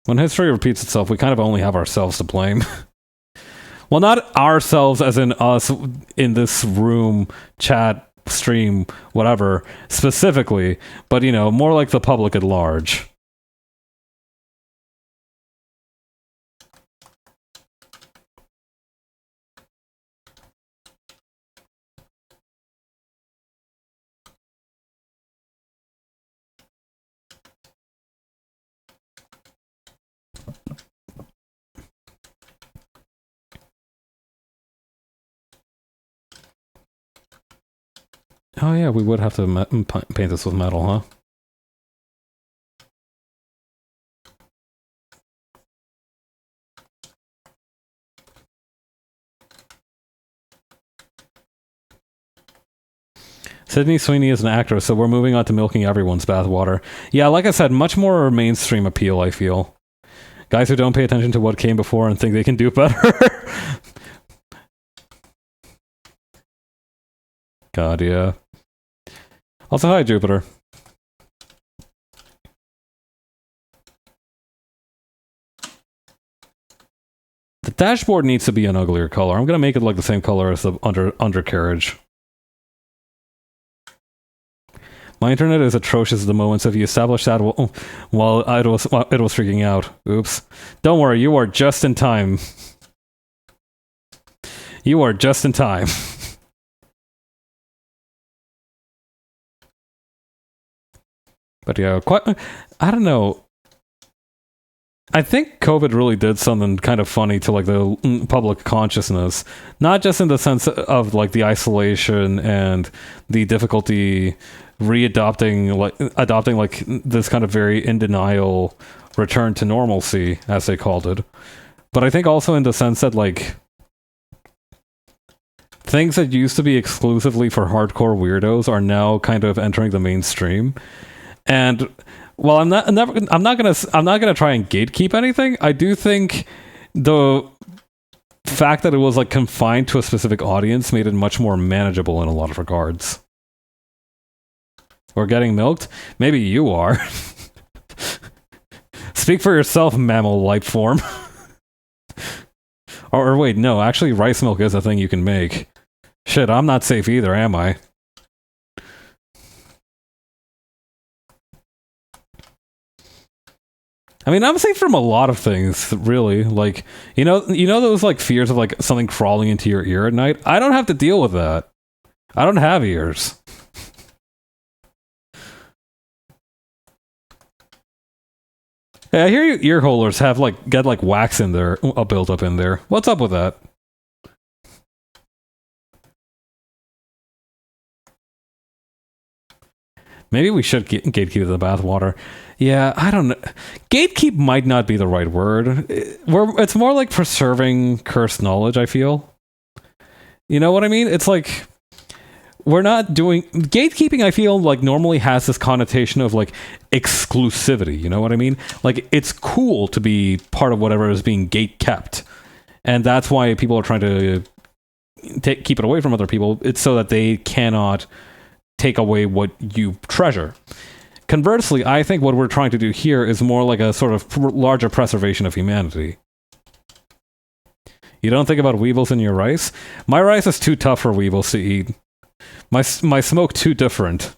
When history repeats itself, we kind of only have ourselves to blame. Well, not ourselves as in us in this room, chat, stream, whatever, specifically, but, you know, more like the public at large. Oh yeah, we would have to paint this with metal, huh? Sydney Sweeney is an actress, so we're moving on to milking everyone's bathwater. Yeah, like I said, much more mainstream appeal, I feel. Guys who don't pay attention to what came before and think they can do better. God, yeah. Also, hi, Jupiter. The dashboard needs to be an uglier color. I'm gonna make it like the same color as the undercarriage. My internet is atrocious at the moment, so if you establish that while it was freaking out. Oops. Don't worry, you are just in time. You are just in time. But yeah, I don't know. I think COVID really did something kind of funny to like the public consciousness, not just in the sense of like the isolation and the difficulty adopting like this kind of very in denial return to normalcy, as they called it, but I think also in the sense that like things that used to be exclusively for hardcore weirdos are now kind of entering the mainstream. And well, I'm not gonna try and gatekeep anything. I do think the fact that it was like confined to a specific audience made it much more manageable in a lot of regards. We're getting milked? Maybe you are. Speak for yourself, mammal life form. or wait, no, actually rice milk is a thing you can make. Shit, I'm not safe either, am I? I mean, I'm safe from a lot of things, really. Like, you know those like fears of like something crawling into your ear at night? I don't have to deal with that. I don't have ears. Hey, I hear you ear holders have like get like wax in there, built up in there. What's up with that? Maybe we should gatekeep the bathwater. Yeah, I don't know. Gatekeep might not be the right word. It's more like preserving cursed knowledge, I feel. You know what I mean? It's like we're not doing gatekeeping. I feel like normally has this connotation of like exclusivity. You know what I mean? Like it's cool to be part of whatever is being gate kept, and that's why people are trying to keep it away from other people. It's so that they cannot take away what you treasure. Conversely, I think what we're trying to do here is more like a sort of larger preservation of humanity. You don't think about weevils in your rice? My rice is too tough for weevils to eat. My smoke too different.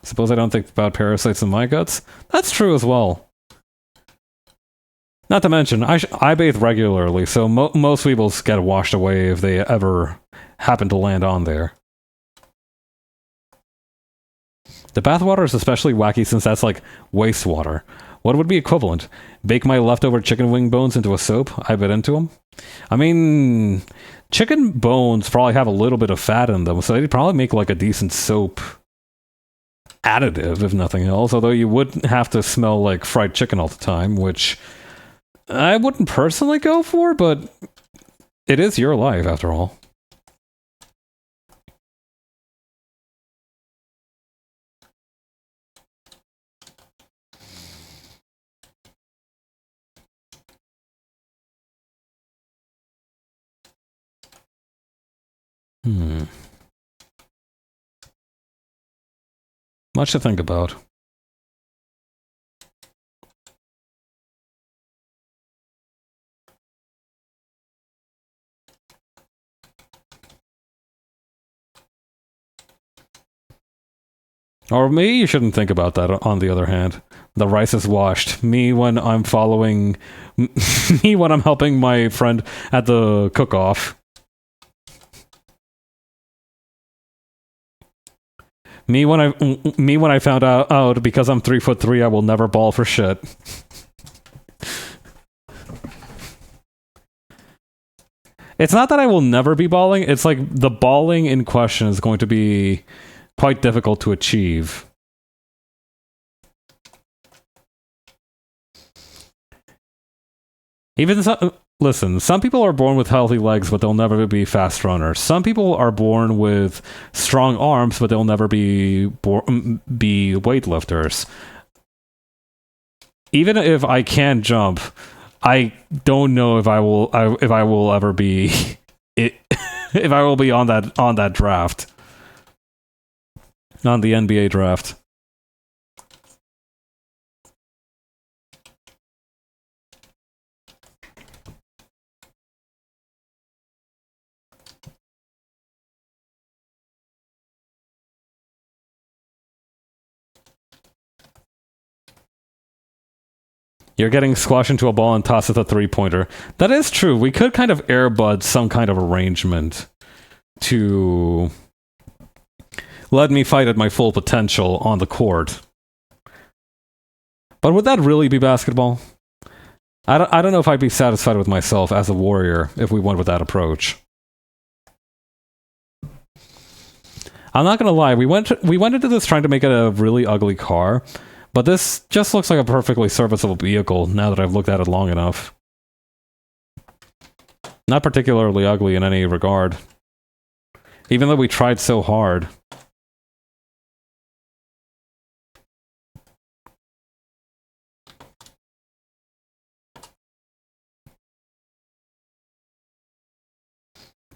Suppose I don't think about parasites in my guts? That's true as well. Not to mention, I bathe regularly, so most weevils get washed away if they ever happen to land on there. The bathwater is especially wacky since that's like wastewater. What would be equivalent? Bake my leftover chicken wing bones into a soap? I bit into them? I mean, chicken bones probably have a little bit of fat in them, so they'd probably make like a decent soap additive, if nothing else. Although you would have to smell like fried chicken all the time, which I wouldn't personally go for, but it is your life after all. Much to think about. Or maybe you shouldn't think about that, on the other hand. The rice is washed. Me when I'm following... me when I'm helping my friend at the cook-off. Me when I found out because I'm 3'3", I will never ball for shit. It's not that I will never be balling. It's like the balling in question is going to be quite difficult to achieve. Even some, listen, some people are born with healthy legs, but they'll never be fast runners. Some people are born with strong arms, but they'll never be weightlifters. Even if I can jump, I don't know if I will ever be it, if I will be on that draft, on the NBA draft. You're getting squashed into a ball and tossed with a three-pointer. That is true. We could kind of airbud some kind of arrangement to let me fight at my full potential on the court. But would that really be basketball? I don't know if I'd be satisfied with myself as a warrior if we went with that approach. I'm not gonna lie, we went into this trying to make it a really ugly car, but this just looks like a perfectly serviceable vehicle now that I've looked at it long enough. Not particularly ugly in any regard. Even though we tried so hard.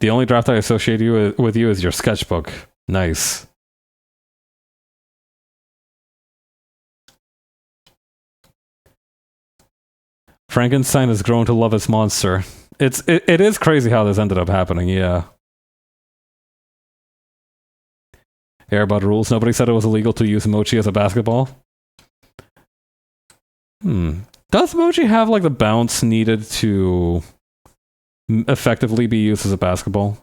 The only draft I associate with you is your sketchbook. Nice. Frankenstein has grown to love his monster. It is crazy how this ended up happening, yeah. Airbud rules. Nobody said it was illegal to use Mochi as a basketball. Does Mochi have like the bounce needed to effectively be used as a basketball?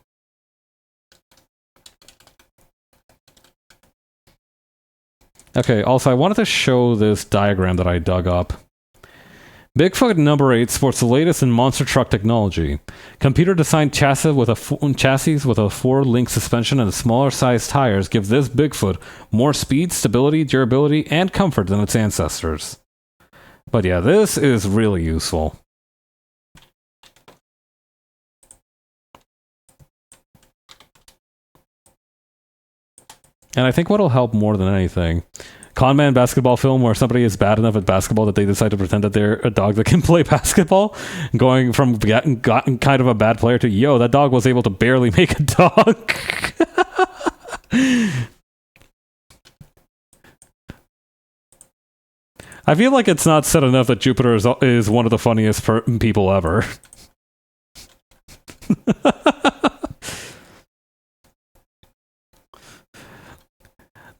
Okay, also I wanted to show this diagram that I dug up. Bigfoot number 8 sports the latest in monster truck technology. Computer-designed chassis with a 4-link suspension and smaller sized tires give this Bigfoot more speed, stability, durability, and comfort than its ancestors. But yeah, this is really useful. And I think what'll help more than anything, Conman basketball film where somebody is bad enough at basketball that they decide to pretend that they're a dog that can play basketball, going from getting kind of a bad player to, yo, that dog was able to barely make a dunk. I feel like it's not said enough that Jupiter is one of the funniest people ever.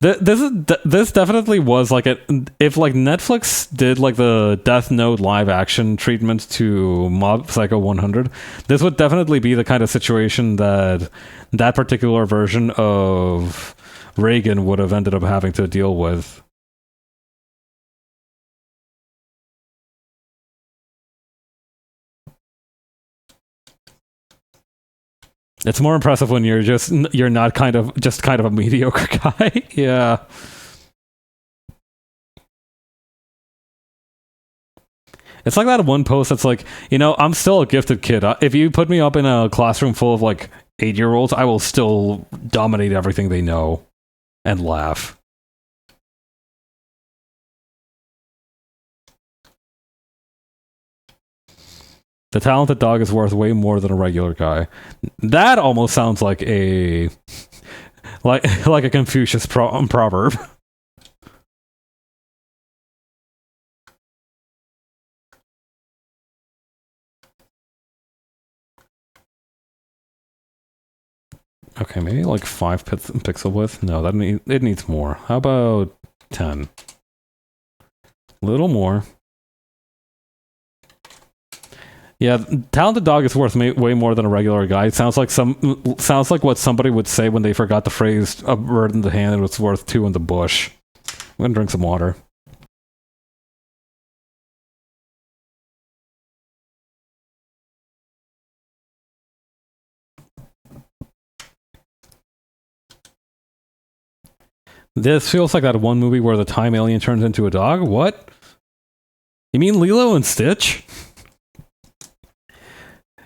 This definitely was like if like Netflix did like the Death Note live action treatment to Mob Psycho 100, this would definitely be the kind of situation that particular version of Reagan would have ended up having to deal with. It's more impressive when you're not kind of a mediocre guy. Yeah. It's like that one post that's like, I'm still a gifted kid. If you put me up in a classroom full of like 8-year-olds, I will still dominate everything they know and laugh. The talented dog is worth way more than a regular guy. That almost sounds like a like a Confucius proverb. Okay, maybe like 5 pixel width. No, it needs more. How about 10? Little more. Yeah, talented dog is worth way more than a regular guy. It sounds like what somebody would say when they forgot the phrase "a bird in the hand and was worth 2 in the bush." I'm gonna drink some water. This feels like that one movie where the time alien turns into a dog. What? You mean Lilo and Stitch?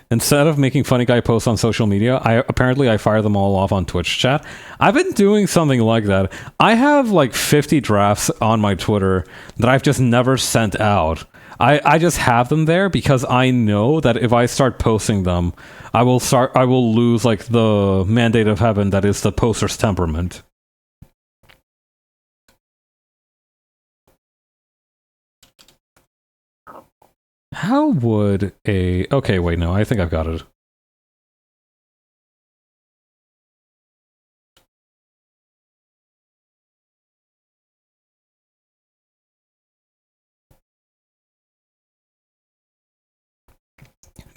Instead of making funny guy posts on social media, I fire them all off on Twitch chat. I've been doing something like that. I have like 50 drafts on my Twitter that I've just never sent out. I just have them there because I know that if I start posting them, I will lose like the mandate of heaven that is the poster's temperament. How would a... Okay, wait, no, I think I've got it.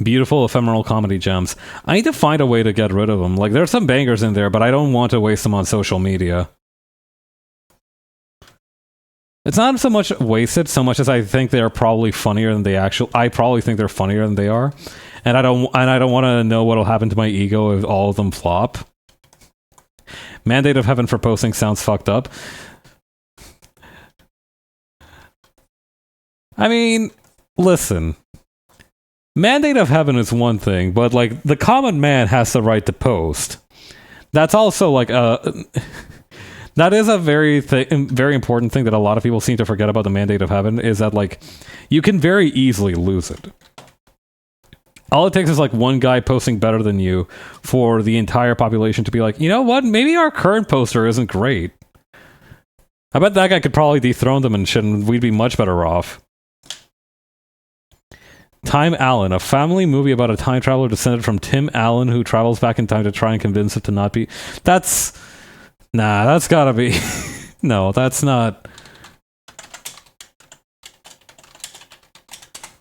Beautiful ephemeral comedy gems. I need to find a way to get rid of them. Like, there's some bangers in there, but I don't want to waste them on social media. It's not so much wasted, so much as I think they're probably funnier than they actually... I probably think they're funnier than they are. And I don't want to know what'll happen to my ego if all of them flop. Mandate of heaven for posting sounds fucked up. I mean, listen. Mandate of heaven is one thing, but like the common man has the right to post. That's also like that is a very important thing that a lot of people seem to forget about the mandate of heaven, is that like you can very easily lose it. All it takes is like one guy posting better than you for the entire population to be like, you know what, maybe our current poster isn't great. I bet that guy could probably dethrone them and shit, and we'd be much better off. Time Allen, a family movie about a time traveler descended from Tim Allen who travels back in time to try and convince it to not be... That's... Nah, that's gotta be... No, that's not...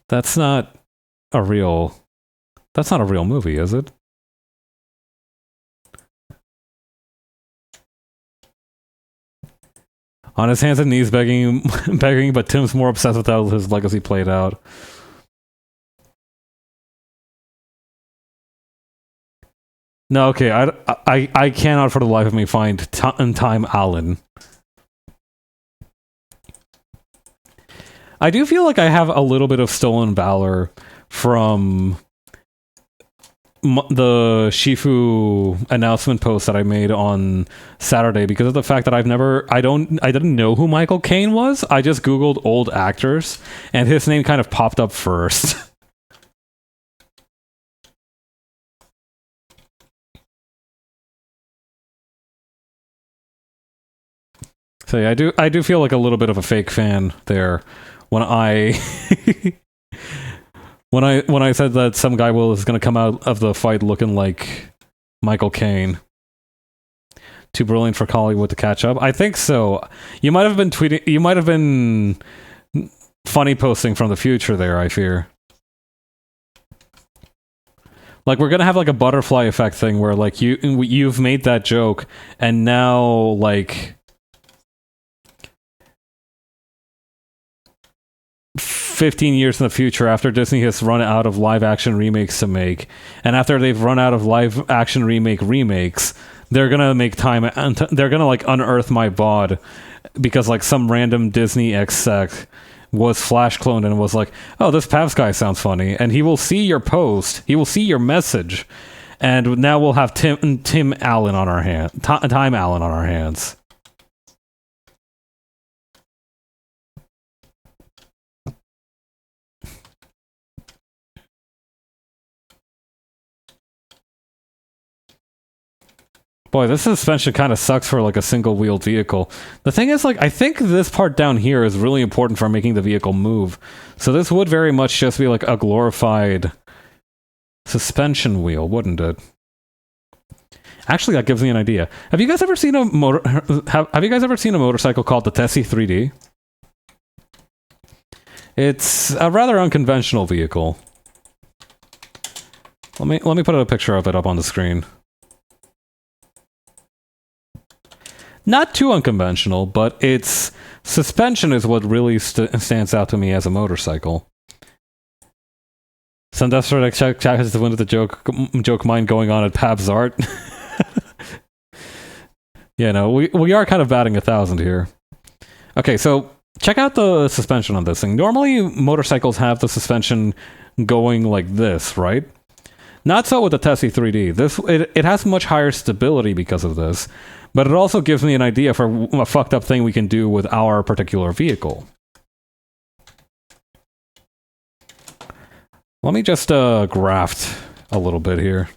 That's not a real... That's not a real movie, is it? On his hands and knees begging, but Tim's more obsessed with how his legacy played out. No, okay, I cannot for the life of me find Time Allen. I do feel like I have a little bit of stolen valor from the Shifu announcement post that I made on Saturday because of the fact that I didn't know who Michael Caine was. I just Googled old actors, and his name kind of popped up first. So yeah, I do feel like a little bit of a fake fan there when I when I said that some guy is going to come out of the fight looking like Michael Caine. Too brilliant for Hollywood to catch up. I think so. You might have been tweeting. You might have been funny posting from the future there, I fear. Like, we're gonna have like a butterfly effect thing where like you've made that joke and now like 15 years in the future, after Disney has run out of live-action remakes to make, and after they've run out of live-action remakes, they're gonna make time, they're gonna like unearth my VOD because like some random Disney exec was flash cloned and was like, oh, this Pavs guy sounds funny, and he will see your post, he will see your message, and now we'll have Tim Allen on our Time Allen on our hands. Boy, this suspension kind of sucks for like a single-wheeled vehicle. The thing is, like, I think this part down here is really important for making the vehicle move. So this would very much just be like a glorified suspension wheel, wouldn't it? Actually, that gives me an idea. Have you guys ever seen a Have you guys ever seen a motorcycle called the Tessie 3D? It's a rather unconventional vehicle. Let me put a picture of it up on the screen. Not too unconventional, but its suspension is what really stands out to me as a motorcycle. Some desperate check has the wind of the joke mind going on at Pab's Art. Yeah, no, we are kind of batting 1,000 here. Okay, so check out the suspension on this thing. Normally, motorcycles have the suspension going like this, right? Not so with the Tessie 3D. It has much higher stability because of this, but it also gives me an idea for a fucked up thing we can do with our particular vehicle. Let me just graft a little bit here.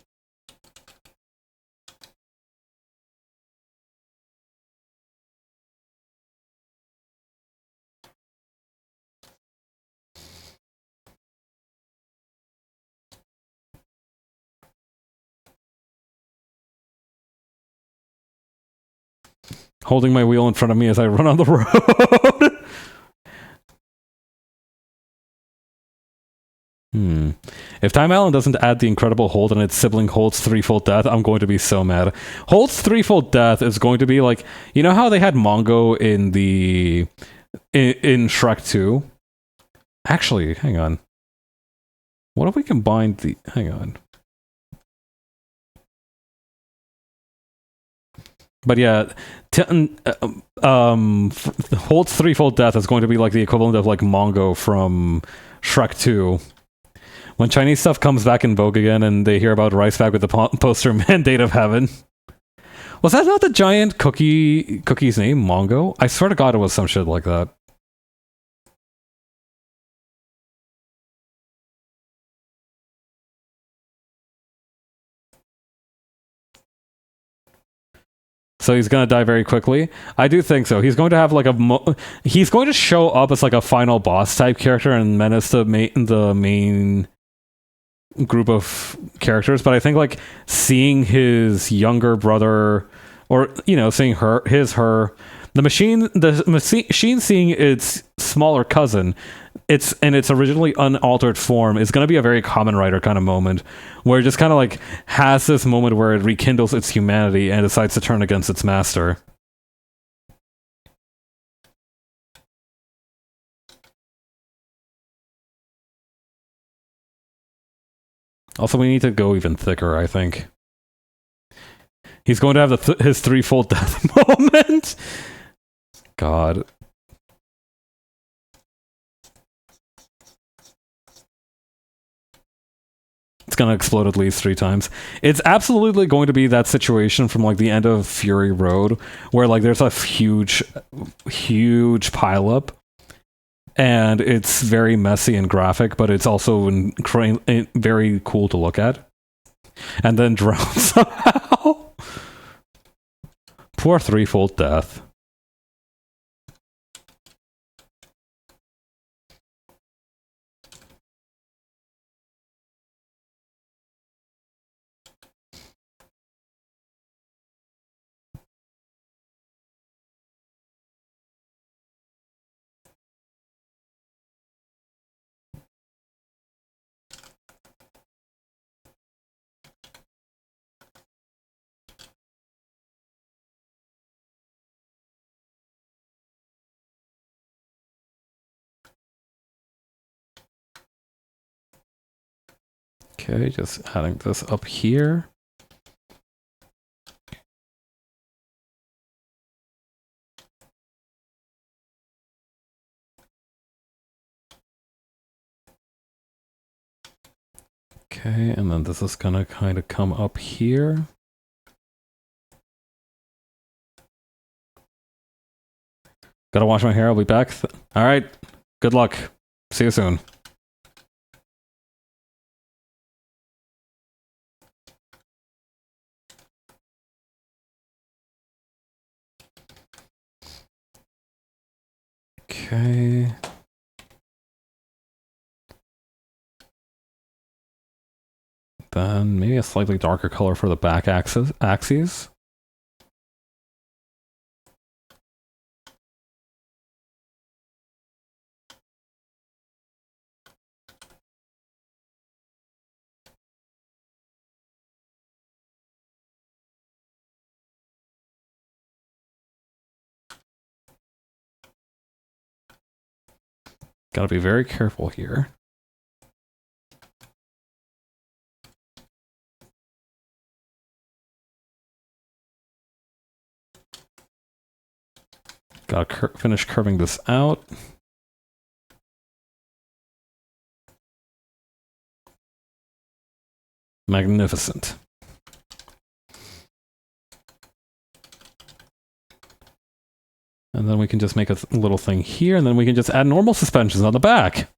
Holding my wheel in front of me as I run on the road. If Time Island doesn't add the incredible hold and its sibling Hold's threefold death, I'm going to be so mad. Hold's threefold death is going to be like, you know how they had Mongo in Shrek 2? Actually, hang on. What if we combined the... Hang on. But yeah, Holt's threefold death is going to be like the equivalent of like Mongo from Shrek 2. When Chinese stuff comes back in vogue again and they hear about Rice Bag with the poster Mandate of Heaven. Was that not the giant cookie's name, Mongo? I swear to God it was some shit like that. So he's gonna die very quickly. I do think so. He's going to have like he's going to show up as like a final boss type character and menace the main group of characters. But I think like seeing his younger brother, or you know, seeing her, the machine seeing its smaller cousin, its originally unaltered form is going to be a very Kamen Rider kind of moment, where it just kind of like has this moment where it rekindles its humanity and decides to turn against its master. Also, we need to go even thicker, I think. He's going to have his threefold death moment. God. It's going to explode at least 3 times. It's absolutely going to be that situation from like the end of Fury Road, where like there's a huge pileup, and it's very messy and graphic, but it's also very cool to look at. And then drowns somehow. Poor threefold death. Okay, just adding this up here. Okay, and then this is gonna kind of come up here. Gotta wash my hair, I'll be back. Alright, good luck. See you soon. Okay. Then maybe a slightly darker color for the back axes. Gotta be very careful here. Gotta finish curving this out. Magnificent. And then we can just make a little thing here, and then we can just add normal suspensions on the back.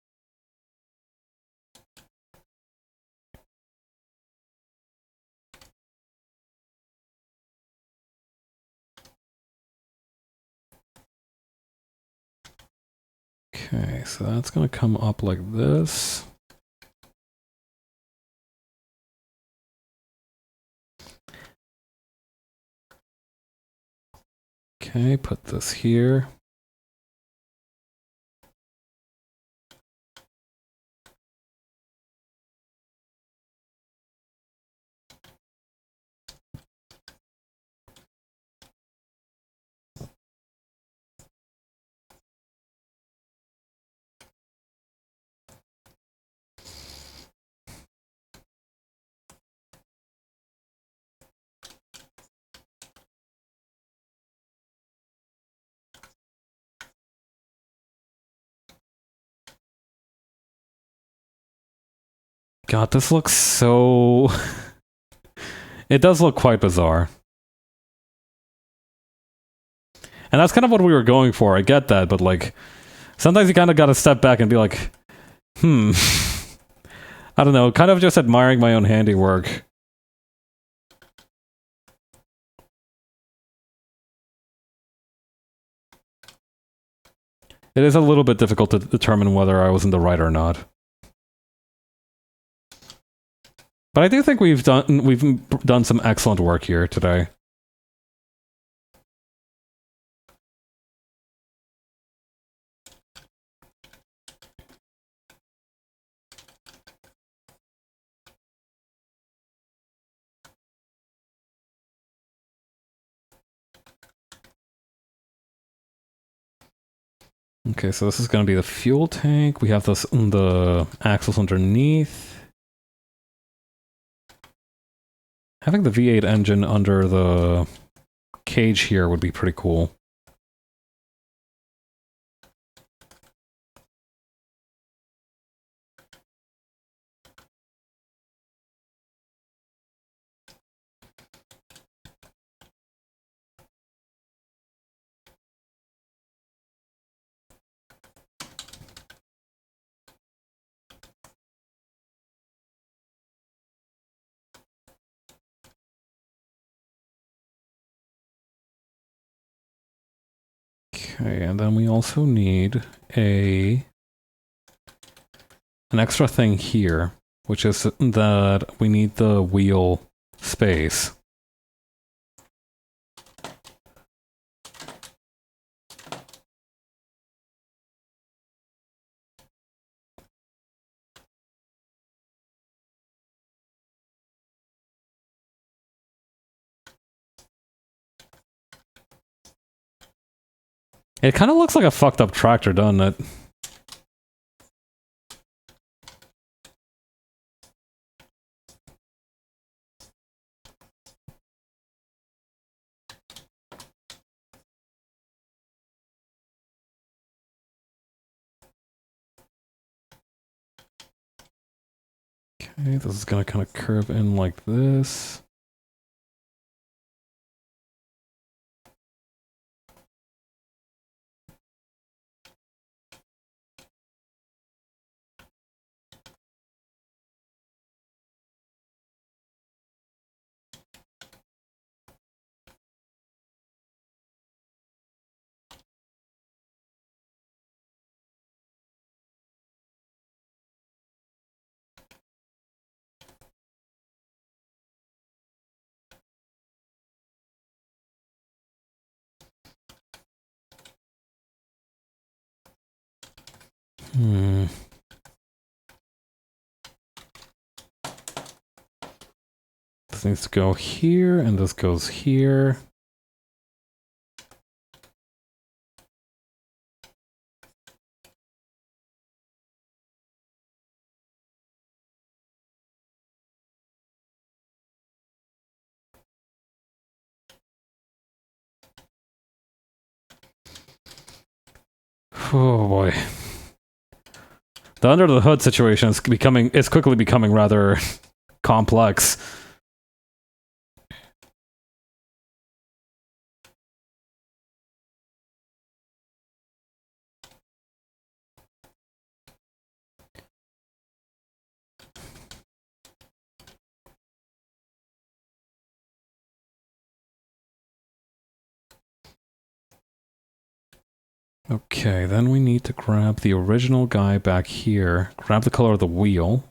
Okay, so that's going to come up like this. Okay, put this here. God, this looks so... It does look quite bizarre. And that's kind of what we were going for, I get that, but like... Sometimes you kind of gotta step back and be like... I don't know, kind of just admiring my own handiwork. It is a little bit difficult to determine whether I was in the right or not. But I do think we've done some excellent work here today. Okay, so this is going to be the fuel tank. We have the axles underneath. Having the V8 engine under the cage here would be pretty cool. Okay, and then we also need an extra thing here, which is that we need the wheel space. It kind of looks like a fucked up tractor, doesn't it? Okay, this is gonna kind of curve in like this. This needs to go here, and this goes here. Oh boy. The under the hood situation is quickly becoming rather complex. Okay, then we need to grab the original guy back here, grab the color of the wheel.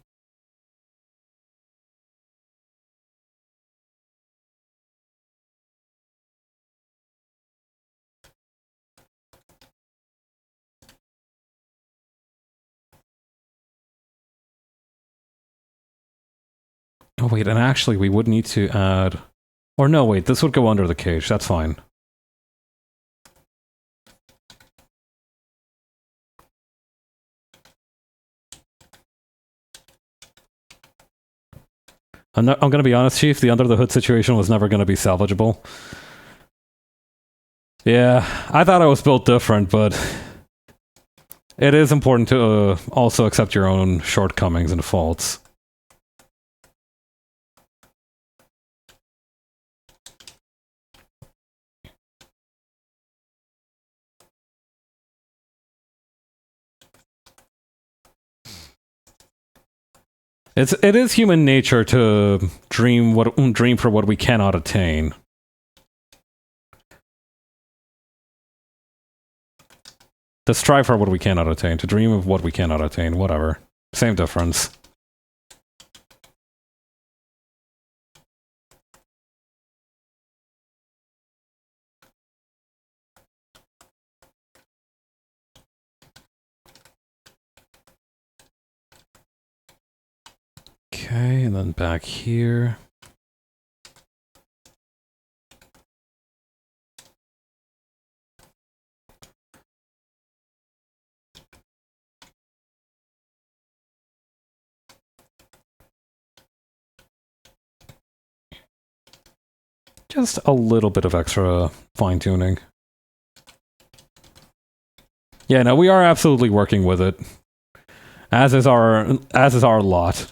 Oh wait, and actually we would need to add... Or no, wait, this would go under the cage, that's fine. I'm gonna be honest, Chief, the under the hood situation was never gonna be salvageable. Yeah, I thought I was built different, but... It is important to also accept your own shortcomings and faults. It is human nature to dream for what we cannot attain. To strive for what we cannot attain, to dream of what we cannot attain, whatever. Same difference. Okay, and then back here. Just a little bit of extra fine-tuning. Yeah, no, we are absolutely working with it. As is our lot.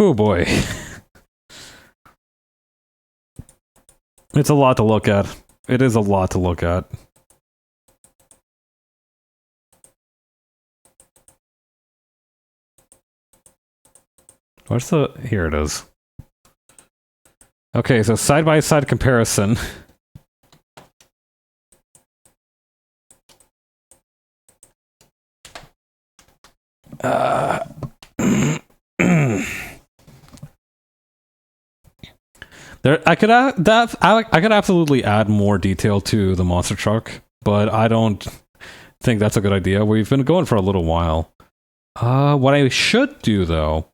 Oh boy. It's a lot to look at. It is a lot to look at. Where's the... Here it is. Okay, so side-by-side comparison. I could absolutely add more detail to the monster truck, but I don't think that's a good idea. We've been going for a little while. What I should do, though,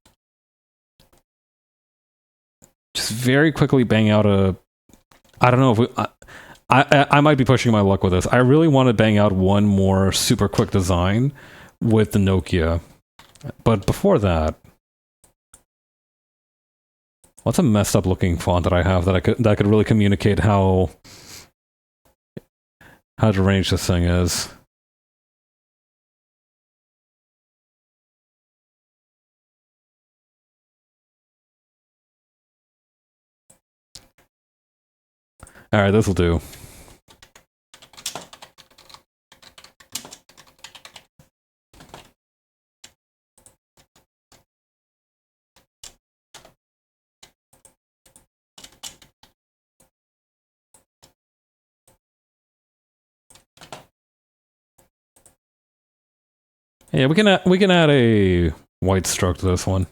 just very quickly bang out a... I don't know if we... I might be pushing my luck with this. I really want to bang out one more super quick design with the Nokia. But before that... What's a messed up looking font that I have that could really communicate how deranged this thing is? Alright, this'll do. Yeah, we can add a white stroke to this one.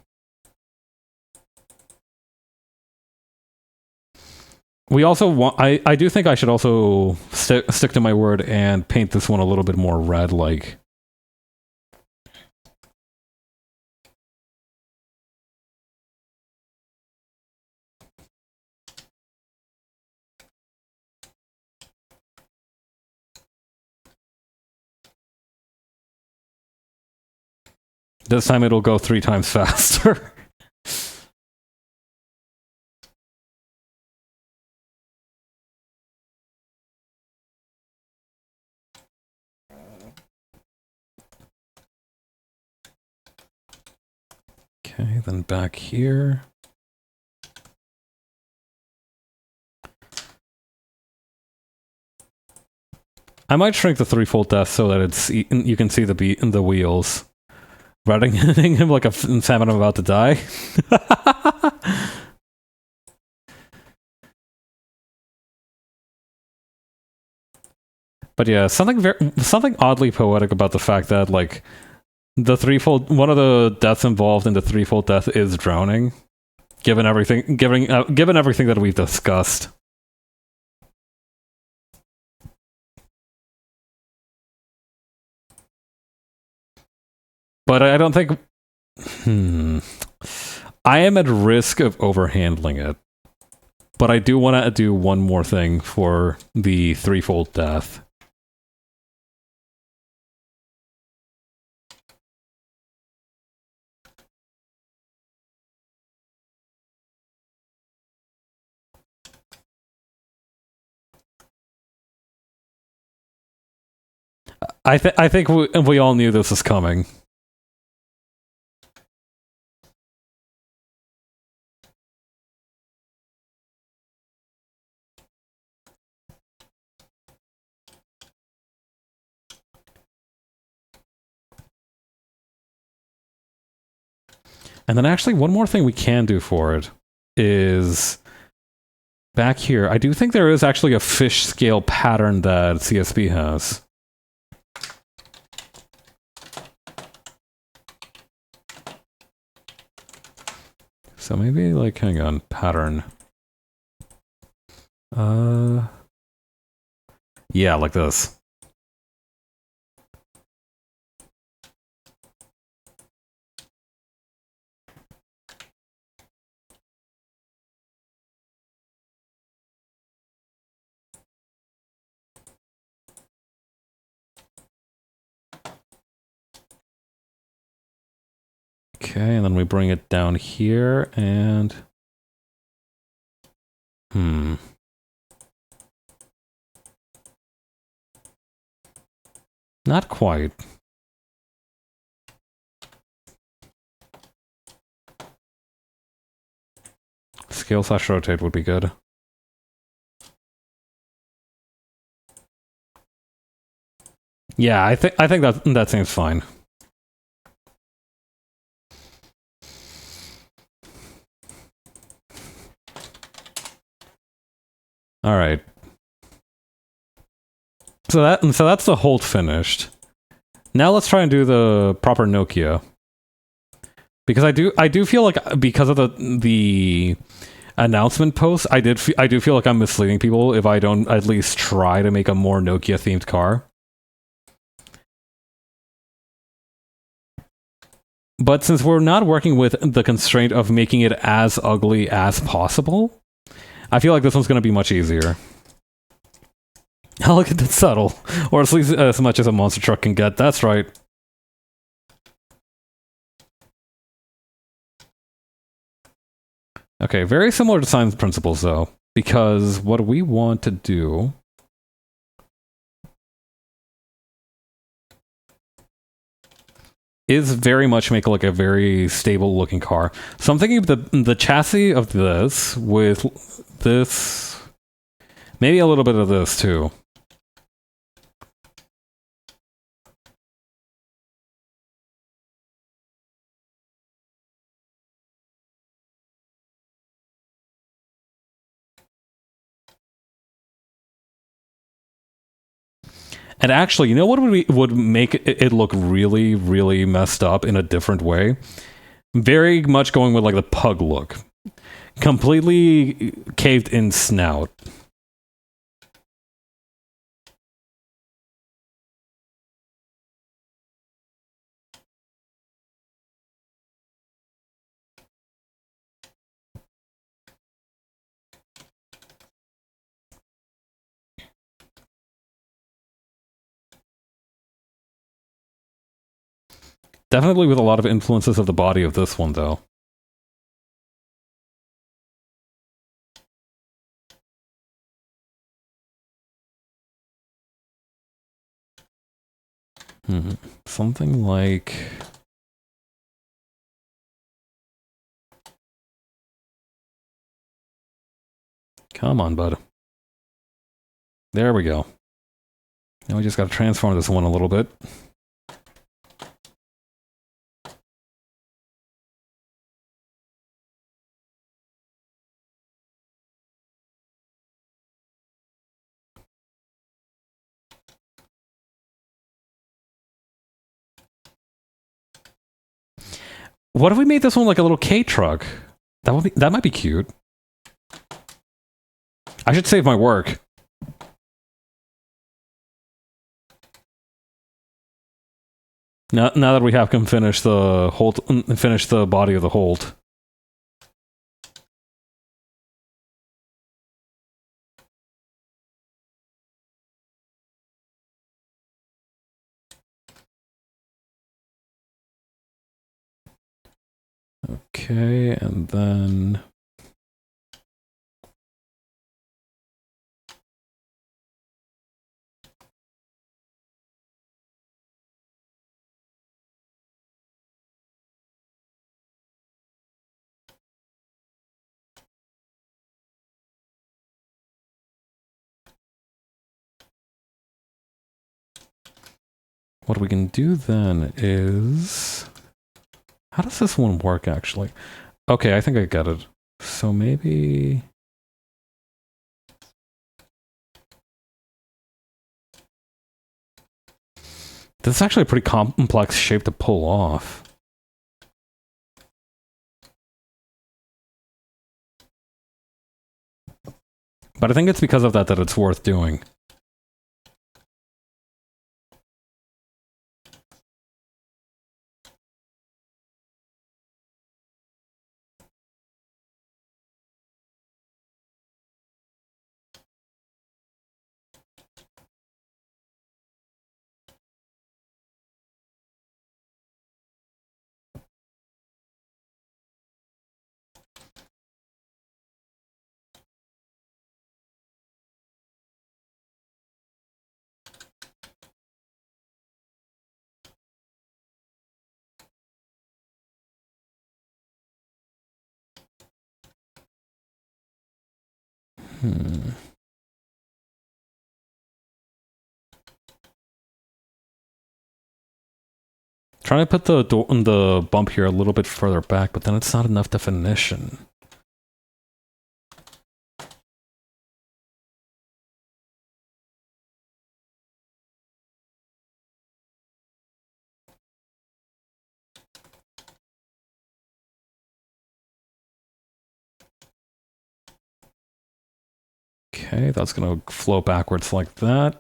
We also want. I do think I should also stick to my word and paint this one a little bit more red, like. This time it'll go 3 times faster. Okay, then back here. I might shrink the threefold death so that you can see the wheels. Rather than hitting him like a salmon about to die. But yeah, something oddly poetic about the fact that like one of the deaths involved in the threefold death is drowning, given everything that we've discussed. But I don't think. I am at risk of overhandling it. But I do want to do one more thing for the threefold death. I think we all knew this was coming. And then actually one more thing we can do for it is back here. I do think there is actually a fish scale pattern that CSP has. So maybe like, hang on, pattern. Yeah, like this. Okay, and then we bring it down here, and... Not quite. Scale/rotate would be good. Yeah, I think that seems fine. All right. So that's the hold finished. Now let's try and do the proper Nokia. Because I do feel like because of the announcement post, I do feel like I'm misleading people if I don't at least try to make a more Nokia themed car. But since we're not working with the constraint of making it as ugly as possible, I feel like this one's going to be much easier. Elegant and subtle. Or at least as much as a monster truck can get. That's right. Okay, very similar design principles though. Because what we want to do... is very much make like a very stable looking car. So I'm thinking of the chassis of this with this, maybe a little bit of this too. And actually, you know what would make it look really, really messed up in a different way? Very much going with like the pug look. Completely caved in snout. Definitely with a lot of influences of the body of this one, though. Something like... Come on, bud. There we go. Now we just gotta transform this one a little bit. What if we made this one like a little K truck? That might be cute. I should save my work. Now that we have him finish the body of the Holt. Okay, and then... What we can do then is... How does this one work, actually? Okay, I think I get it. So maybe... This is actually a pretty complex shape to pull off. But I think it's because of that it's worth doing. Trying to put the bump here a little bit further back, but then it's not enough definition. Okay, that's gonna flow backwards like that.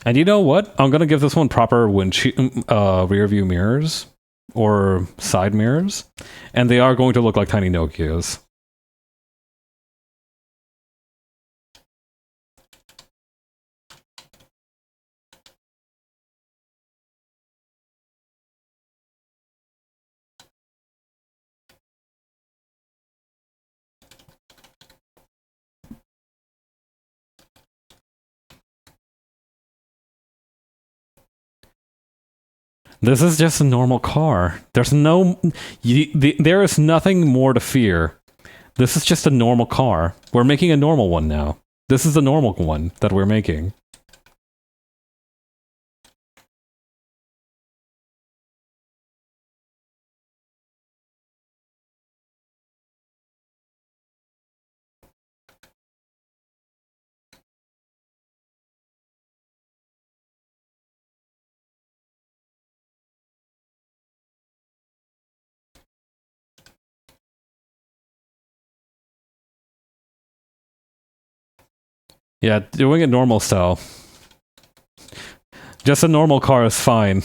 And you know what? I'm gonna give this one proper rear view mirrors or side mirrors, and they are going to look like tiny Nokias. This is just a normal car. There is nothing more to fear. This is just a normal car. We're making a normal one now. This is the normal one that we're making. Yeah, doing it normal style. Just a normal car is fine.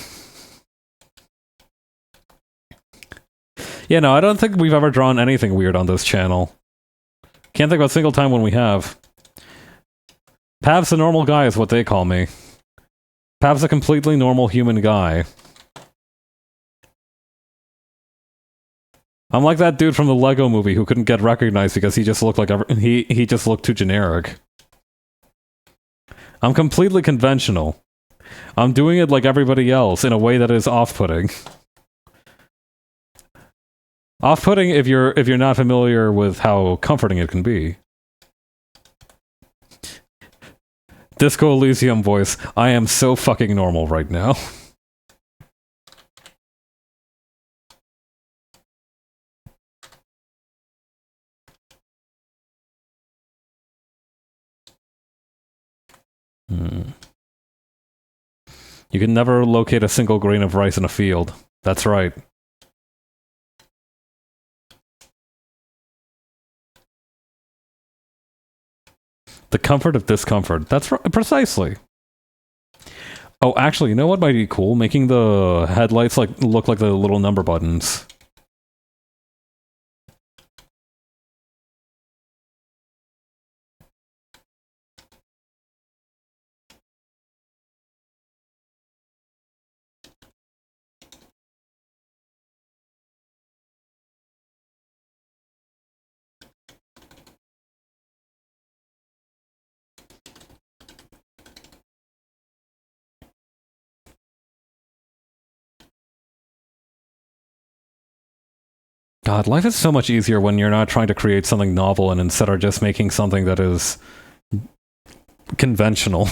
Yeah, no, I don't think we've ever drawn anything weird on this channel. Can't think of a single time when we have. Pav's a normal guy is what they call me. Pav's a completely normal human guy. I'm like that dude from the Lego movie who couldn't get recognized because he just looked like he just looked too generic. I'm completely conventional. I'm doing it like everybody else in a way that is off-putting. Off-putting if you're not familiar with how comforting it can be. Disco Elysium voice. I am so fucking normal right now. You can never locate a single grain of rice in a field. That's right. The comfort of discomfort. That's precisely. Oh, actually, you know what might be cool? Making the headlights look like the little number buttons. God, life is so much easier when you're not trying to create something novel and instead are just making something that is conventional.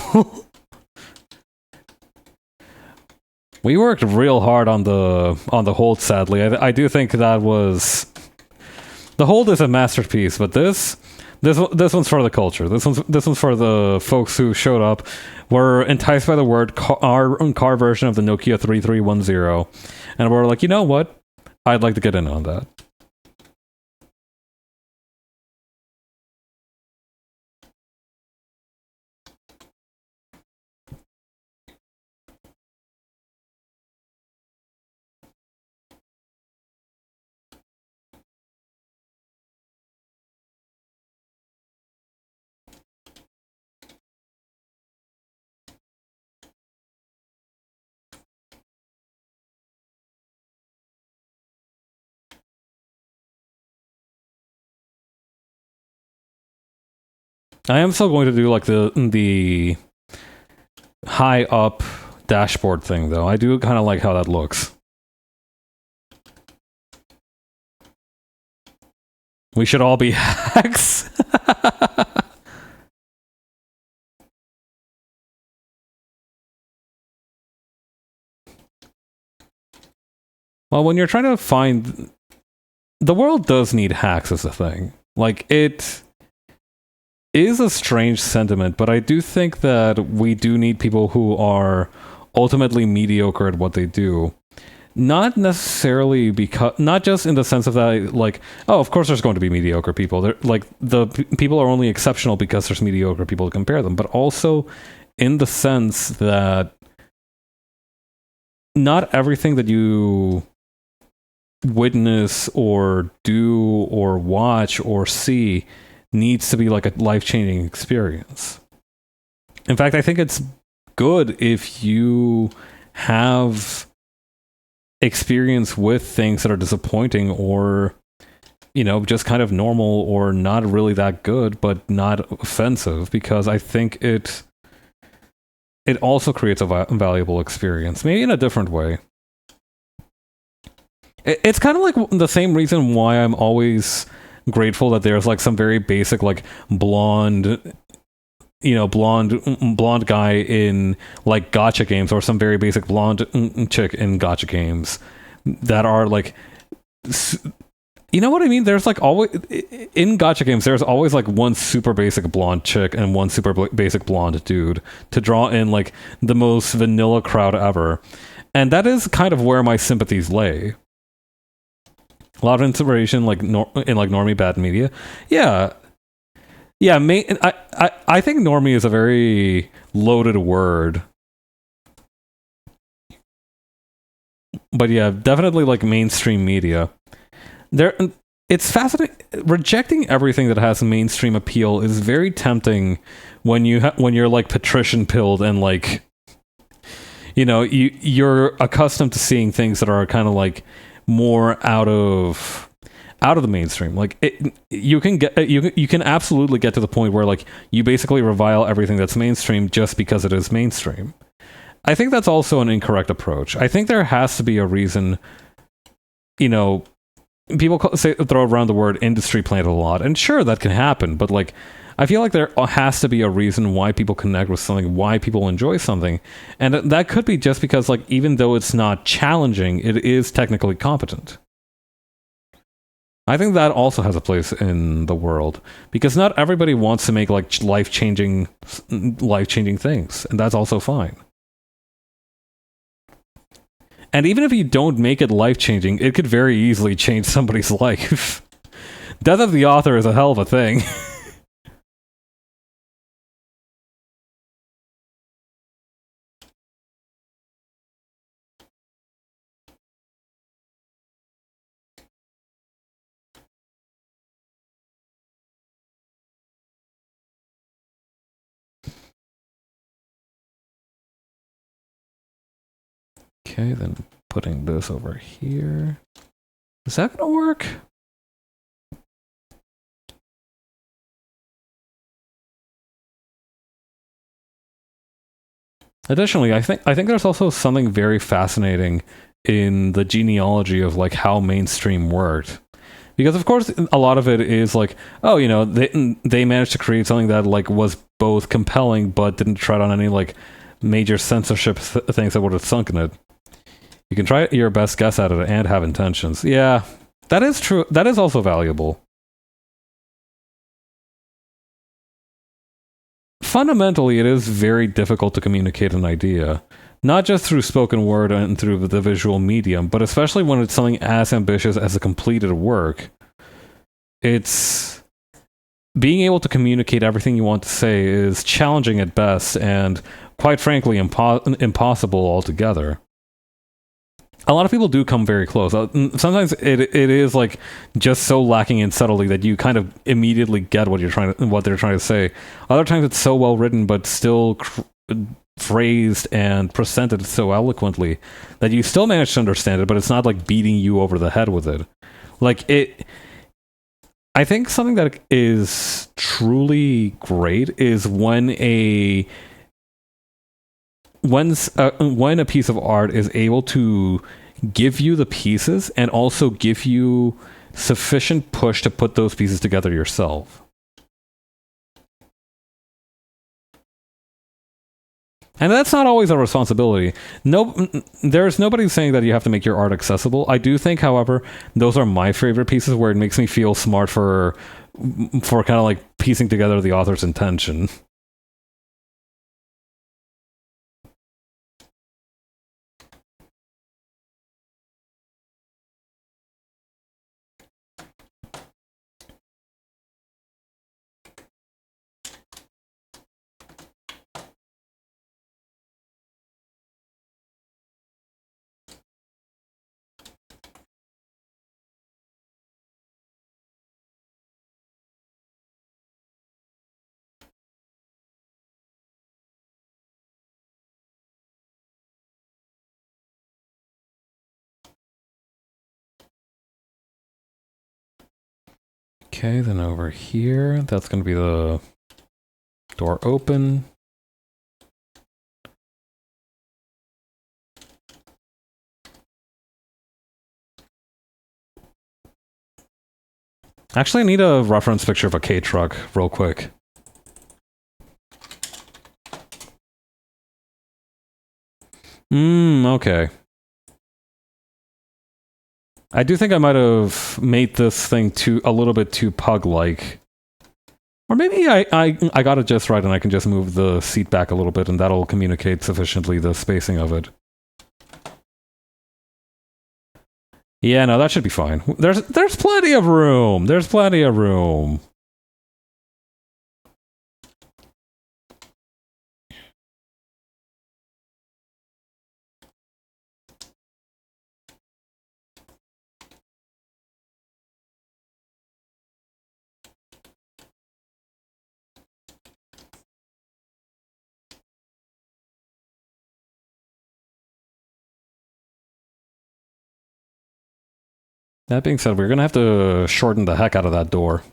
We worked real hard on the hold, sadly. I do think that was... The hold is a masterpiece, but this one's for the culture. This one's for the folks who showed up, were enticed by the word our car version of the Nokia 3310, and were like, you know what? I'd like to get in on that. I am still going to do like the high up dashboard thing, though. I do kind of like how that looks. We should all be hacks. Well, when you're trying to find... The world does need hacks as a thing. Like, it is a strange sentiment, but I do think that we do need people who are ultimately mediocre at what they do. Not necessarily because... Not just in the sense of that, like, oh, of course there's going to be mediocre people. They're, like, people are only exceptional because there's mediocre people to compare them, but also in the sense that not everything that you witness or do or watch or see needs to be like a life-changing experience. In fact, I think it's good if you have experience with things that are disappointing or, you know, just kind of normal or not really that good, but not offensive, because I think it also creates a valuable experience, maybe in a different way. It's kind of like the same reason why I'm always grateful that there's like some very basic like blonde guy in like gacha games, or some very basic blonde chick in gacha games that are like, you know what I mean? There's like always in gacha games, there's always like one super basic blonde chick and one super basic blonde dude to draw in like the most vanilla crowd ever. And that is kind of where my sympathies lay. A lot of inspiration, like in like normie bad media. Yeah, Yeah, I think normie is a very loaded word. But yeah, definitely like mainstream media. There it's fascinating. Rejecting everything that has mainstream appeal is very tempting when when you're like patrician pilled and like you're accustomed to seeing things that are kind of like more out of the mainstream. Like you can get you can absolutely get to the point where like you basically revile everything that's mainstream just because it is mainstream. I think that's also an incorrect approach. I think there has to be a reason. You know, people throw around the word industry plant a lot, and sure that can happen, but like I feel like there has to be a reason why people connect with something, why people enjoy something, and that could be just because like even though it's not challenging, it is technically competent. I think that also has a place in the world because not everybody wants to make like life changing things, and that's also fine. And even if you don't make it life changing, it could very easily change somebody's life. Death of the author is a hell of a thing. Okay, then putting this over here. Is that gonna work? Additionally, I think there's also something very fascinating in the genealogy of like how mainstream worked. Because of course a lot of it is like, oh, they managed to create something that like was both compelling but didn't tread on any like major censorship things that would have sunk in it. You can try your best guess at it and have intentions. Yeah, that is true. That is also valuable. Fundamentally, it is very difficult to communicate an idea, not just through spoken word and through the visual medium, but especially when it's something as ambitious as a completed work. It's being able to communicate everything you want to say is challenging at best and, quite frankly, impossible altogether. A lot of people do come very close. Sometimes it is like just so lacking in subtlety that you kind of immediately get what they're trying to say. Other times it's so well written but still phrased and presented so eloquently that you still manage to understand it, but it's not like beating you over the head with it. Like it I think something that is truly great is when a piece of art is able to give you the pieces and also give you sufficient push to put those pieces together yourself. And that's not always a responsibility. No, there's nobody saying that you have to make your art accessible. I do think, however, those are my favorite pieces where it makes me feel smart for kind of like piecing together the author's intention. Okay, then over here, that's going to be the door open. Actually, I need a reference picture of a K truck real quick. Okay. I do think I might have made this thing a little bit too pug-like. Or maybe I got it just right and I can just move the seat back a little bit and that'll communicate sufficiently the spacing of it. Yeah, no, that should be fine. There's plenty of room. There's plenty of room. That being said, we're gonna have to shorten the heck out of that door.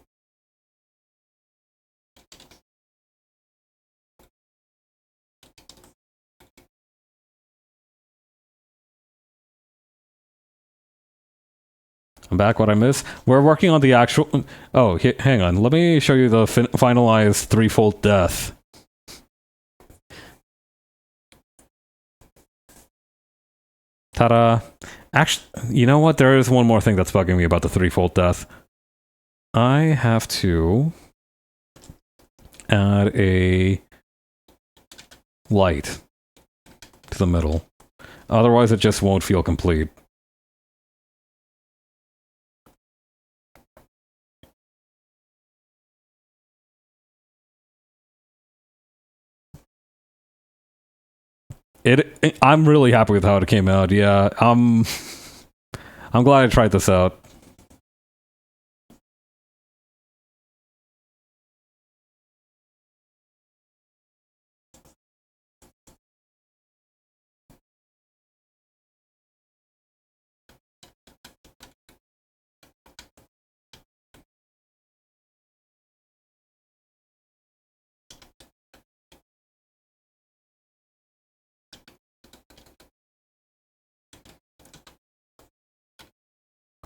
I'm back. What I missed? We're working on the actual... Oh, hang on. Let me show you the finalized threefold death. Ta-da. Actually, you know what? There is one more thing that's bugging me about the threefold death. I have to add a light to the middle. Otherwise, it just won't feel complete. I'm really happy with how it came out. Yeah, I'm glad I tried this out.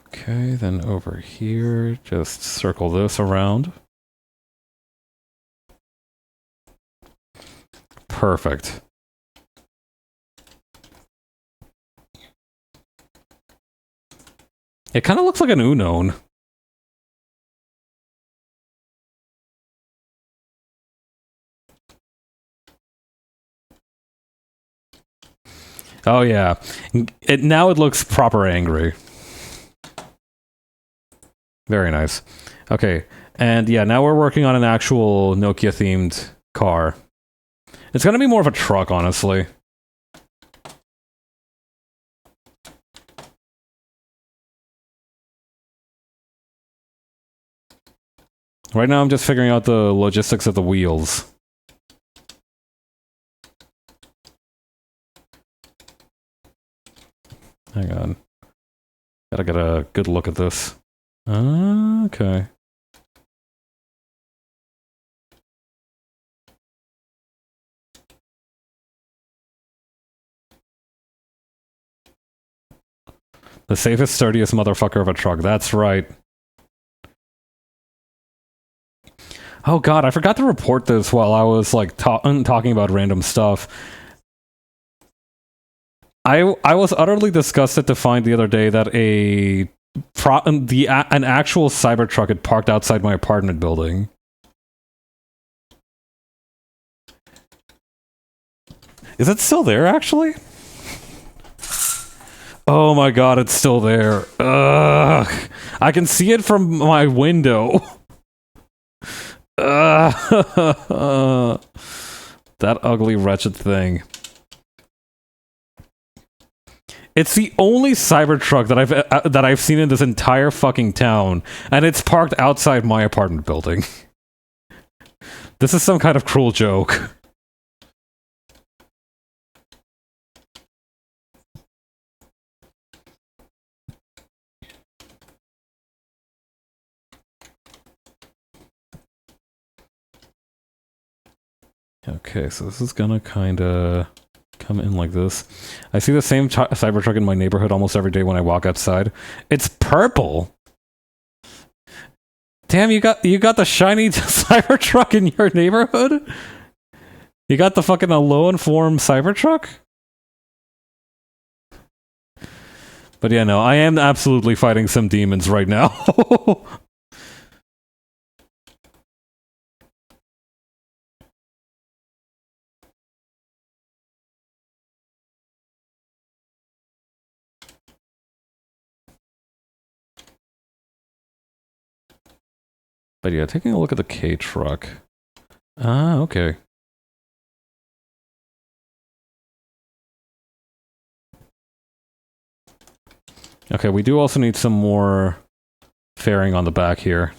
Okay, then over here, just circle this around. Perfect. It kind of looks like an Unknown. Oh yeah, now it looks proper angry. Very nice. Okay, and yeah, now we're working on an actual Nokia-themed car. It's gonna be more of a truck, honestly. Right now I'm just figuring out the logistics of the wheels. Hang on. Gotta get a good look at this. Okay. The safest, sturdiest motherfucker of a truck. That's right. Oh god, I forgot to report this while I was, like, talking about random stuff. I was utterly disgusted to find the other day that an actual Cybertruck had parked outside my apartment building. Is it still there, actually? Oh my god, it's still there. Ugh. I can see it from my window. That ugly, wretched thing. It's the only Cybertruck that I've seen in this entire fucking town, and it's parked outside my apartment building. This is some kind of cruel joke. Okay, so this is gonna kinda come in like this. I see the same Cybertruck in my neighborhood almost every day when I walk outside. It's purple! Damn, you got the shiny Cybertruck in your neighborhood? You got the fucking low-informed Cybertruck? But yeah, no, I am absolutely fighting some demons right now. But yeah, taking a look at the K-Truck. Ah, okay. Okay, we do also need some more fairing on the back here.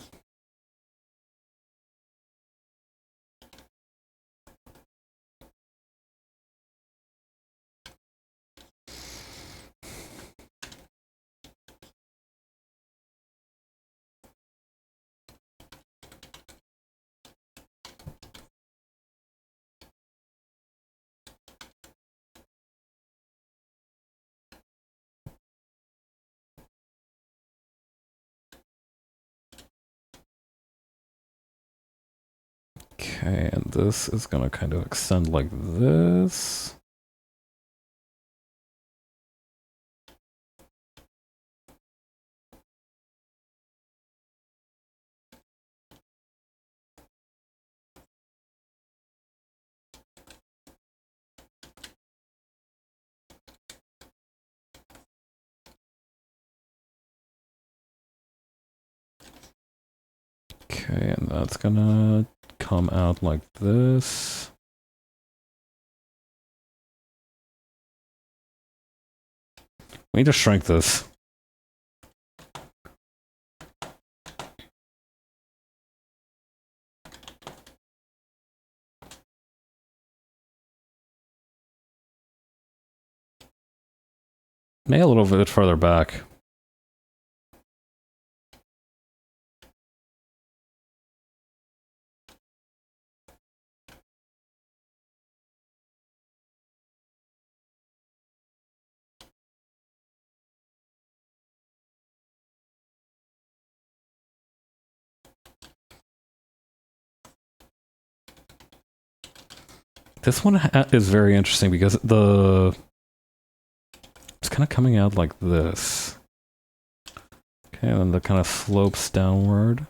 Okay, and this is gonna kind of extend like this. Okay, and that's gonna come out like this. We need to shrink this. Maybe a little bit further back. This one is very interesting because it's kind of coming out like this. Okay, and then it kind of slopes downward,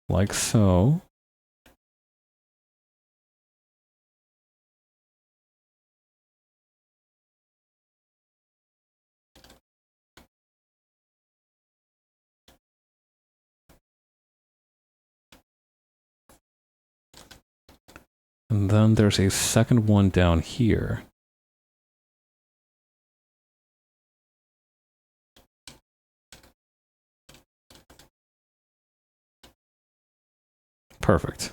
like so. And then there's a second one down here. Perfect.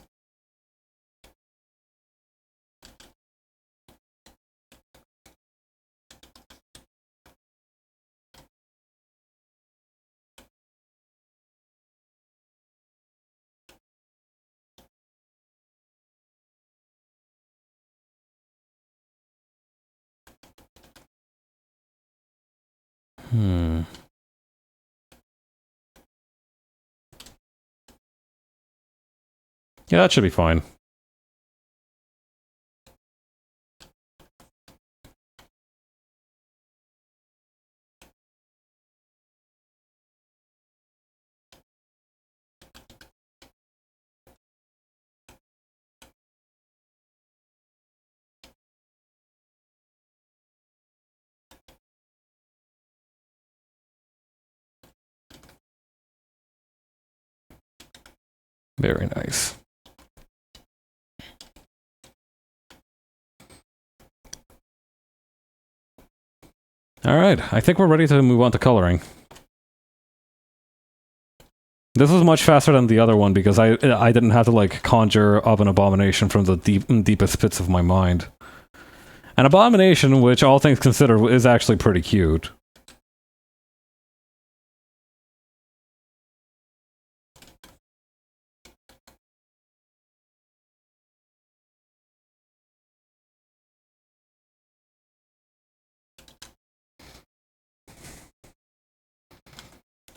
Yeah, that should be fine. Very nice. All right, I think we're ready to move on to coloring. This was much faster than the other one because I didn't have to like conjure up an abomination from the deepest pits of my mind. An abomination, which all things considered, is actually pretty cute.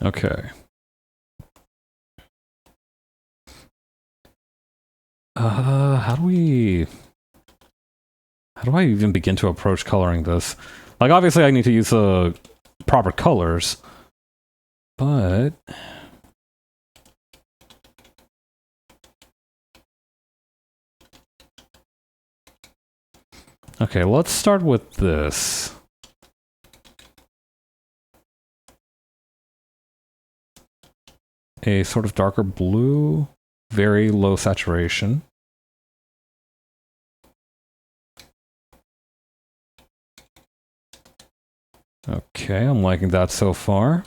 Okay. How do I even begin to approach coloring this? Like, obviously I need to use the proper colors, but... Okay, let's start with this. A sort of darker blue, very low saturation. Okay, I'm liking that so far.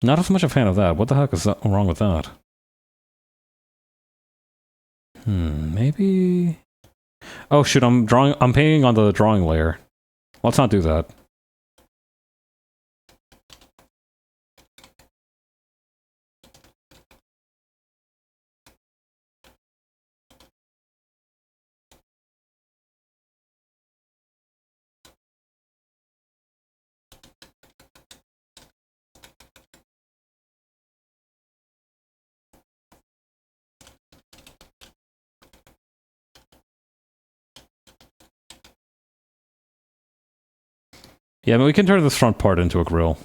Not as much a fan of that. What the heck is wrong with that? Maybe... Oh shoot, I'm painting on the drawing layer. Let's not do that. Yeah, but we can turn this front part into a grill.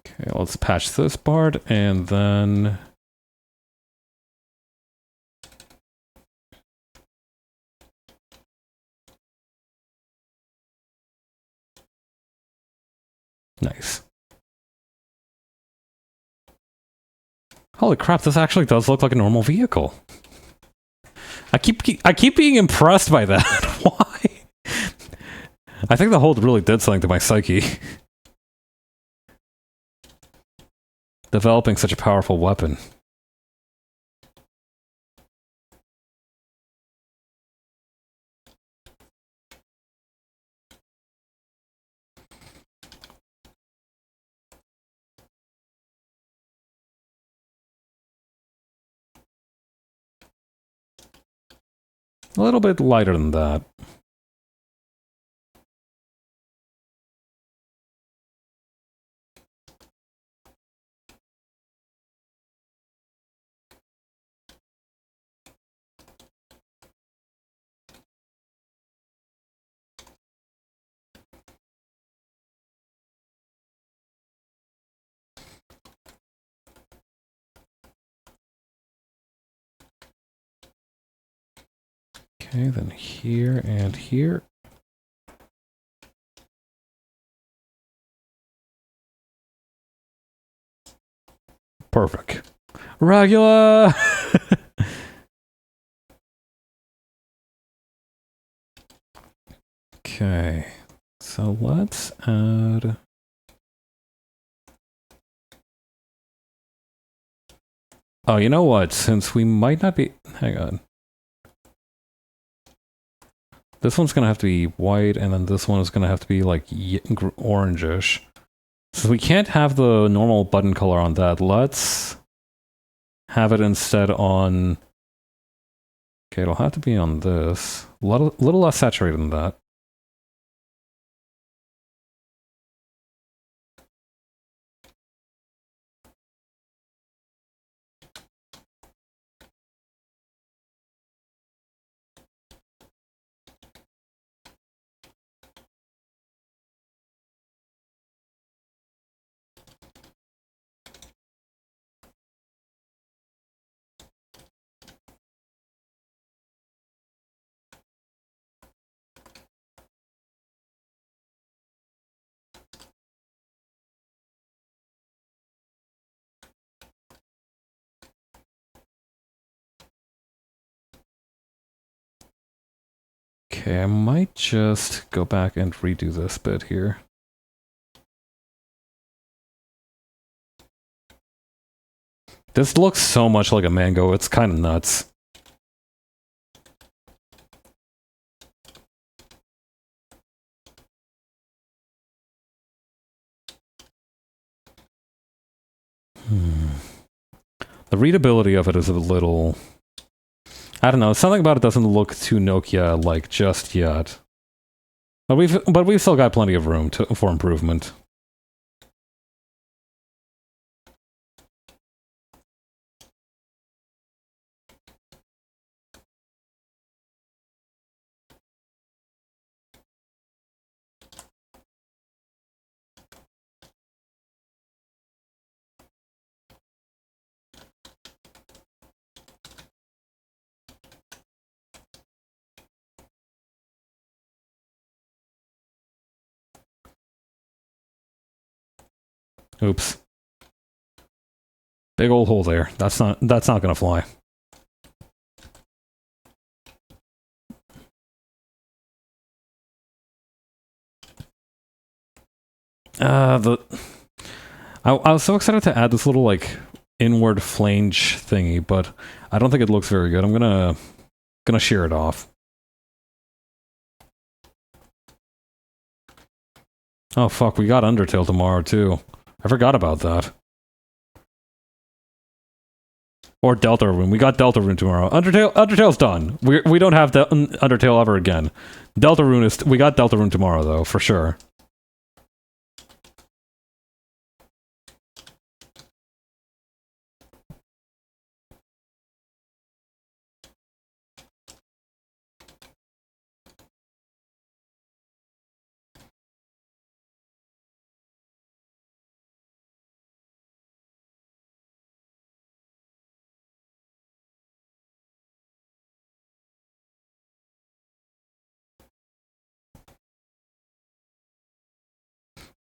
Okay, let's patch this part, and then... Nice. Holy crap, this actually does look like a normal vehicle. I keep being impressed by that. Why? I think the hold really did something to my psyche. Developing such a powerful weapon. A little bit lighter than that. Okay, then here and here. Perfect. Regular! Okay, so let's add... Oh, you know what? Since we might not be... Hang on. This one's gonna have to be white, and then this one is gonna have to be, like, orangish. So we can't have the normal button color on that. Let's have it instead on... Okay, it'll have to be on this. A little less saturated than that. Okay, I might just go back and redo this bit here. This looks so much like a mango, it's kind of nuts. The readability of it is a little... I don't know, something about it doesn't look too Nokia-like just yet. But we've still got plenty of room for improvement. Oops. Big old hole there. That's not gonna fly. I was so excited to add this little, like, inward flange thingy, but I don't think it looks very good. I'm gonna shear it off. Oh fuck, we got Undertale tomorrow too. I forgot about that. Or Deltarune. We got Deltarune tomorrow. Undertale's done. We don't have Undertale ever again. Deltarune is... We got Deltarune tomorrow, though, for sure.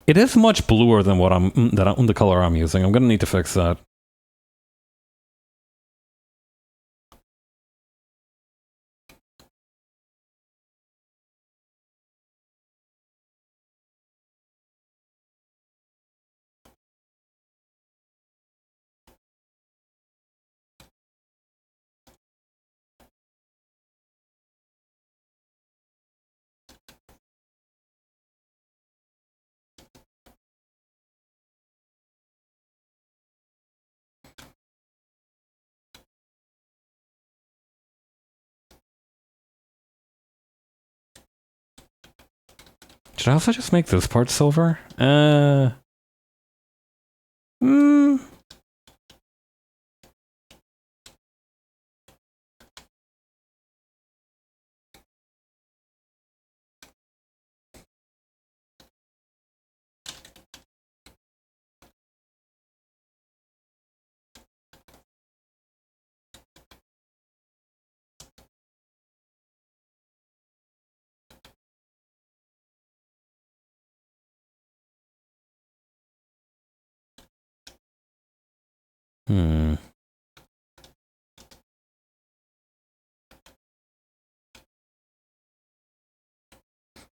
It is much bluer than what the color I'm using. I'm gonna need to fix that. Should I also just make this part silver?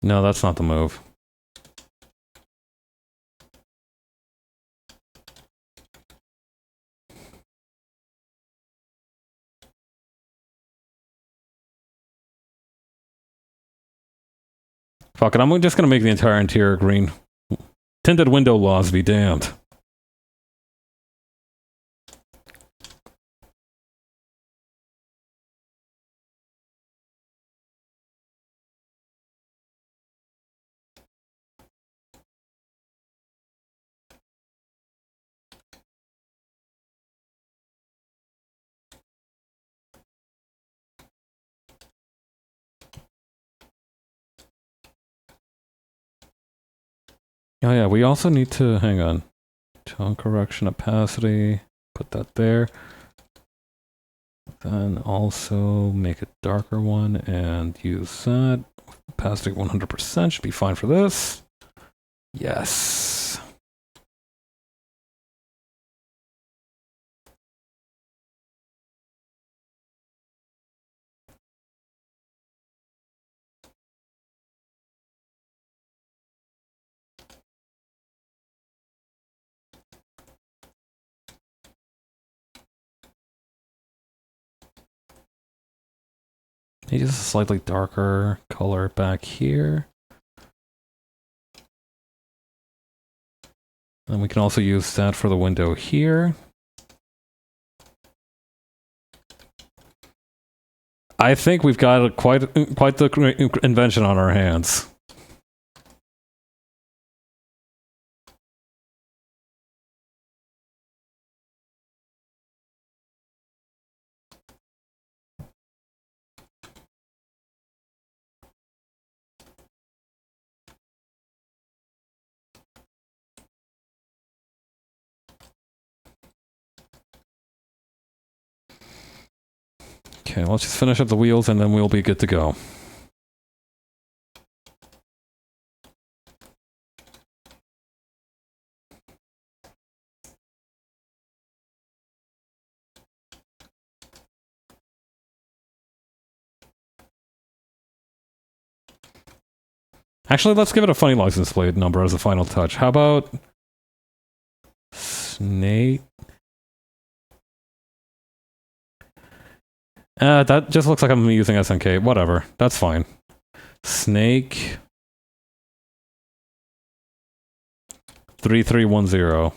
No, that's not the move. Fuck it, I'm just gonna make the entire interior green. Tinted window laws be damned. Oh yeah, we also need to, hang on. Tone correction opacity, put that there. Then also make a darker one and use that. Opacity 100% should be fine for this. Yes. Maybe just a slightly darker color back here. And we can also use that for the window here. I think we've got quite the invention on our hands. Okay, let's just finish up the wheels and then we'll be good to go. Actually, let's give it a funny license plate number as a final touch. How about... Snake... that just looks like I'm using SNK. Whatever. That's fine. Snake... 3310.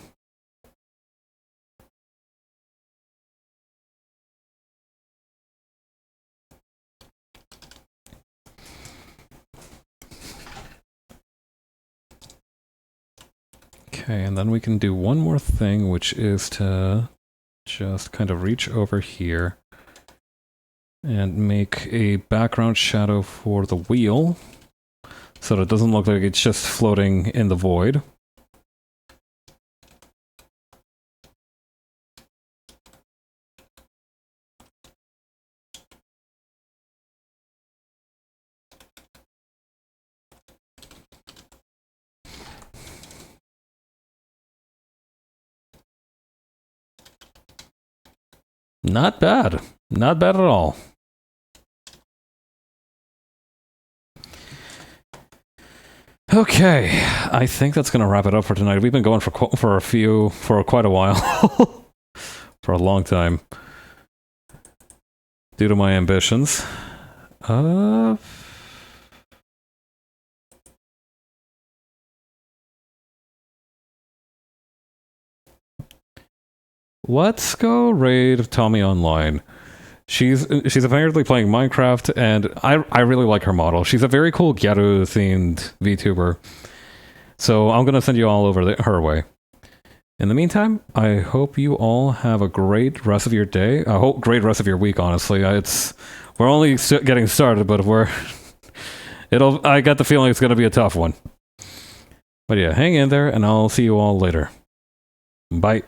Okay, and then we can do one more thing, which is to just kind of reach over here and make a background shadow for the wheel so that it doesn't look like it's just floating in the void. Not bad. Not bad at all. Okay, I think that's going to wrap it up for tonight. We've been going for quite a while. For a long time. Due to my ambitions. Let's go raid Tommy online. She's apparently playing Minecraft, and I really like her model. She's a very cool Gyaru-themed VTuber. So I'm gonna send you all over her way. In the meantime, I hope you all have a great rest of your day. I hope great rest of your week. Honestly, we're only getting started, but I got the feeling it's gonna be a tough one. But yeah, hang in there, and I'll see you all later. Bye.